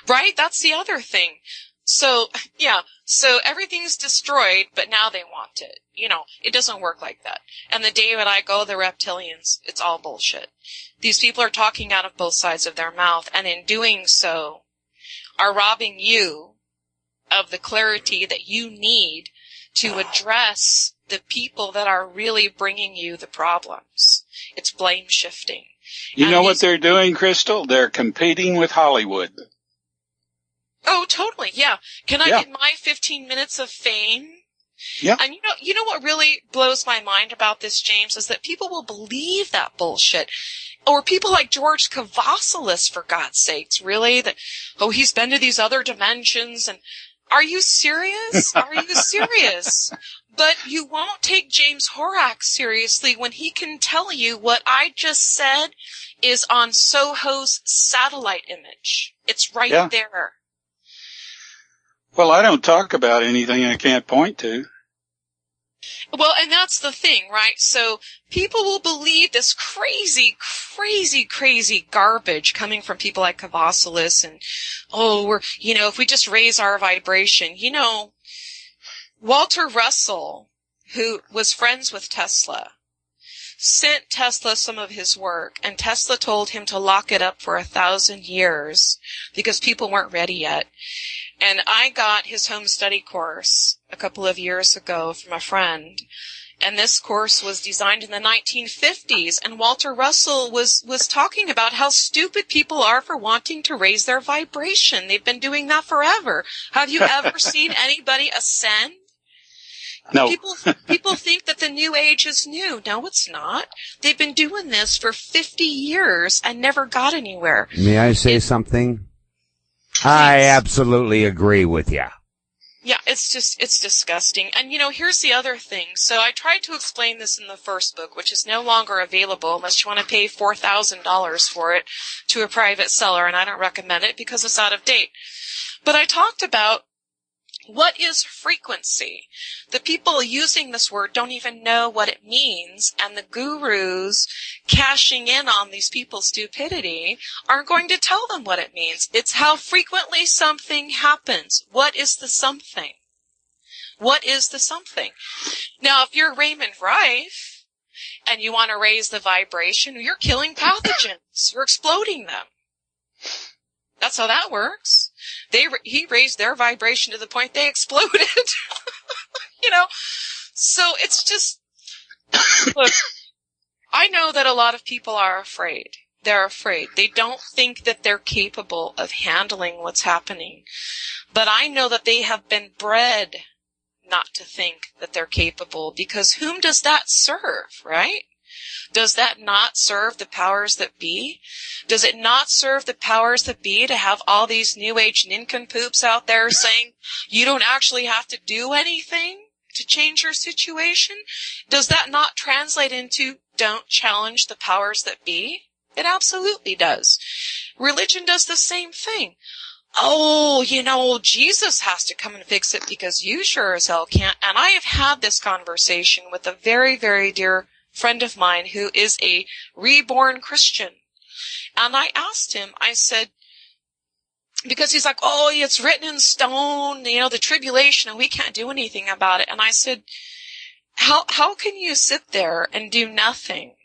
Right? That's the other thing. So, yeah, so everything's destroyed, but now they want it. You know, it doesn't work like that. And the day when I go, the reptilians, it's all bullshit. These people are talking out of both sides of their mouth, and in doing so, are robbing you of the clarity that you need to address the people that are really bringing you the problems. It's blame shifting. You know what they're doing, Crystal? They're competing with Hollywood. Oh, totally, yeah. Can I get my 15 minutes of fame? Yeah. And you know what really blows my mind about this, James, is that people will believe that bullshit. Or people like George Kavassilis, for God's sakes, really? That, oh, he's been to these other dimensions, and are you serious? Are you serious? But you won't take James Horak seriously when he can tell you what I just said is on Soho's satellite image. It's right there. Well, I don't talk about anything I can't point to. Well, and that's the thing, right? So people will believe this crazy, crazy, crazy garbage coming from people like Kavassilis and, oh, if we just raise our vibration. You know, Walter Russell, who was friends with Tesla, sent Tesla some of his work, and Tesla told him to lock it up for 1,000 years because people weren't ready yet. And I got his home study course a couple of years ago from a friend. And this course was designed in the 1950s, and Walter Russell was talking about how stupid people are for wanting to raise their vibration. They've been doing that forever. Have you ever seen anybody ascend? No. People think that the New Age is new. No, it's not. They've been doing this for 50 years and never got anywhere. May I say something? I absolutely agree with you. Yeah, it's disgusting. And, here's the other thing. So I tried to explain this in the first book, which is no longer available unless you want to pay $4,000 for it to a private seller, and I don't recommend it because it's out of date. But I talked about what is frequency. The people using this word don't even know what it means, and the gurus cashing in on these people's stupidity aren't going to tell them what it means. It's how frequently something happens. What is the something? What is the something? Now, if you're Raymond Rife and you want to raise the vibration, you're killing pathogens. You're exploding them. That's how that works. He raised their vibration to the point they exploded. So it's just, look, I know that a lot of people are afraid. They're afraid. They don't think that they're capable of handling what's happening. But I know that they have been bred not to think that they're capable, because whom does that serve, right? Does that not serve the powers that be? Does it not serve the powers that be to have all these New Age nincompoops out there saying you don't actually have to do anything to change your situation? Does that not translate into don't challenge the powers that be? It absolutely does. Religion does the same thing. Oh, Jesus has to come and fix it because you sure as hell can't. And I have had this conversation with a very, very dear friend of mine who is a reborn Christian. And I asked him, I said, because he's like, oh, it's written in stone, the tribulation, and we can't do anything about it. And I said, how can you sit there and do nothing?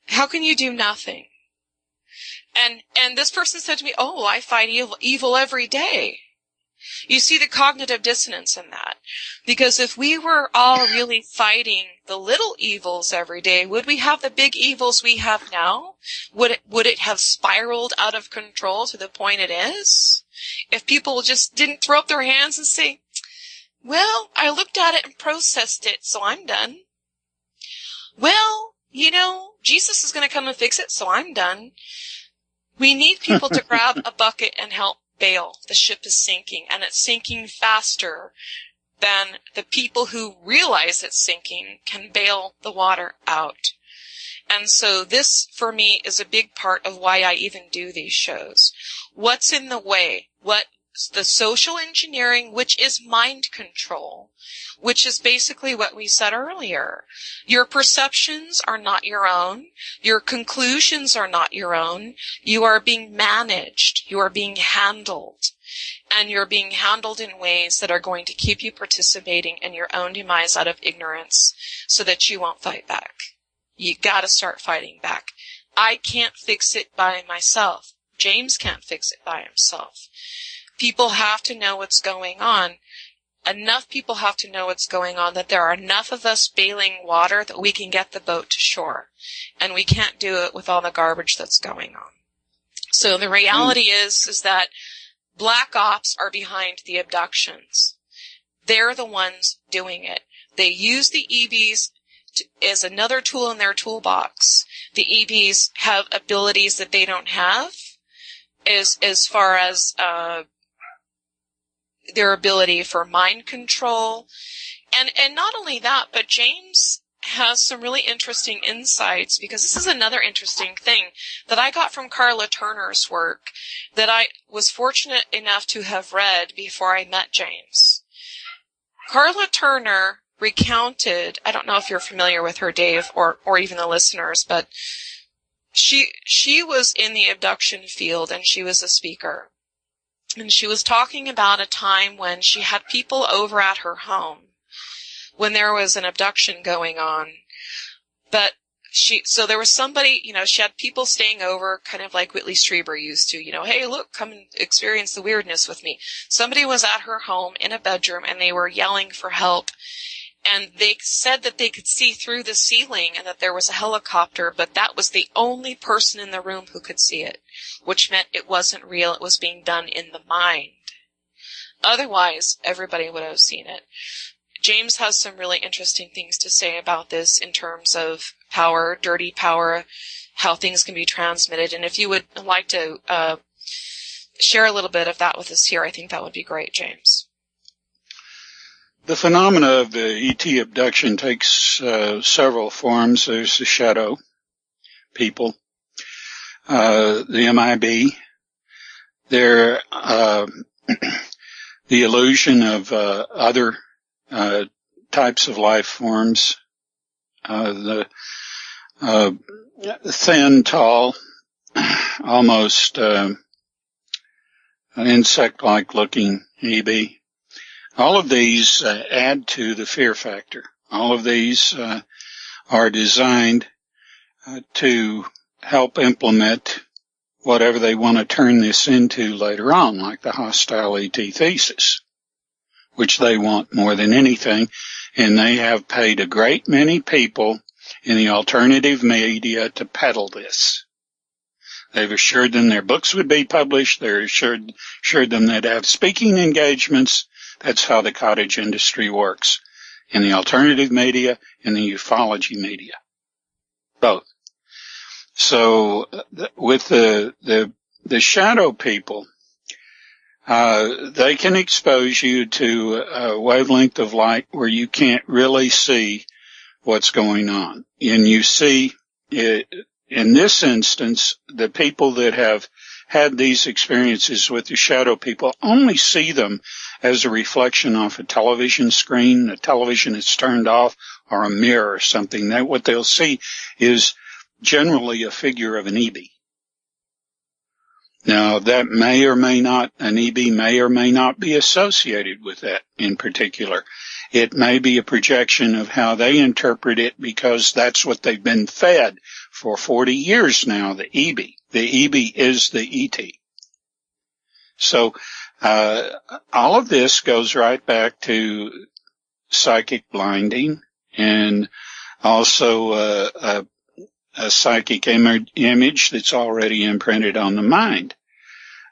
How can you do nothing? And this person said to me, oh, I fight evil every day. You see the cognitive dissonance in that. Because if we were all really fighting the little evils every day, would we have the big evils we have now? Would it have spiraled out of control to the point it is? If people just didn't throw up their hands and say, well, I looked at it and processed it, so I'm done. Well, Jesus is going to come and fix it, so I'm done. We need people to grab a bucket and help bail. The ship is sinking, and it's sinking faster than the people who realize it's sinking can bail the water out. And so this, for me, is a big part of why I even do these shows. What's in the way? The social engineering, which is mind control, which is basically what we said earlier. Your perceptions are not your own. Your conclusions are not your own. You are being managed. You are being handled. And you're being handled in ways that are going to keep you participating in your own demise out of ignorance so that you won't fight back. You gotta start fighting back. I can't fix it by myself. James can't fix it by himself. People have to know what's going on. Enough people have to know what's going on that there are enough of us bailing water that we can get the boat to shore. And we can't do it with all the garbage that's going on. So the reality is that black ops are behind the abductions. They're the ones doing it. They use the EVs as another tool in their toolbox. The EVs have abilities that they don't have as far as their ability for mind control. And not only that, but James has some really interesting insights, because this is another interesting thing that I got from Carla Turner's work that I was fortunate enough to have read before I met James. Carla Turner recounted, I don't know if you're familiar with her, Dave, or even the listeners, but she was in the abduction field and she was a speaker. And she was talking about a time when she had people over at her home when there was an abduction going on, But so there was somebody, she had people staying over, kind of like Whitley Strieber used to, hey, look, come and experience the weirdness with me. Somebody was at her home in a bedroom and they were yelling for help. And they said that they could see through the ceiling and that there was a helicopter, but that was the only person in the room who could see it, which meant it wasn't real. It was being done in the mind. Otherwise, everybody would have seen it. James has some really interesting things to say about this in terms of power, dirty power, how things can be transmitted. And if you would like to share a little bit of that with us here, I think that would be great, James. The phenomena of the ET abduction takes several forms. There's the shadow people, the MIB, the illusion of other types of life forms, the thin, tall, almost insect-like looking EB. All of these add to the fear factor. All of these are designed to help implement whatever they want to turn this into later on, like the hostile ET thesis, which they want more than anything. And they have paid a great many people in the alternative media to peddle this. They've assured them their books would be published. They're assured them they'd have speaking engagements. That's how the cottage industry works, in the alternative media, in the ufology media, both. So with the shadow people, they can expose you to a wavelength of light where you can't really see what's going on. And you see, in this instance, the people that have had these experiences with the shadow people only see them as a reflection off a television screen, a television that's turned off, or a mirror or something. That what they'll see is generally a figure of an EB. Now, that may or may not, an EB may or may not be associated with that in particular. It may be a projection of how they interpret it because that's what they've been fed for 40 years now, the EB. The EB is the ET. So, all of this goes right back to psychic blinding and also a psychic image that's already imprinted on the mind.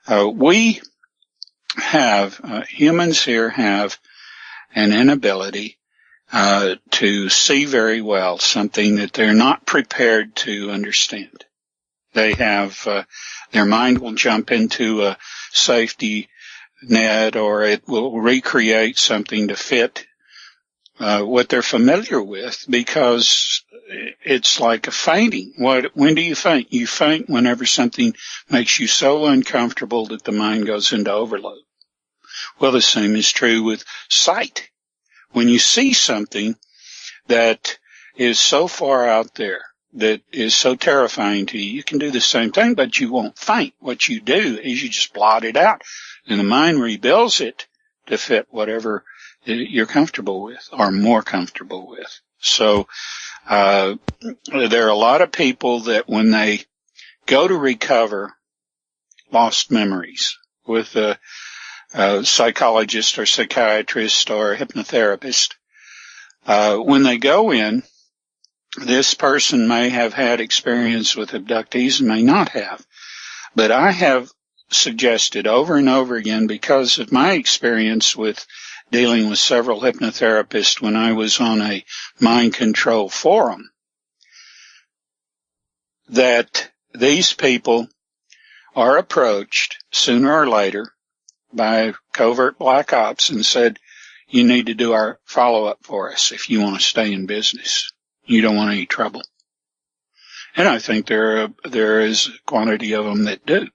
We have, humans here have an inability to see very well something that they're not prepared to understand. They have, their mind will jump into a safety net, or it will recreate something to fit what they're familiar with, because it's like a fainting. When do you faint? You faint whenever something makes you so uncomfortable that the mind goes into overload. Well, the same is true with sight. When you see something that is so far out there, that is so terrifying to you, you can do the same thing, but you won't faint. What you do is you just blot it out, and the mind rebuilds it to fit whatever you're comfortable with or more comfortable with. So there are a lot of people that when they go to recover lost memories with a psychologist or psychiatrist or hypnotherapist, when they go in, this person may have had experience with abductees and may not have. But I have suggested over and over again, because of my experience with dealing with several hypnotherapists when I was on a mind control forum, that these people are approached sooner or later by covert black ops and said, you need to do our follow-up for us if you want to stay in business. You don't want any trouble. And I think there is a quantity of them that do.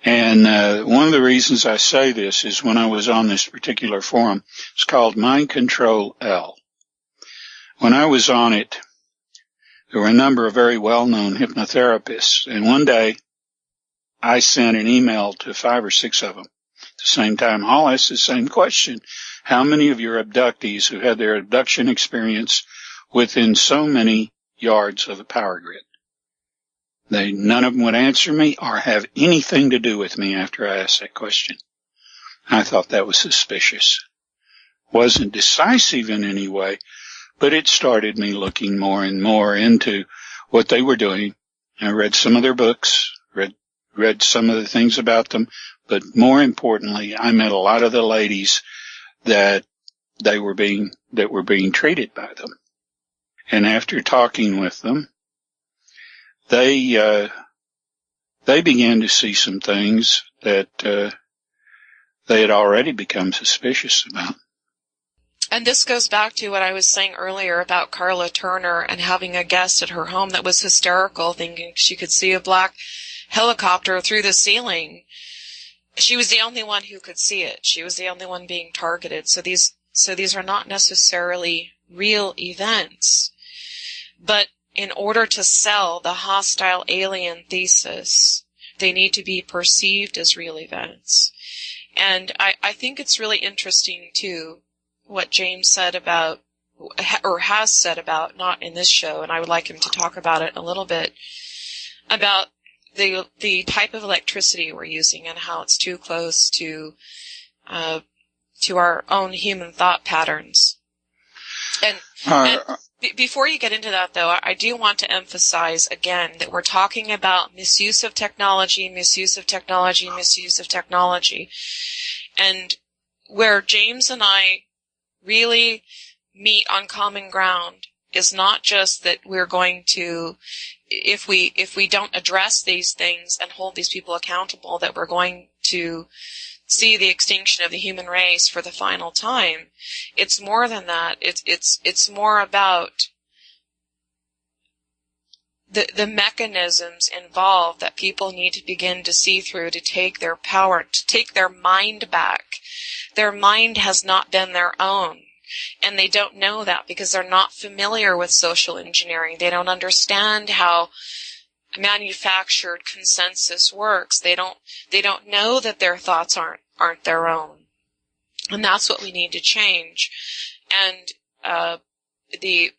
And one of the reasons I say this is when I was on this particular forum, it's called Mind Control L. When I was on it, there were a number of very well-known hypnotherapists, and one day I sent an email to 5 or 6 of them. At the same time, I'll ask the same question. How many of your abductees who had their abduction experience within so many yards of the power grid. None of them would answer me or have anything to do with me after I asked that question. I thought that was suspicious. Wasn't decisive in any way, but it started me looking more and more into what they were doing. I read some of their books, read some of the things about them, but more importantly, I met a lot of the ladies that were being treated by them. And after talking with them, they began to see some things that they had already become suspicious about. And this goes back to what I was saying earlier about Carla Turner and having a guest at her home that was hysterical, thinking she could see a black helicopter through the ceiling. She was the only one who could see it. She was the only one being targeted. So these are not necessarily real events. But in order to sell the hostile alien thesis, they need to be perceived as real events. And I think it's really interesting, too, what James said about, or has said about, not in this show, and I would like him to talk about it a little bit, about the type of electricity we're using and how it's too close to our own human thought patterns. And before you get into that, though, I do want to emphasize again that we're talking about misuse of technology, misuse of technology, misuse of technology. And where James and I really meet on common ground is not just that we're going to, if we don't address these things and hold these people accountable, that we're going to see the extinction of the human race for the final time. It's more than that. It's more about the mechanisms involved that people need to begin to see through to take their power, to take their mind back. Their mind has not been their own. And they don't know that because they're not familiar with social engineering. They don't understand how manufactured consensus works. They don't know that their thoughts aren't their own. And that's what we need to change. And the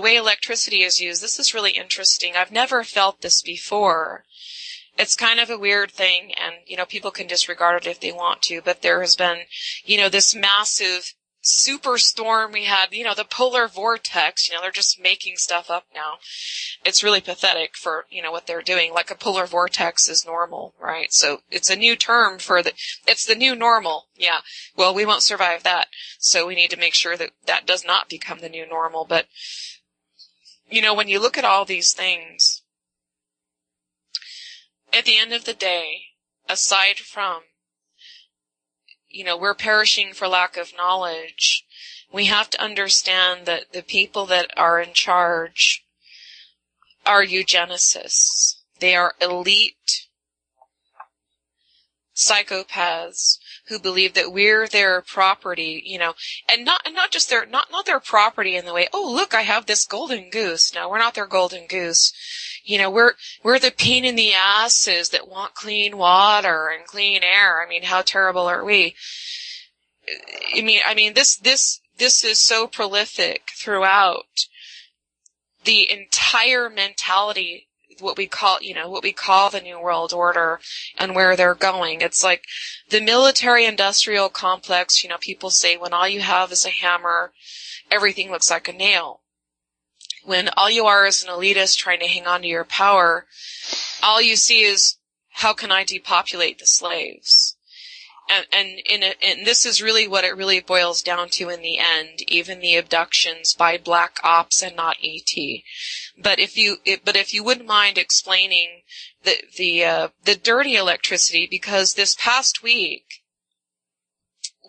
way electricity is used, this is really interesting. I've never felt this before. It's kind of a weird thing, and people can disregard it if they want to, but there has been this massive superstorm we had, the polar vortex, they're just making stuff up now. It's really pathetic for, what they're doing. Like a polar vortex is normal, right? So it's a new term it's the new normal. Yeah. Well, we won't survive that. So we need to make sure that that does not become the new normal. But, when you look at all these things, at the end of the day, aside from we're perishing for lack of knowledge, we have to understand that the people that are in charge are eugenicists. They are elite psychopaths who believe that we're their property, and not just not their property in the way, oh, look, I have this golden goose. No, we're not their golden goose. We're the pain in the asses that want clean water and clean air. I mean, how terrible are we? I mean, this is so prolific throughout the entire mentality, what we call the New World Order and where they're going. It's like the military-industrial complex, people say when all you have is a hammer, everything looks like a nail. When all you are is an elitist trying to hang on to your power, all you see is, how can I depopulate the slaves? And this is really what it really boils down to in the end, even the abductions by black ops and not ET. But if you wouldn't mind explaining the dirty electricity, because this past week,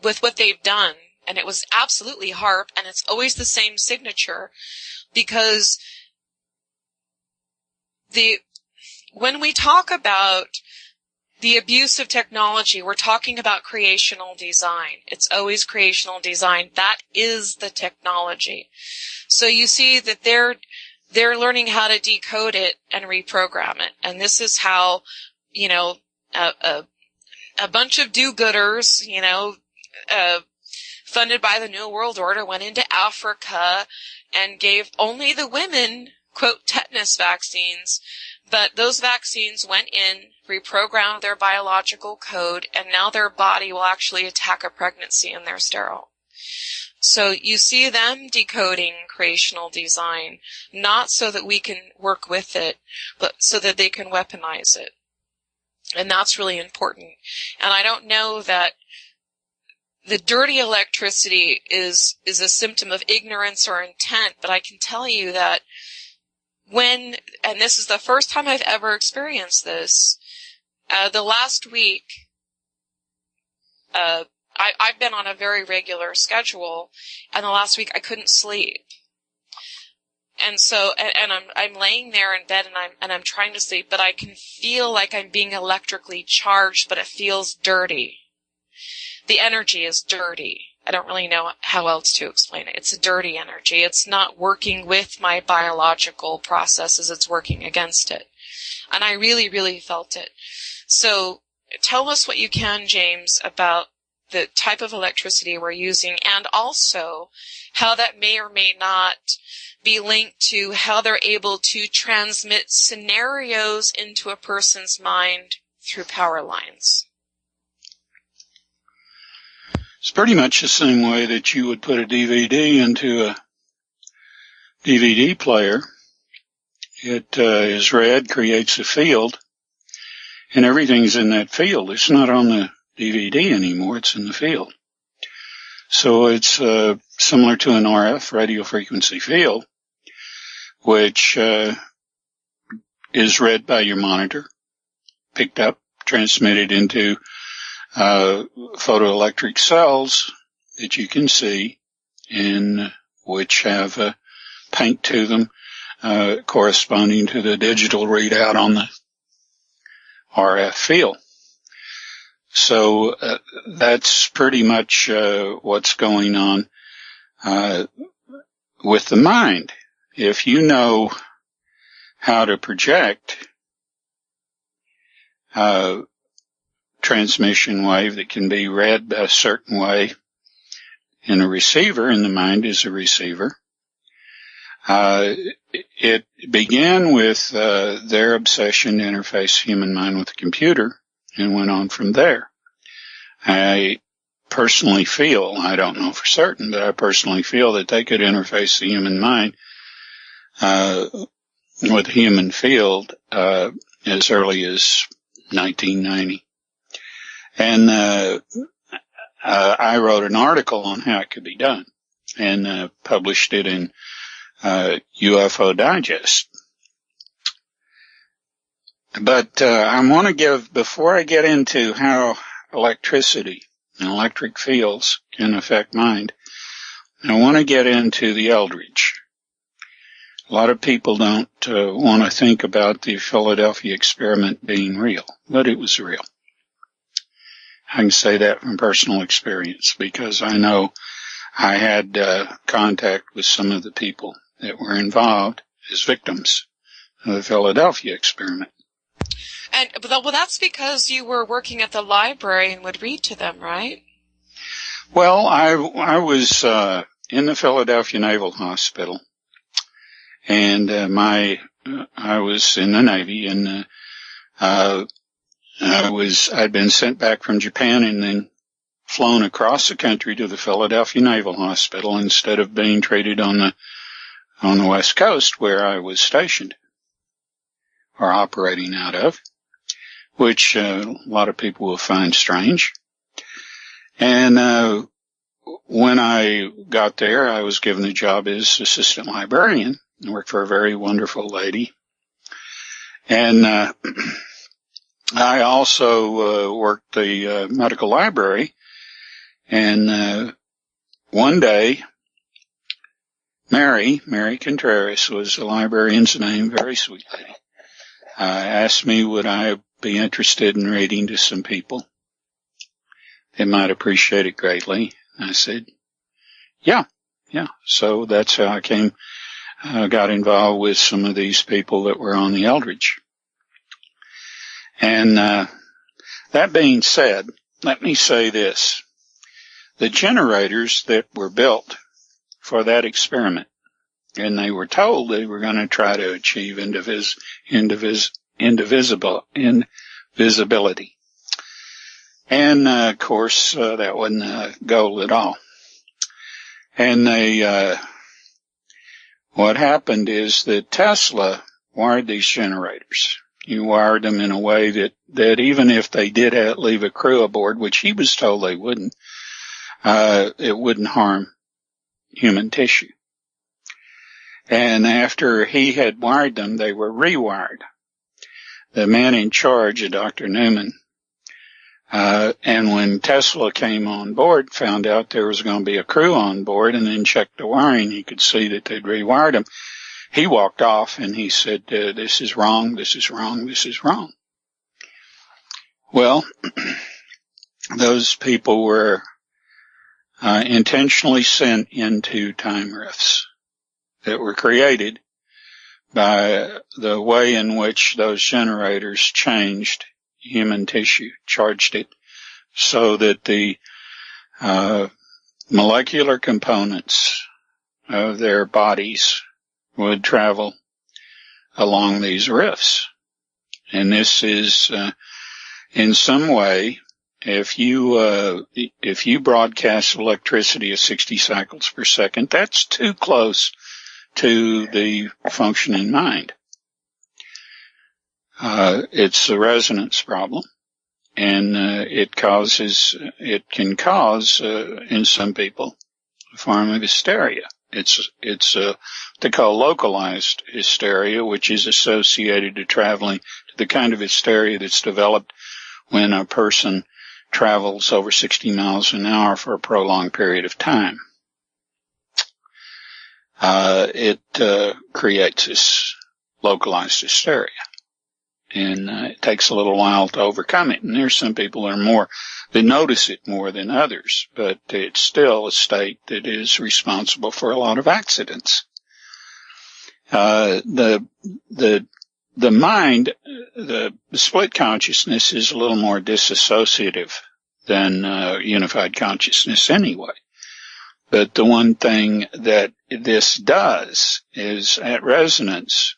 with what they've done, and it was absolutely HARP, and it's always the same signature, because when we talk about the abuse of technology, we're talking about creational design. It's always creational design. That is the technology. So you see that they're learning how to decode it and reprogram it. And this is how, a bunch of do-gooders, funded by the New World Order, went into Africa and gave only the women, quote, tetanus vaccines. But those vaccines went in, reprogrammed their biological code, and now their body will actually attack a pregnancy and they're sterile. So you see them decoding creational design, not so that we can work with it, but so that they can weaponize it. And that's really important. And I don't know that the dirty electricity is a symptom of ignorance or intent, but I can tell you that and this is the first time I've ever experienced this, the last week, I've been on a very regular schedule, and the last week I couldn't sleep. And so, and I'm laying there in bed and I'm trying to sleep, but I can feel like I'm being electrically charged, but it feels dirty. The energy is dirty. I don't really know how else to explain it. It's a dirty energy. It's not working with my biological processes. It's working against it. And I really, really felt it. So tell us what you can, James, about the type of electricity we're using, and also how that may or may not be linked to how they're able to transmit scenarios into a person's mind through power lines. It's pretty much the same way that you would put a DVD into a DVD player. It is read, creates a field, and everything's in that field. It's not on the DVD anymore, it's in the field. So it's similar to an RF, radio frequency field, which is read by your monitor, picked up, transmitted into photoelectric cells that you can see, and which have paint to them corresponding to the digital readout on the RF field. So that's pretty much what's going on with the mind. If you know how to project transmission wave that can be read a certain way in a receiver, and the mind is a receiver. It began with their obsession to interface human mind with the computer and went on from there. I personally feel, I don't know for certain, but I personally feel that they could interface the human mind with the human field as early as 1990. And I wrote an article on how it could be done and published it in UFO Digest. But I want to give, before I get into how electricity and electric fields can affect mind, I want to get into the Eldridge. A lot of people don't want to think about the Philadelphia experiment being real, but it was real. I can say that from personal experience because I know I had contact with some of the people that were involved as victims of the Philadelphia experiment. And well, that's because you were working at the library and would read to them, right? Well, I was in the Philadelphia Naval Hospital, and I was in the Navy, and I'd been sent back from Japan and then flown across the country to the Philadelphia Naval Hospital instead of being treated on the West Coast where I was stationed or operating out of, which a lot of people will find strange. And when I got there, I was given a job as assistant librarian. I worked for a very wonderful lady. And I also worked the medical library. And one day, Mary Contreras was the librarian's name, very sweet lady, asked me would I be interested in reading to some people. They might appreciate it greatly. I said, yeah. So that's how I got involved with some of these people that were on the Eldridge. And that being said, let me say this. the generators that were built for that experiment. And they were told they were going to try to achieve invisibility. And, of course, that wasn't a goal at all. And what happened is that Tesla wired these generators. He wired them in a way that even if they did leave a crew aboard, which he was told they wouldn't, it wouldn't harm human tissue. And after he had wired them, they were rewired. The man in charge, Dr. Newman, and when Tesla came on board, found out there was going to be a crew on board and then checked the wiring, he could see that they'd rewired them. He walked off and he said, this is wrong, this is wrong, this is wrong. Well, those people were intentionally sent into time rifts that were created by the way in which those generators changed human tissue, charged it, so that the molecular components of their bodies would travel along these rifts. And this is, in some way, if you broadcast electricity at 60 cycles per second, that's too close to the functioning mind. It's a resonance problem, and it can cause in some people a form of hysteria. It's what they call localized hysteria, which is associated to traveling to the kind of hysteria that's developed when a person travels over 60 miles an hour for a prolonged period of time. It creates this localized hysteria. And it takes a little while to overcome it. And there's some people that notice it more than others, but it's still a state that is responsible for a lot of accidents. The mind, the split consciousness is a little more disassociative than unified consciousness anyway. But the one thing that this does is at resonance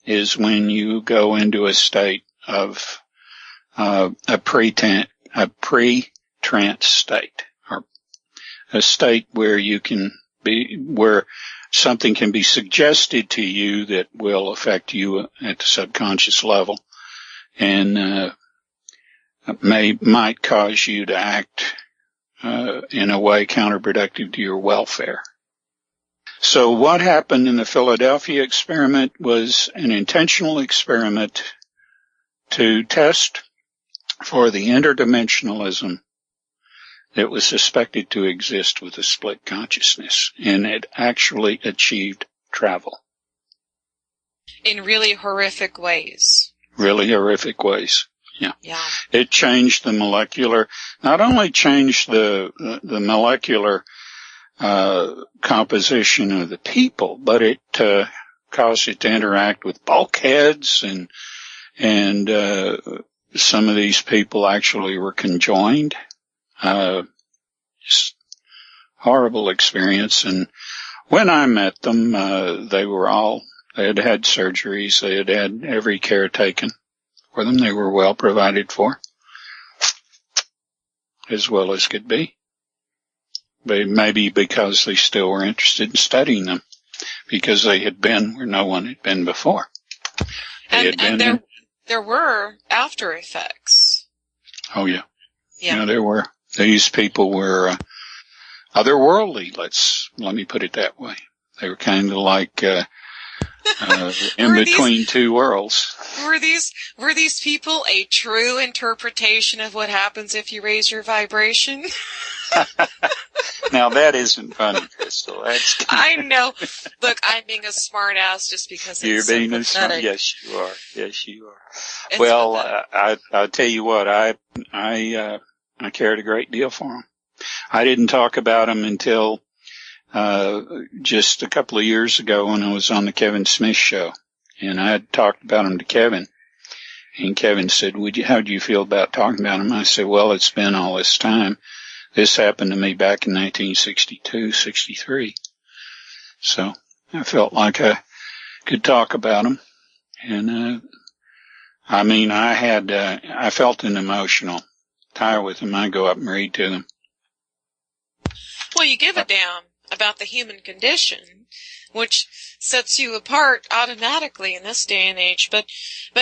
is when you go into a state of a pre-trance state, or a state where where something can be suggested to you that will affect you at the subconscious level, and might cause you to act in a way counterproductive to your welfare. So what happened in the Philadelphia experiment was an intentional experiment to test for the interdimensionalism that was suspected to exist with a split consciousness, and it actually achieved travel. In really horrific ways. Really horrific ways. Yeah. Yeah. It changed the molecular, not only changed the molecular composition of the people, but it caused it to interact with bulkheads, and some of these people actually were conjoined. Just horrible experience. And when I met them, they had had surgeries, they had had every care taken for them. They were well provided for, as well as could be. But maybe because they still were interested in studying them, because they had been where no one had been before. And there were after effects. Oh yeah. Yeah, there were. These people were otherworldly. Let me put it that way. They were kind of like in between two worlds. Were these people a true interpretation of what happens if you raise your vibration? Now that isn't funny, Crystal. That's I know. Look, I'm being a smart ass just because you're it's being so a smart. pathetic. Yes, you are. Yes, you are. It's Well, I'll tell you what. I cared a great deal for them. I didn't talk about them until just a couple of years ago when I was on the Kevin Smith show, and I had talked about them to Kevin, and Kevin said, how do you feel about talking about them? I said, well, it's been all this time. This happened to me back in 1962, 63. So I felt like I could talk about them. And, I mean, I felt an emotional tie with them. I go up and read to them. Well, you give a damn about the human condition, which sets you apart automatically in this day and age. But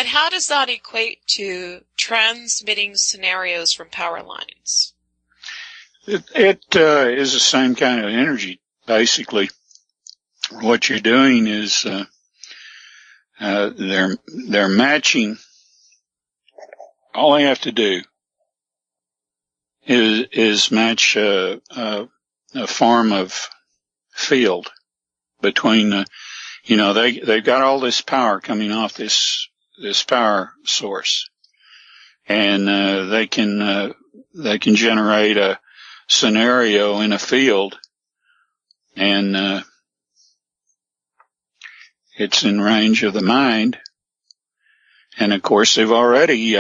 how does that equate to transmitting scenarios from power lines? It is the same kind of energy, basically. What you're doing is, they're matching. All they have to do is match, a form of field between they've got all this power coming off this power source, and they can generate a scenario in a field, and it's in range of the mind. And of course they've already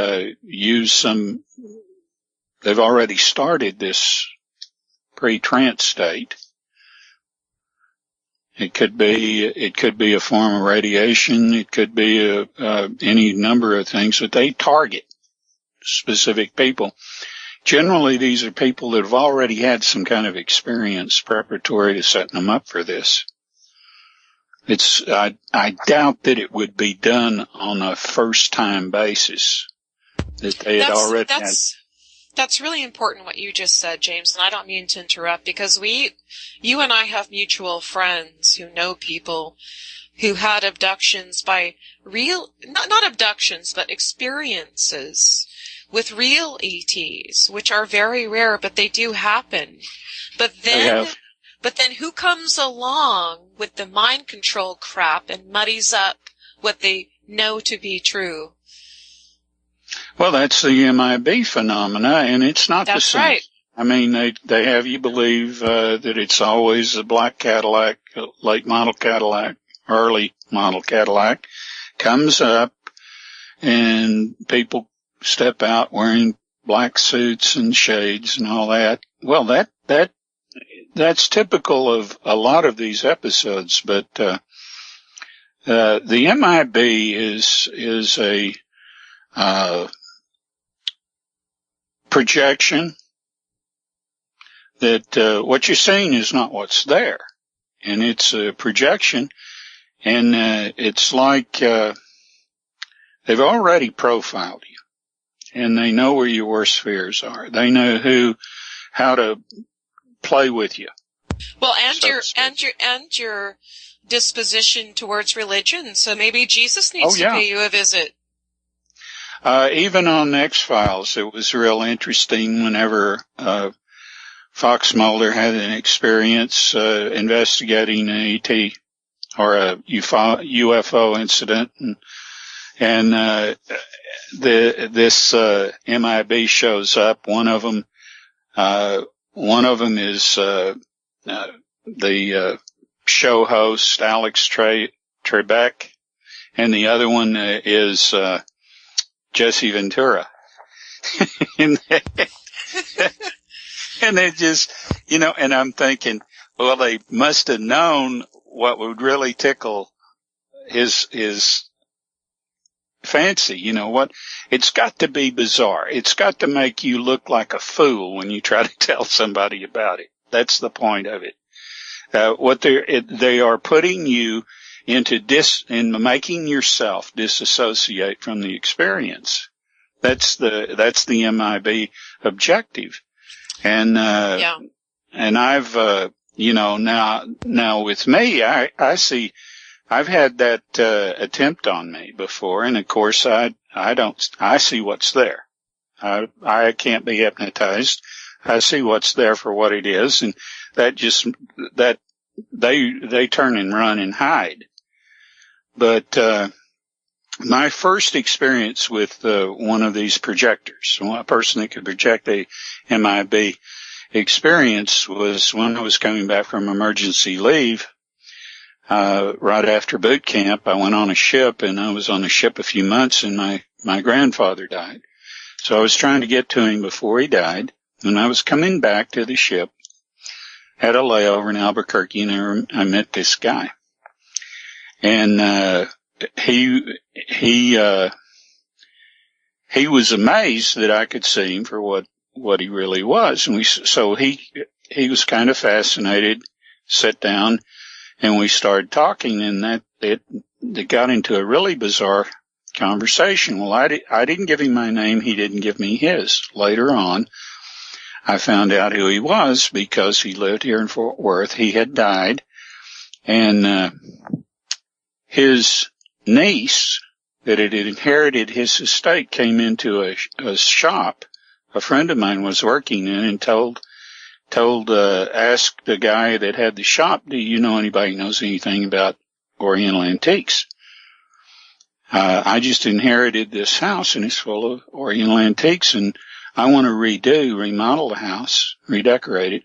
they've already started this pre-trance state. It could be a form of radiation. It could be any number of things, but they target specific people. Generally, these are people that have already had some kind of experience preparatory to setting them up for this. I doubt that it would be done on a first-time basis. That they had already had. That's really important what you just said, James, and I don't mean to interrupt, because you and I have mutual friends who know people who had abductions by not abductions, but experiences with real ETs, which are very rare, but they do happen. But then who comes along with the mind control crap and muddies up what they know to be true? Well, that's the MIB phenomena, and it's not the same. That's right. I mean, they have you believe that it's always a black Cadillac, a late model Cadillac, early model Cadillac, comes up, and people step out wearing black suits and shades and all that. Well, that's typical of a lot of these episodes, but the MIB is a projection that what you're seeing is not what's there, and it's a projection, and it's like they've already profiled you, and they know where your worst fears are. They know how to play with you. Well, and your disposition towards religion. So maybe Jesus needs to pay you a visit. Even on X-Files, it was real interesting whenever Fox Mulder had an experience investigating an ET or a UFO incident, and this MIB shows up. One of them is the show host Alex Trebek, and the other one is Jesse Ventura. and they just, and I'm thinking, well, they must have known what would really tickle his fancy. What? It's got to be bizarre. It's got to make you look like a fool when you try to tell somebody about it. That's the point of it. What they are putting you into and making yourself disassociate from the experience. That's the MIB objective. And I've, now with me, I see, I've had that, attempt on me before. And of course, I see what's there. I can't be hypnotized. I see what's there for what it is. And they turn and run and hide. But, my first experience with one of these projectors, a person that could project a MIB experience, was when I was coming back from emergency leave. Right after boot camp, I went on a ship, and I was on a ship a few months, and my grandfather died. So I was trying to get to him before he died, when I was coming back to the ship, had a layover in Albuquerque, and I met this guy. And he was amazed that I could see him for what he really was. And so he was kind of fascinated, sat down, and we started talking, and it got into a really bizarre conversation. Well, I didn't give him my name. He didn't give me his. Later on, I found out who he was because he lived here in Fort Worth. He had died, and his niece that had inherited his estate came into a shop a friend of mine was working in, and asked the guy that had the shop, do you know anybody who knows anything about Oriental antiques? I just inherited this house, and it's full of Oriental antiques, and I want to remodel the house, redecorate it,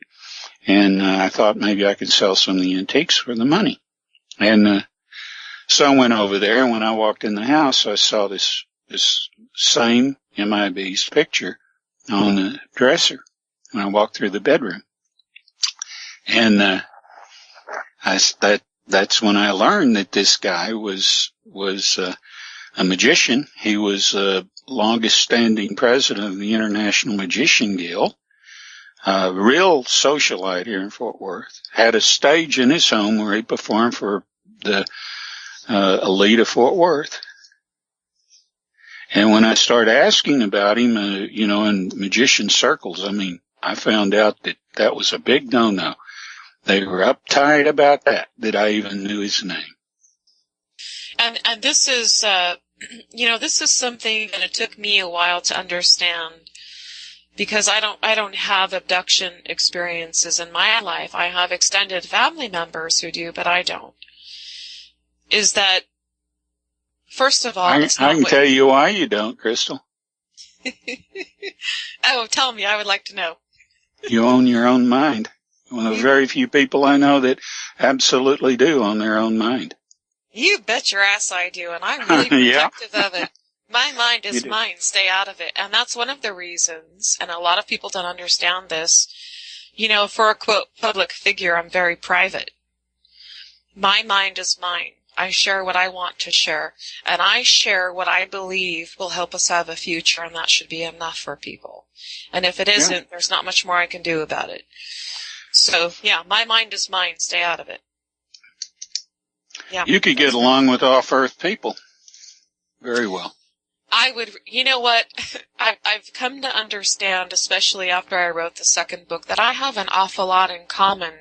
and I thought maybe I could sell some of the antiques for the money. And so I went over there, and when I walked in the house, I saw this same MIB's picture on the dresser when I walked through the bedroom. And that's when I learned that this guy was a magician. He was longest standing president of the International Magician Guild, a real socialite here in Fort Worth, had a stage in his home where he performed for the elite of Fort Worth. And when I started asking about him, in magician circles, I found out that was a big no-no. They were uptight about that I even knew his name. And this is, this is something that it took me a while to understand, because I don't have abduction experiences in my life. I have extended family members who do, but I don't. Is that, first of all, I can tell you why you don't, Crystal. Oh, tell me. I would like to know. You own your own mind. One of the very few people I know that absolutely do own their own mind. You bet your ass I do, and I'm really protective of it. My mind is mine. Stay out of it. And that's one of the reasons, and a lot of people don't understand this. For a, quote, public figure, I'm very private. My mind is mine. I share what I want to share, and I share what I believe will help us have a future, and that should be enough for people. And if it isn't, there's not much more I can do about it. So, my mind is mine. Stay out of it. Yeah. You could get along with off-Earth people very well. I would, you know what? I've come to understand, especially after I wrote the second book, that I have an awful lot in common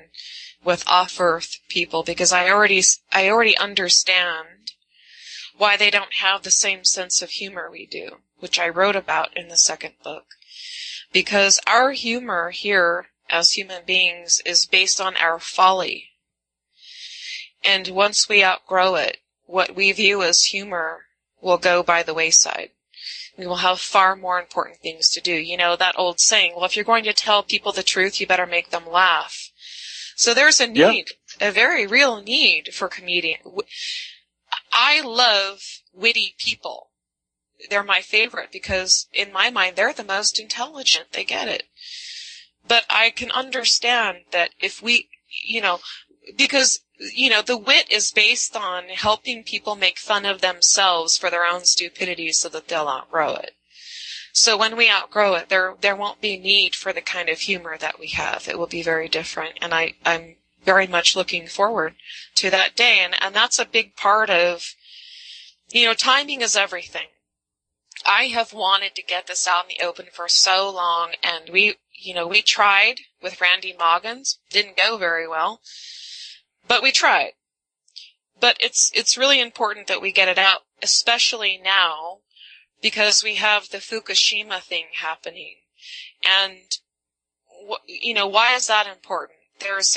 with off-Earth people, because I already understand why they don't have the same sense of humor we do, which I wrote about in the second book. Because our humor here as human beings is based on our folly. And once we outgrow it, what we view as humor will go by the wayside. We will have far more important things to do. That old saying, well, if you're going to tell people the truth, you better make them laugh. So there's a need, a very real need for comedian. I love witty people. They're my favorite because, in my mind, they're the most intelligent. They get it. But I can understand that if we, because, the wit is based on helping people make fun of themselves for their own stupidity so that they'll outgrow it. So when we outgrow it, there won't be need for the kind of humor that we have. It will be very different. And I'm very much looking forward to that day. And that's a big part of, timing is everything. I have wanted to get this out in the open for so long, and we tried with Randy Moggins. Didn't go very well, but we tried. But it's really important that we get it out, especially now, because we have the Fukushima thing happening. And, why is that important? There's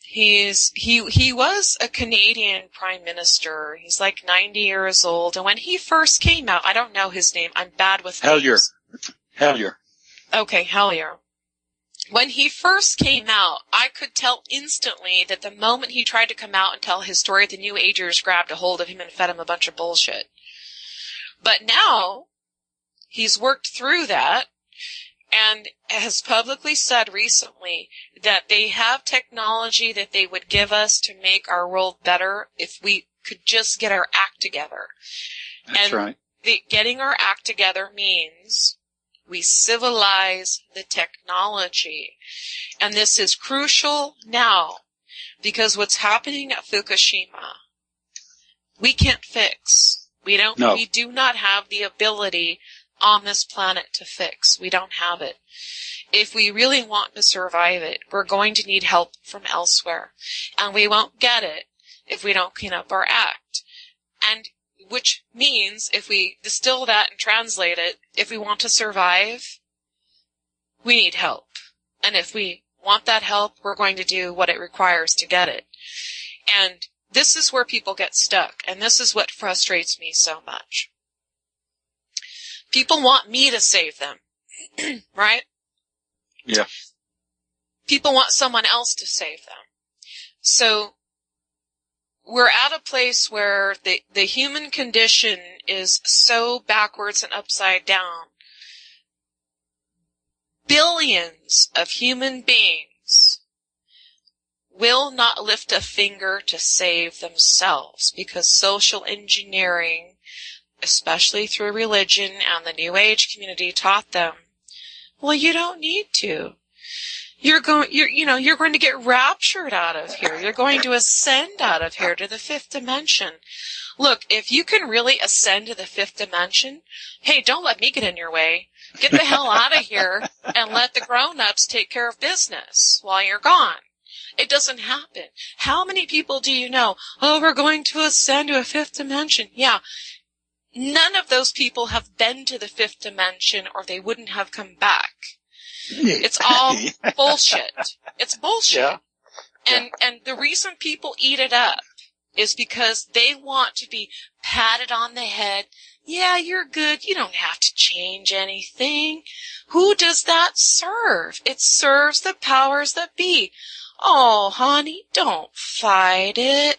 he was a Canadian prime minister. He's like 90 years old. And when he first came out, I don't know his name. I'm bad with names. Hellyer. Okay, Hellyer. When he first came out, I could tell instantly that the moment he tried to come out and tell his story, the New Agers grabbed a hold of him and fed him a bunch of bullshit. But now, he's worked through that, and has publicly said recently that they have technology that they would give us to make our world better if we could just get our act together. That's right. Getting our act together means we civilize the technology. And this is crucial now because what's happening at Fukushima, we can't fix. We do not have the ability on this planet to fix. We don't have it. If we really want to survive it, we're going to need help from elsewhere. And we won't get it if we don't clean up our act. And which means, if we distill that and translate it, if we want to survive, we need help. And if we want that help, we're going to do what it requires to get it. And this is where people get stuck, and this is what frustrates me so much. People want me to save them, right? Yeah. People want someone else to save them. So we're at a place where the human condition is so backwards and upside down. Billions of human beings will not lift a finger to save themselves because social engineering, especially through religion and the New Age community, taught them, well, you don't need to. You're going to get raptured out of here. You're going to ascend out of here to the fifth dimension. Look, if you can really ascend to the fifth dimension, hey, don't let me get in your way. Get the hell out of here and let the grown-ups take care of business while you're gone. It doesn't happen. How many people do you know? Oh, we're going to ascend to a fifth dimension. Yeah. None of those people have been to the fifth dimension or they wouldn't have come back. It's all bullshit. It's bullshit. Yeah. And the reason people eat it up is because they want to be patted on the head. Yeah, you're good. You don't have to change anything. Who does that serve? It serves the powers that be. Oh, honey, don't fight it.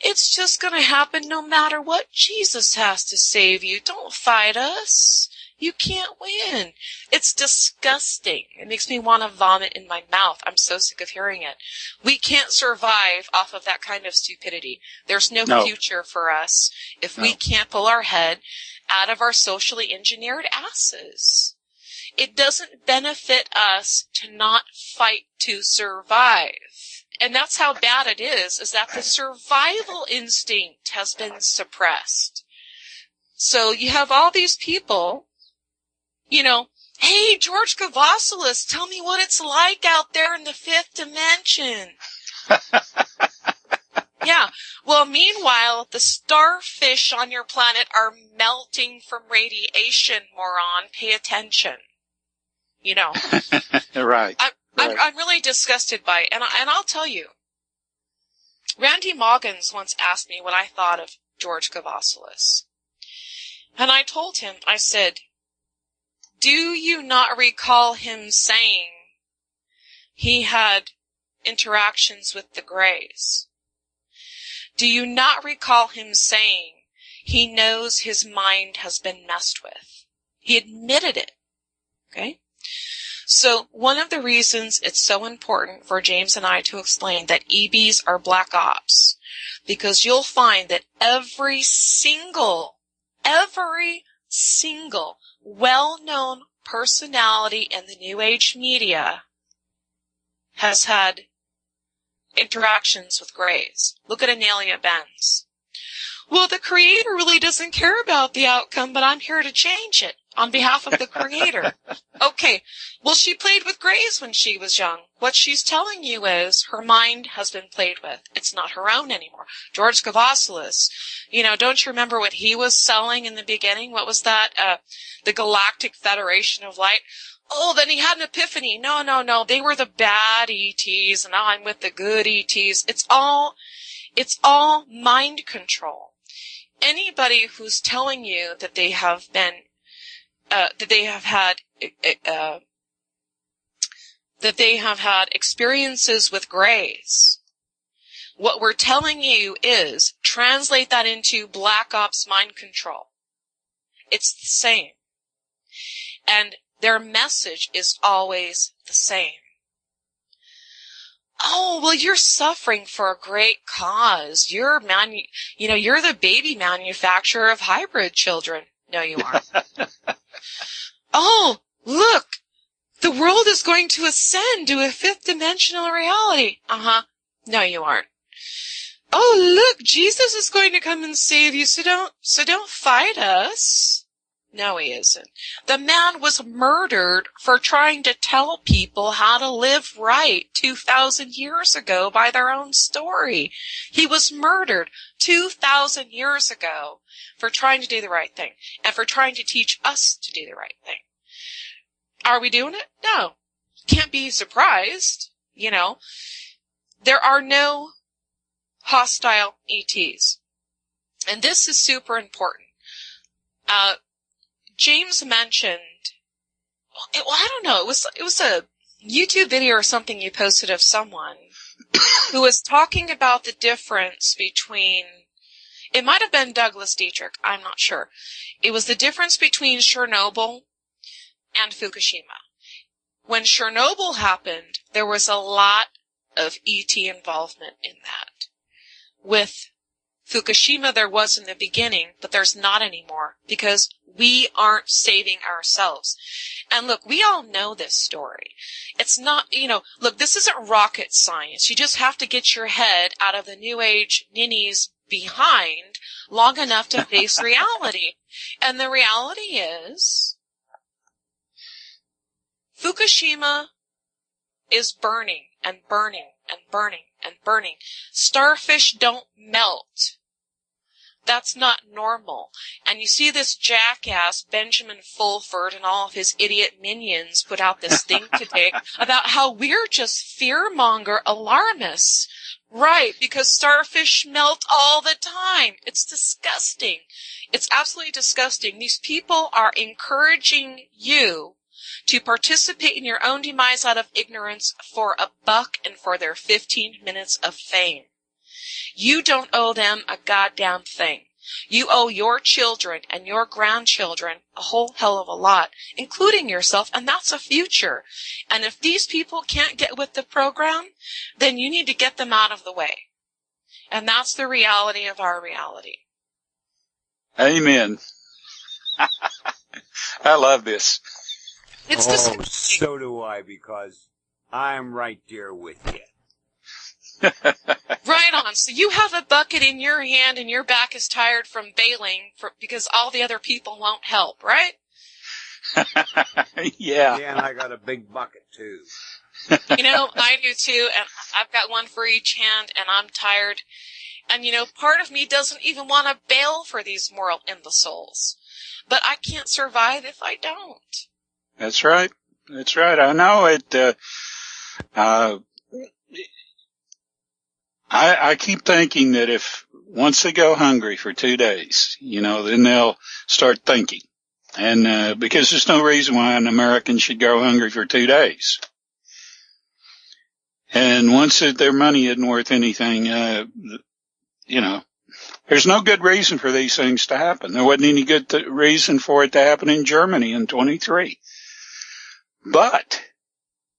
It's just going to happen no matter what. Jesus has to save you. Don't fight us. You can't win. It's disgusting. It makes me want to vomit in my mouth. I'm so sick of hearing it. We can't survive off of that kind of stupidity. There's no future for us if we can't pull our head out of our socially engineered asses. It doesn't benefit us to not fight to survive. And that's how bad it is that the survival instinct has been suppressed. So you have all these people, hey, George Kavasilis, tell me what it's like out there in the fifth dimension. Yeah. Well, meanwhile, the starfish on your planet are melting from radiation, moron. Pay attention. Right. I'm really disgusted by it. And I'll tell you, Randy Moggins once asked me what I thought of George Kavasilis. And I told him, I said, do you not recall him saying he had interactions with the Greys? Do you not recall him saying he knows his mind has been messed with? He admitted it. Okay? So one of the reasons it's so important for James and I to explain that EBs are black ops, because you'll find that every single well-known personality in the New Age media has had interactions with Greys. Look at Anelia Benz. Well, the Creator really doesn't care about the outcome, but I'm here to change it on behalf of the Creator. Okay, well, she played with Greys when she was young. What she's telling you is her mind has been played with. It's not her own anymore. George Kavasilis, don't you remember what he was selling in the beginning? What was that? The Galactic Federation of Light. Oh, then he had an epiphany. No. They were the bad ETs, and now I'm with the good ETs. It's all mind control. Anybody who's telling you that they have been, that they have had experiences with Greys, what we're telling you is translate that into Black Ops mind control. It's the same. And their message is always the same. Oh, well, you're suffering for a great cause. You're the baby manufacturer of hybrid children. No, you aren't. Oh, look, the world is going to ascend to a fifth dimensional reality. Uh-huh. No, you aren't. Oh, look, Jesus is going to come and save you, so don't fight us. No, he isn't. The man was murdered for trying to tell people how to live right 2,000 years ago by their own story. He was murdered 2,000 years ago for trying to do the right thing and for trying to teach us to do the right thing. Are we doing it? No. Can't be surprised, There are no hostile ETs. And this is super important. James mentioned, I don't know, it was a YouTube video or something you posted of someone who was talking about the difference between, it might have been Douglas Dietrich, I'm not sure. It was the difference between Chernobyl and Fukushima. When Chernobyl happened, there was a lot of ET involvement in that. With Fukushima, there was in the beginning, but there's not anymore because we aren't saving ourselves. And look, we all know this story. It's not, look, this isn't rocket science. You just have to get your head out of the New Age ninnies behind long enough to face reality. And the reality is, Fukushima is burning and burning and burning and burning. Starfish don't melt. That's not normal. And you see this jackass, Benjamin Fulford, and all of his idiot minions put out this thing today about how we're just fearmonger alarmists. Right, because starfish melt all the time. It's disgusting. It's absolutely disgusting. These people are encouraging you to participate in your own demise out of ignorance for $1 and for their 15 minutes of fame. You don't owe them a goddamn thing. You owe your children and your grandchildren a whole hell of a lot, including yourself, and that's a future. And if these people can't get with the program, then you need to get them out of the way. And that's the reality of our reality. Amen. I love this. It's disgusting. So do I, because I'm right there with you. Right on. So you have a bucket in your hand and your back is tired from bailing because all the other people won't help, right? Yeah. Yeah, and I got a big bucket, too. I do too, and I've got one for each hand, and I'm tired. And, part of me doesn't even want to bail for these moral imbeciles. But I can't survive if I don't. That's right. That's right. I know it. I keep thinking that if once they go hungry for 2 days, then they'll start thinking. And because there's no reason why an American should go hungry for 2 days. And once their money isn't worth anything, there's no good reason for these things to happen. There wasn't any good reason for it to happen in Germany in 23. But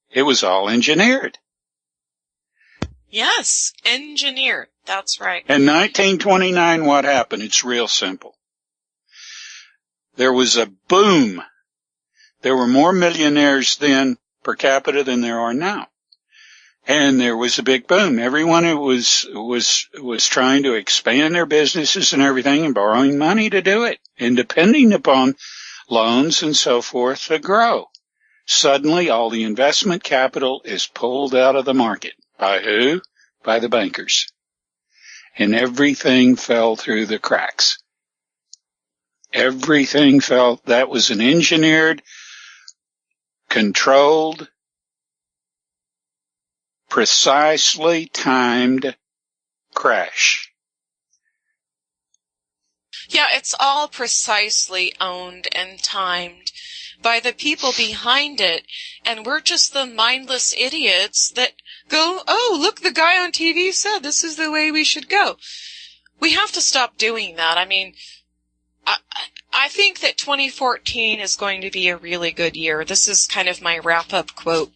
it was all engineered. Yes, engineered. That's right. In 1929, what happened? It's real simple. There was a boom. There were more millionaires then per capita than there are now. And there was a big boom. Everyone was trying to expand their businesses and everything and borrowing money to do it and depending upon loans and so forth to grow. Suddenly, all the investment capital is pulled out of the market. By who? By the bankers. And everything fell through the cracks. Everything fell. That was an engineered, controlled, precisely timed crash. Yeah, it's all precisely owned and timed by the people behind it, and we're just the mindless idiots that go, oh, look, the guy on TV said this is the way we should go. We have to stop doing that. I mean, I think that 2014 is going to be a really good year. This is kind of my wrap-up quote.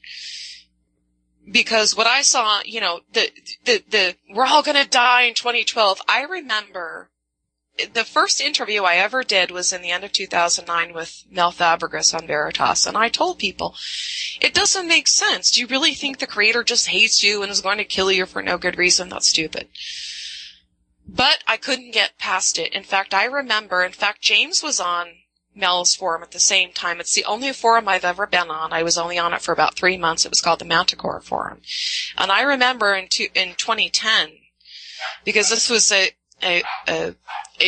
Because what I saw, you know, we're all going to die in 2012. I remember the first interview I ever did was in the end of 2009 with Mel Fabregas on Veritas. And I told people, it doesn't make sense. Do you really think the creator just hates you and is going to kill you for no good reason? That's stupid. But I couldn't get past it. In fact, James was on Mel's forum at the same time. It's the only forum I've ever been on. I was only on it for about 3 months. It was called the Manticore Forum. And I remember in 2010, because this was a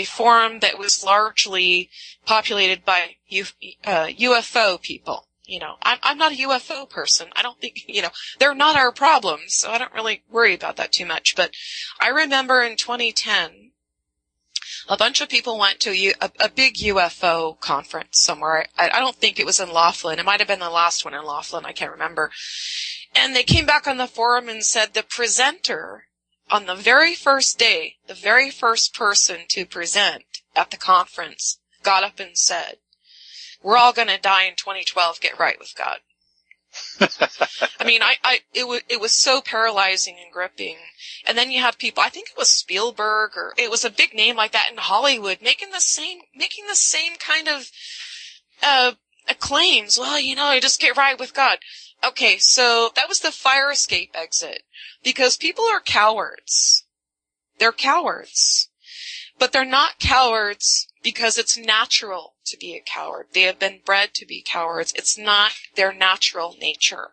forum that was largely populated by UFO people. You know, I'm not a UFO person. I don't think, you know, they're not our problems, so I don't really worry about that too much. But I remember in 2010, a bunch of people went to a big UFO conference somewhere. I don't think it was in Laughlin. It might have been the last one in Laughlin. I can't remember. And they came back on the forum and said the presenter on the very first day, the very first person to present at the conference got up and said, "We're all going to die in 2012. Get right with God." I mean, it was so paralyzing and gripping. And then you have people, I think it was Spielberg, or it was a big name like that in Hollywood, making the same kind of claims. Well, you know, you just get right with God. Okay, so that was the fire escape exit, because people are cowards. They're cowards. But they're not cowards because it's natural to be a coward. They have been bred to be cowards. It's not their natural nature.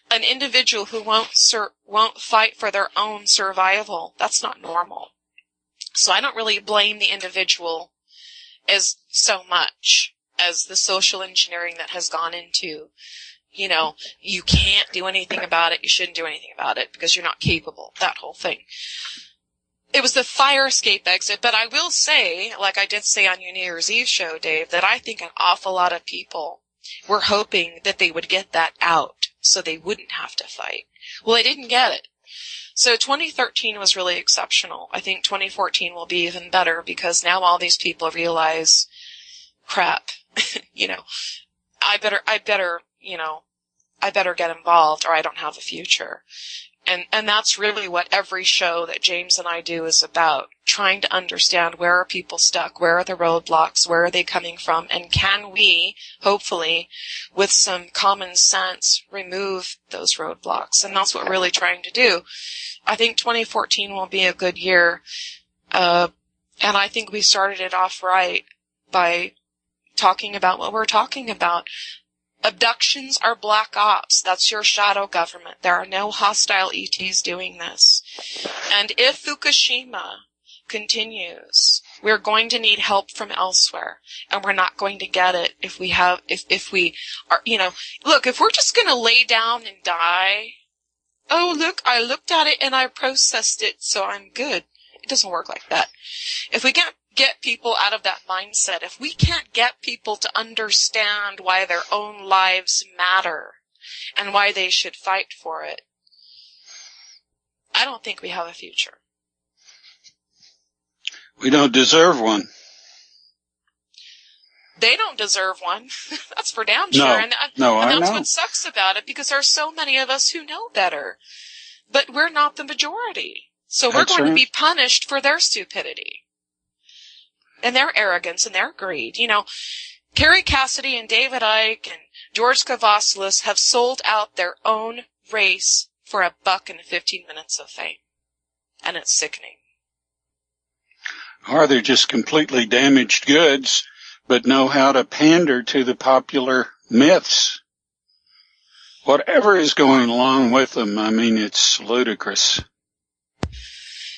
An individual who won't fight for their own survival, that's not normal. So I don't really blame the individual as so much as the social engineering that has gone into, you know, you can't do anything about it, you shouldn't do anything about it because you're not capable, that whole thing. It was the fire escape exit, but I will say, like I did say on your New Year's Eve show, Dave, that I think an awful lot of people were hoping that they would get that out so they wouldn't have to fight. Well, they didn't get it. So 2013 was really exceptional. I think 2014 will be even better because now all these people realize, crap, you know, I better get involved or I don't have a future. And that's really what every show that James and I do is about, trying to understand where are people stuck, where are the roadblocks, where are they coming from, and can we, hopefully, with some common sense, remove those roadblocks. And that's what we're really trying to do. I think 2014 will be a good year, and I think we started it off right by talking about what we're talking about. Abductions are black ops. That's your shadow government. There are no hostile ETs doing this. And if Fukushima continues, we're going to need help from elsewhere. And we're not going to get it if we are, you know, look, if we're just going to lay down and die, oh, look, I looked at it and I processed it, so I'm good. It doesn't work like that. If we can't get people out of that mindset, if we can't get people to understand why their own lives matter and why they should fight for it, I don't think we have a future. We don't deserve one. They don't deserve one. That's for damn sure. And that's what sucks about it, because there are so many of us who know better. But we're not the majority. So we're going to be punished for their stupidity and their arrogance and their greed. You know, Kerry Cassidy and David Icke and George Kavasilis have sold out their own race for $1 and 15 minutes of fame. And it's sickening. Or they're just completely damaged goods, but know how to pander to the popular myths. Whatever is going along with them, I mean, it's ludicrous.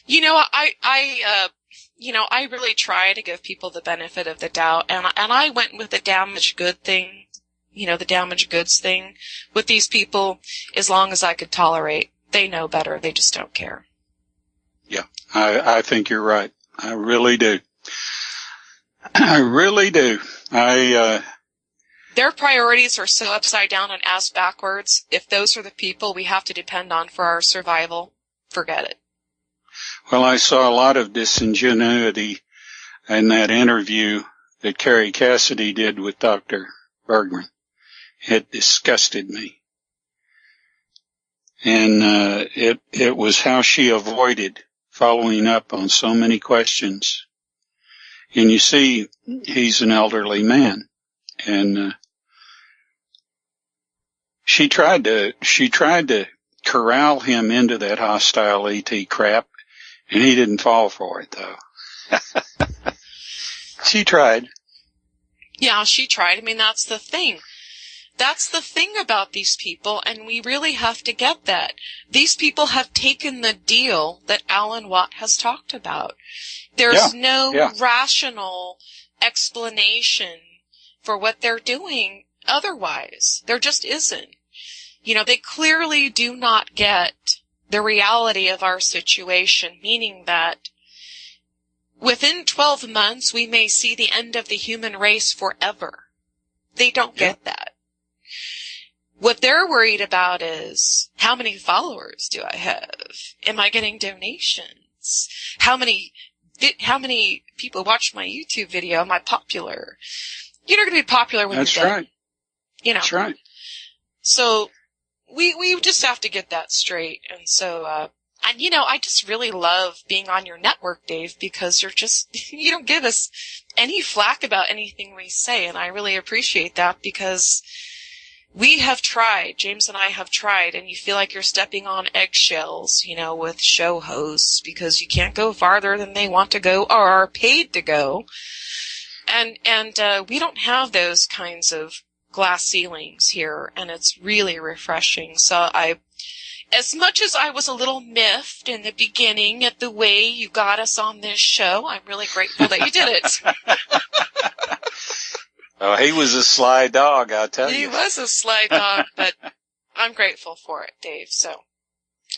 You know, I really try to give people the benefit of the doubt, and I went with the damaged good thing, you know, the damaged goods thing with these people as long as I could tolerate. They know better. They just don't care. Yeah, I think you're right. I really do. I really do. Their priorities are so upside down and ass backwards. If those are the people we have to depend on for our survival, forget it. Well, I saw a lot of disingenuity in that interview that Carrie Cassidy did with Dr. Bergman. It disgusted me. And it was how she avoided following up on so many questions. And you see, he's an elderly man, and she tried to corral him into that hostile ET crap, and he didn't fall for it, though. She tried. Yeah, she tried. I mean, that's the thing. That's the thing about these people, and we really have to get that. These people have taken the deal that Alan Watt has talked about. There's no rational explanation for what they're doing otherwise. There just isn't. You know, they clearly do not get the reality of our situation, meaning that within 12 months we may see the end of the human race forever. They don't get that. What they're worried about is, how many followers do I have? Am I getting donations? How many people watch my YouTube video? Am I popular? You're not going to be popular when you're dead. That's right. You know. That's right. So we just have to get that straight. And so, and you know, I just really love being on your network, Dave, because you don't give us any flack about anything we say. And I really appreciate that, because we have tried, James and I have tried, and you feel like you're stepping on eggshells, you know, with show hosts, because you can't go farther than they want to go or are paid to go. And we don't have those kinds of glass ceilings here, and it's really refreshing. So as much as I was a little miffed in the beginning at the way you got us on this show, I'm really grateful that you did it. Oh, he was a sly dog, I'll tell you. He was a sly dog, but I'm grateful for it, Dave. So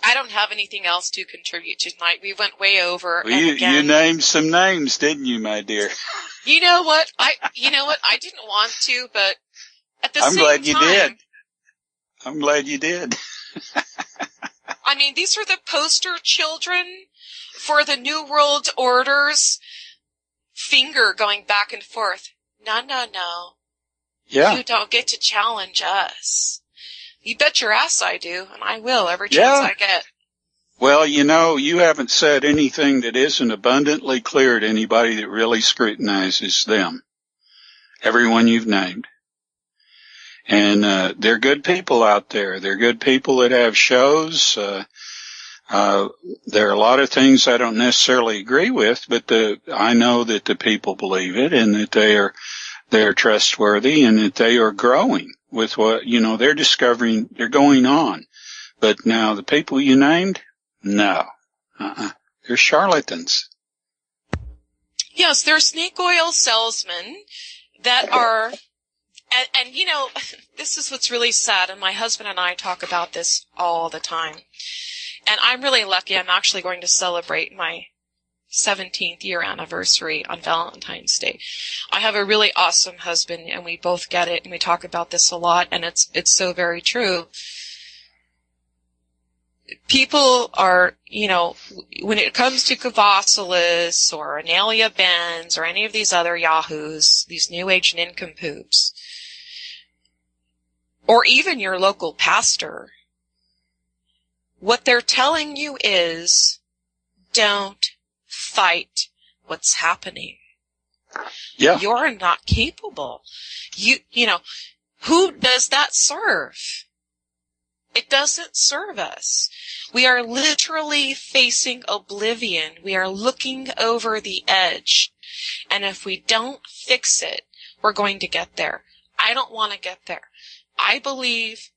I don't have anything else to contribute tonight. We went way over. Well, you named some names, didn't you, my dear? You know what? I didn't want to, but at the same time, I'm glad you did. I mean, these are the poster children for the New World Order's finger going back and forth. No. Yeah. You don't get to challenge us. You bet your ass I do, and I will every chance I get. Well, you know, you haven't said anything that isn't abundantly clear to anybody that really scrutinizes them. Everyone you've named. And they're good people out there. They're good people that have shows. There are a lot of things I don't necessarily agree with, but I know that the people believe it, and that they're trustworthy, and that they are growing with what, you know, they're discovering, they're going on. But now the people you named, no. They're charlatans. Yes, they're snake oil salesmen that are, and you know, this is what's really sad, and my husband and I talk about this all the time. And I'm really lucky. I'm actually going to celebrate my 17th year anniversary on Valentine's Day. I have a really awesome husband, and we both get it, and we talk about this a lot, and it's so very true. People are, you know, when it comes to Kavasilis or Analia Benz or any of these other yahoos, these New Age nincompoops, or even your local pastor, what they're telling you is, don't fight what's happening. Yeah. You're not capable. You know, who does that serve? It doesn't serve us. We are literally facing oblivion. We are looking over the edge. And if we don't fix it, we're going to get there. I don't want to get there. I believe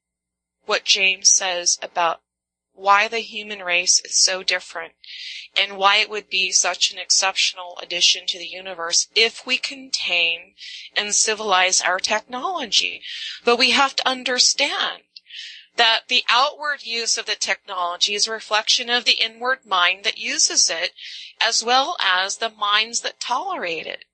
what James says about why the human race is so different and why it would be such an exceptional addition to the universe if we contain and civilize our technology. But we have to understand that the outward use of the technology is a reflection of the inward mind that uses it, as well as the minds that tolerate it.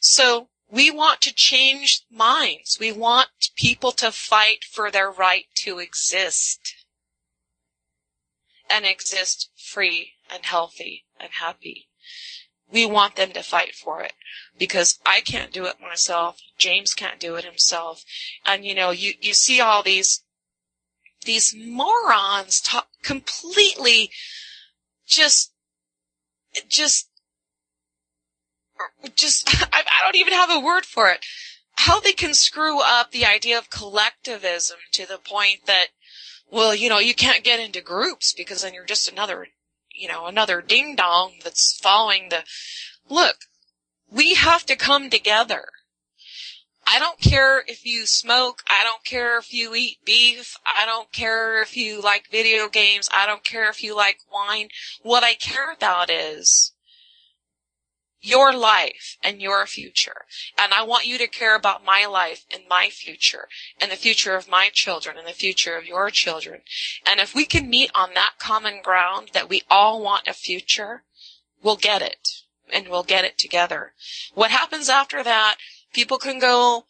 So we want to change minds. We want people to fight for their right to exist, and exist free and healthy and happy. we want them to fight for it, because I can't do it myself. James can't do it himself. And, you see all these morons talk completely just, I don't even have a word for it. How they can screw up the idea of collectivism to the point that, well, you can't get into groups because then you're just another ding-dong that's following look, we have to come together. I don't care if you smoke. I don't care if you eat beef. I don't care if you like video games. I don't care if you like wine. What I care about is your life and your future. And I want you to care about my life and my future and the future of my children and the future of your children. And if we can meet on that common ground that we all want a future, we'll get it. And we'll get it together. What happens after that, people can go,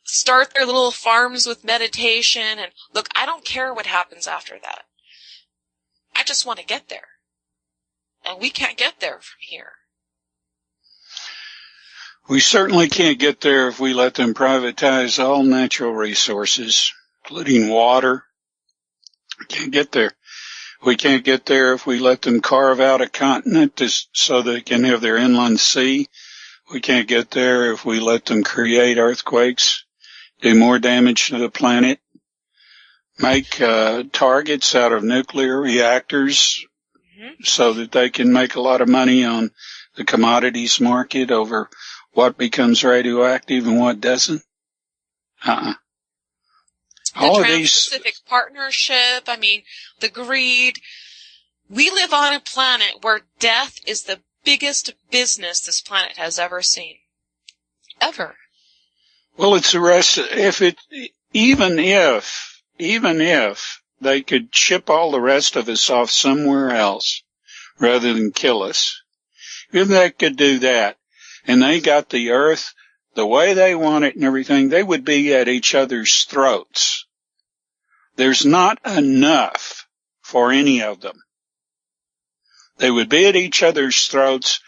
start their little farms with meditation. And look, I don't care what happens after that. I just want to get there. And we can't get there from here. We certainly can't get there if we let them privatize all natural resources, including water. We can't get there. We can't get there if we let them carve out a continent so they can have their inland sea. We can't get there if we let them create earthquakes, do more damage to the planet, make targets out of nuclear reactors so that they can make a lot of money on the commodities market over what becomes radioactive and what doesn't. All of these Trans-Pacific Partnership, the greed. We live on a planet where death is the biggest business this planet has ever seen. Ever. Well, it's even if they could ship all the rest of us off somewhere else rather than kill us, if they could do that, and they got the earth the way they want it and everything, they would be at each other's throats. There's not enough for any of them. They would be at each other's throats.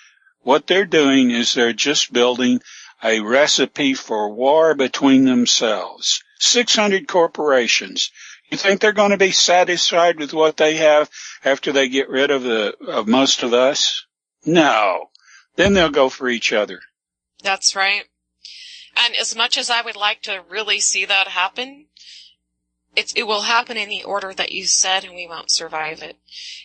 What they're doing is they're just building a recipe for war between themselves. 600 corporations. You think they're going to be satisfied with what they have after they get rid of most of us? No. Then they'll go for each other. That's right. And as much as I would like to really see that happen, it will happen in the order that you said, and we won't survive it.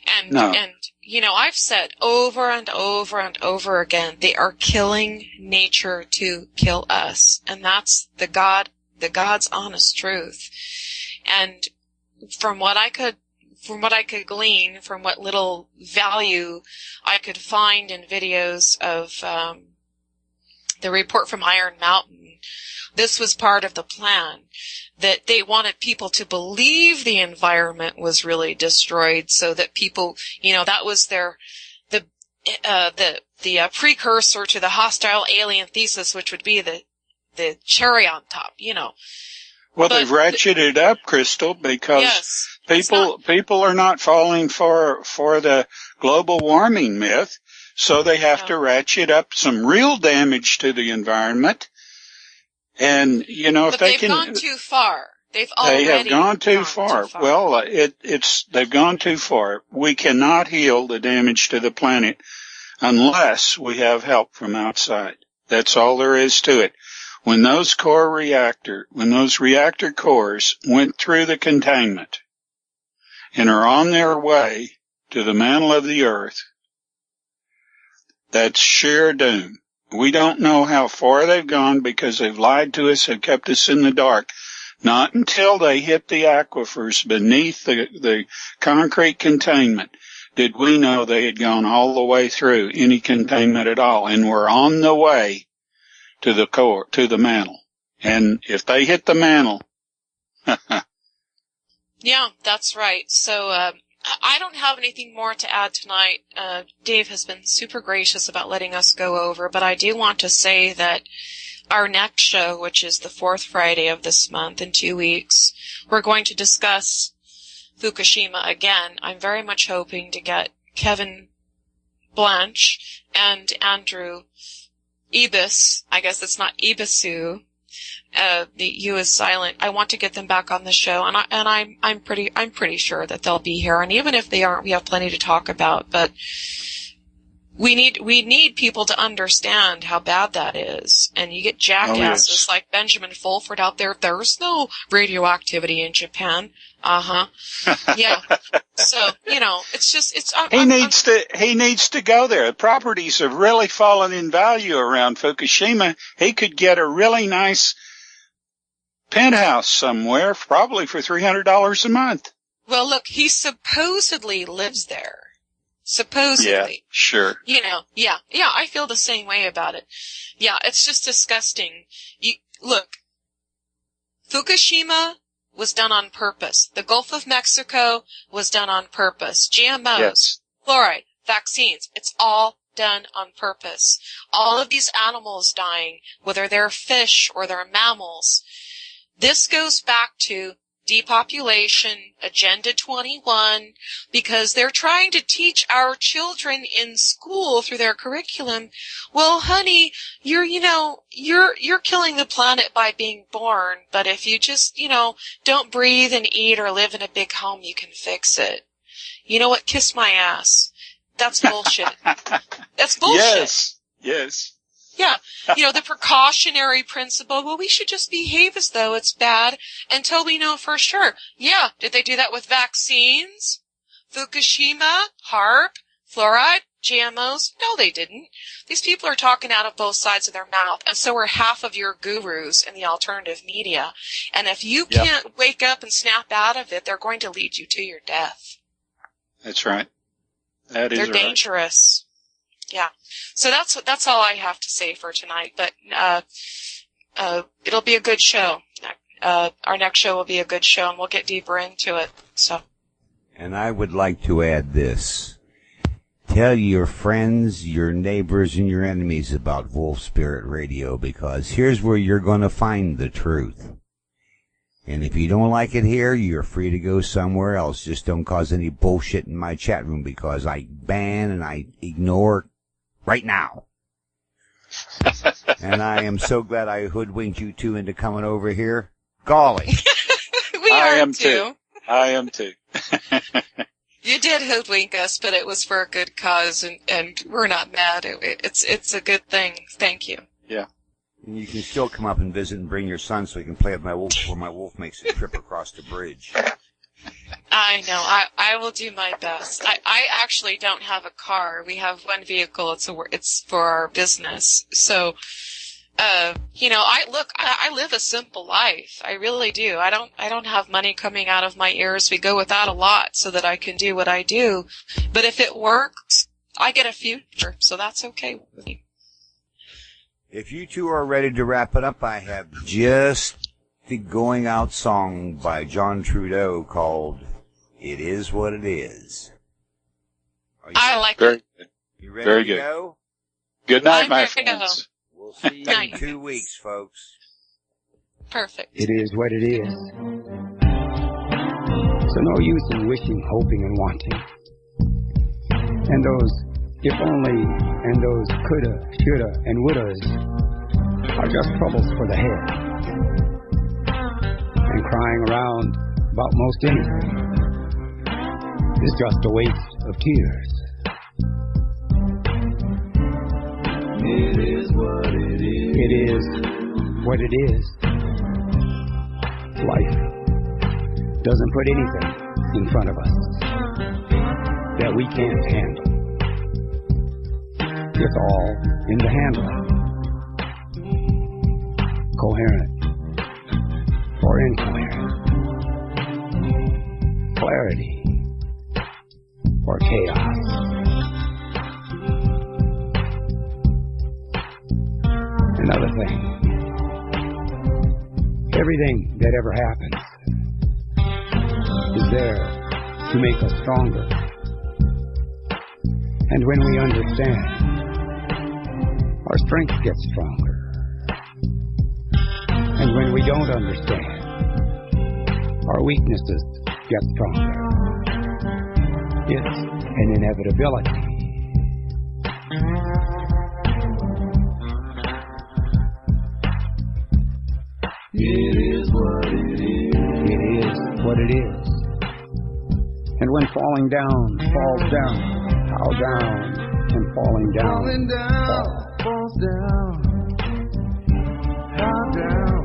And I've said over and over and over again, they are killing nature to kill us, and that's the God's honest truth. And from what I could glean, from what little value I could find in videos of the report from Iron Mountain, this was part of the plan, that they wanted people to believe the environment was really destroyed, so that people, that was the precursor to the hostile alien thesis, which would be the cherry on top, Well, they've ratcheted up, Crystal, because people are not falling for the global warming myth, so they have to ratchet up some real damage to the environment. And, if they can... They've gone too far. They have gone too far. Well, they've gone too far. We cannot heal the damage to the planet unless we have help from outside. That's all there is to it. When those reactor cores went through the containment and are on their way to the mantle of the earth, that's sheer doom. We don't know how far they've gone because they've lied to us, have kept us in the dark. Not until they hit the aquifers beneath the concrete containment did we know they had gone all the way through any containment at all, and were on the way to the core, to the mantle. And if they hit the mantle, yeah, that's right. So, I don't have anything more to add tonight. Dave has been super gracious about letting us go over, but I do want to say that our next show, which is the fourth Friday of this month in 2 weeks, we're going to discuss Fukushima again. I'm very much hoping to get Kevin Blanche and Andrew Ibis. I guess it's not Ibisu. The U is silent. I want to get them back on the show, and I'm pretty sure that they'll be here. And even if they aren't, we have plenty to talk about. But we need people to understand how bad that is. And you get jackasses like Benjamin Fulford out there. There's no radioactivity in Japan. Yeah. So, he needs to go there. The properties have really fallen in value around Fukushima. He could get a really nice penthouse somewhere, probably for $300 a month. Well, look, he supposedly lives there. Supposedly. Yeah, sure. Yeah, I feel the same way about it. Yeah, it's just disgusting. Look, Fukushima was done on purpose. The Gulf of Mexico was done on purpose. GMOs, yes. Fluoride, vaccines, it's all done on purpose. All of these animals dying, whether they're fish or they're mammals, this goes back to depopulation, Agenda 21, because they're trying to teach our children in school through their curriculum, well, honey, you're killing the planet by being born, but if you just, don't breathe and eat or live in a big home, you can fix it. You know what? Kiss my ass. That's bullshit. That's bullshit. Yes. Yeah. The precautionary principle, well, we should just behave as though it's bad until we know for sure. Yeah. Did they do that with vaccines? Fukushima? HARP? Fluoride? GMOs? No, they didn't. These people are talking out of both sides of their mouth, and so are half of your gurus in the alternative media. And if you can't wake up and snap out of it, they're going to lead you to your death. That's right. They're dangerous. Yeah. So that's all I have to say for tonight. But it'll be a good show. Our next show will be a good show, and we'll get deeper into it. So. And I would like to add this. Tell your friends, your neighbors, and your enemies about Wolf Spirit Radio, because here's where you're going to find the truth. And if you don't like it here, you're free to go somewhere else. Just don't cause any bullshit in my chat room, because I ban and I ignore right now. And I am so glad I hoodwinked you two into coming over here. Golly. I am too. I am too. You did hoodwink us, but it was for a good cause, and we're not mad. It's a good thing. Thank you. Yeah. And you can still come up and visit and bring your son so he can play with my wolf before my wolf makes a trip across the bridge. I know. I will do my best. I actually don't have a car. We have one vehicle. It's for our business. So, I live a simple life. I really do. I don't have money coming out of my ears. We go without a lot so that I can do what I do. But if it works, I get a future. So that's okay with me. If you two are ready to wrap it up, I have just the going out song by John Trudeau called "It Is What It Is." I like it. You ready Very to good. go? Good night, my friends. We'll see you in 2 weeks, folks. Perfect. It is what it is. So no use in wishing, hoping, and wanting. And those if only and those coulda, shoulda, and wouldas are just troubles for the head. And crying around about most anything is just a waste of tears. It is what it is. It is what it is. Life doesn't put anything in front of us that we can't handle. It's all in the handling. Coherent or incoherent. Clarity or chaos. Another thing. Everything that ever happens is there to make us stronger. And when we understand, our strength gets stronger. And when we don't understand, our weaknesses get stronger. It's an inevitability. It is what it is. It is what it is. And when falling down, falls down, how down and falling down, falls down, how down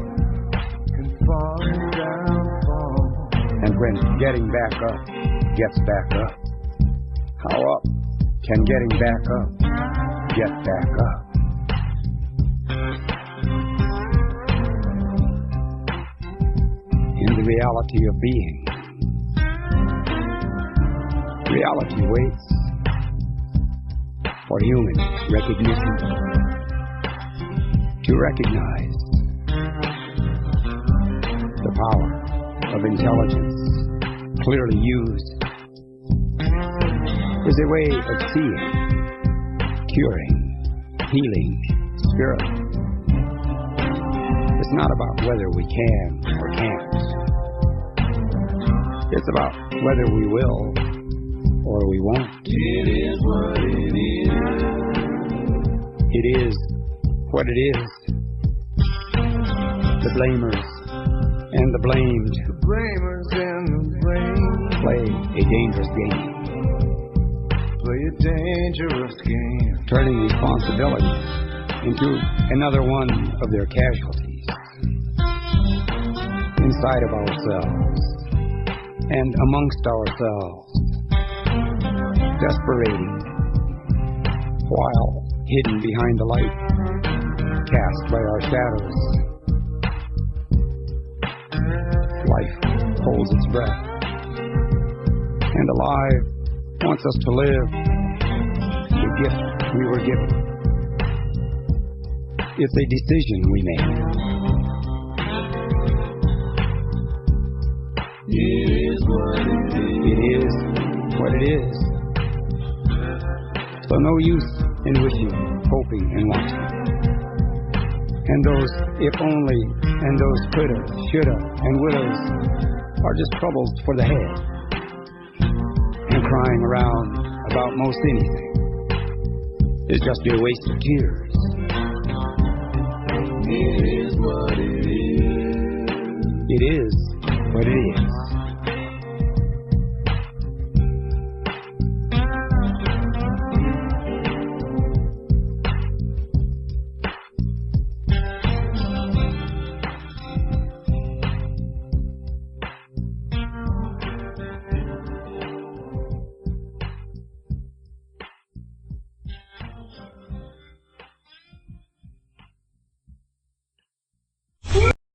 and falling down, fall. And when getting back up, gets back up, how up can getting back up, get back up? In the reality of being, reality waits for human recognition to recognize the power of intelligence clearly used is a way of seeing, curing, healing spirit. It's not about whether we can or can't. It's about whether we will or we won't. It is what it is. It is what it is. The blamers and the blamed The blamers and the blamed play a dangerous game, play a dangerous game, turning responsibility into another one of their casualties inside of ourselves and amongst ourselves, desperating while hidden behind the light cast by our shadows. Life holds its breath, and alive wants us to live the gift we were given. It's a decision we make. it is what it is. It is what it is. So no use in wishing, hoping, and wanting. And those if only, and those coulda, shoulda, and wouldas are just troubles for the head. And crying around about most anything is just a waste of tears. It is what it is. It is what it is.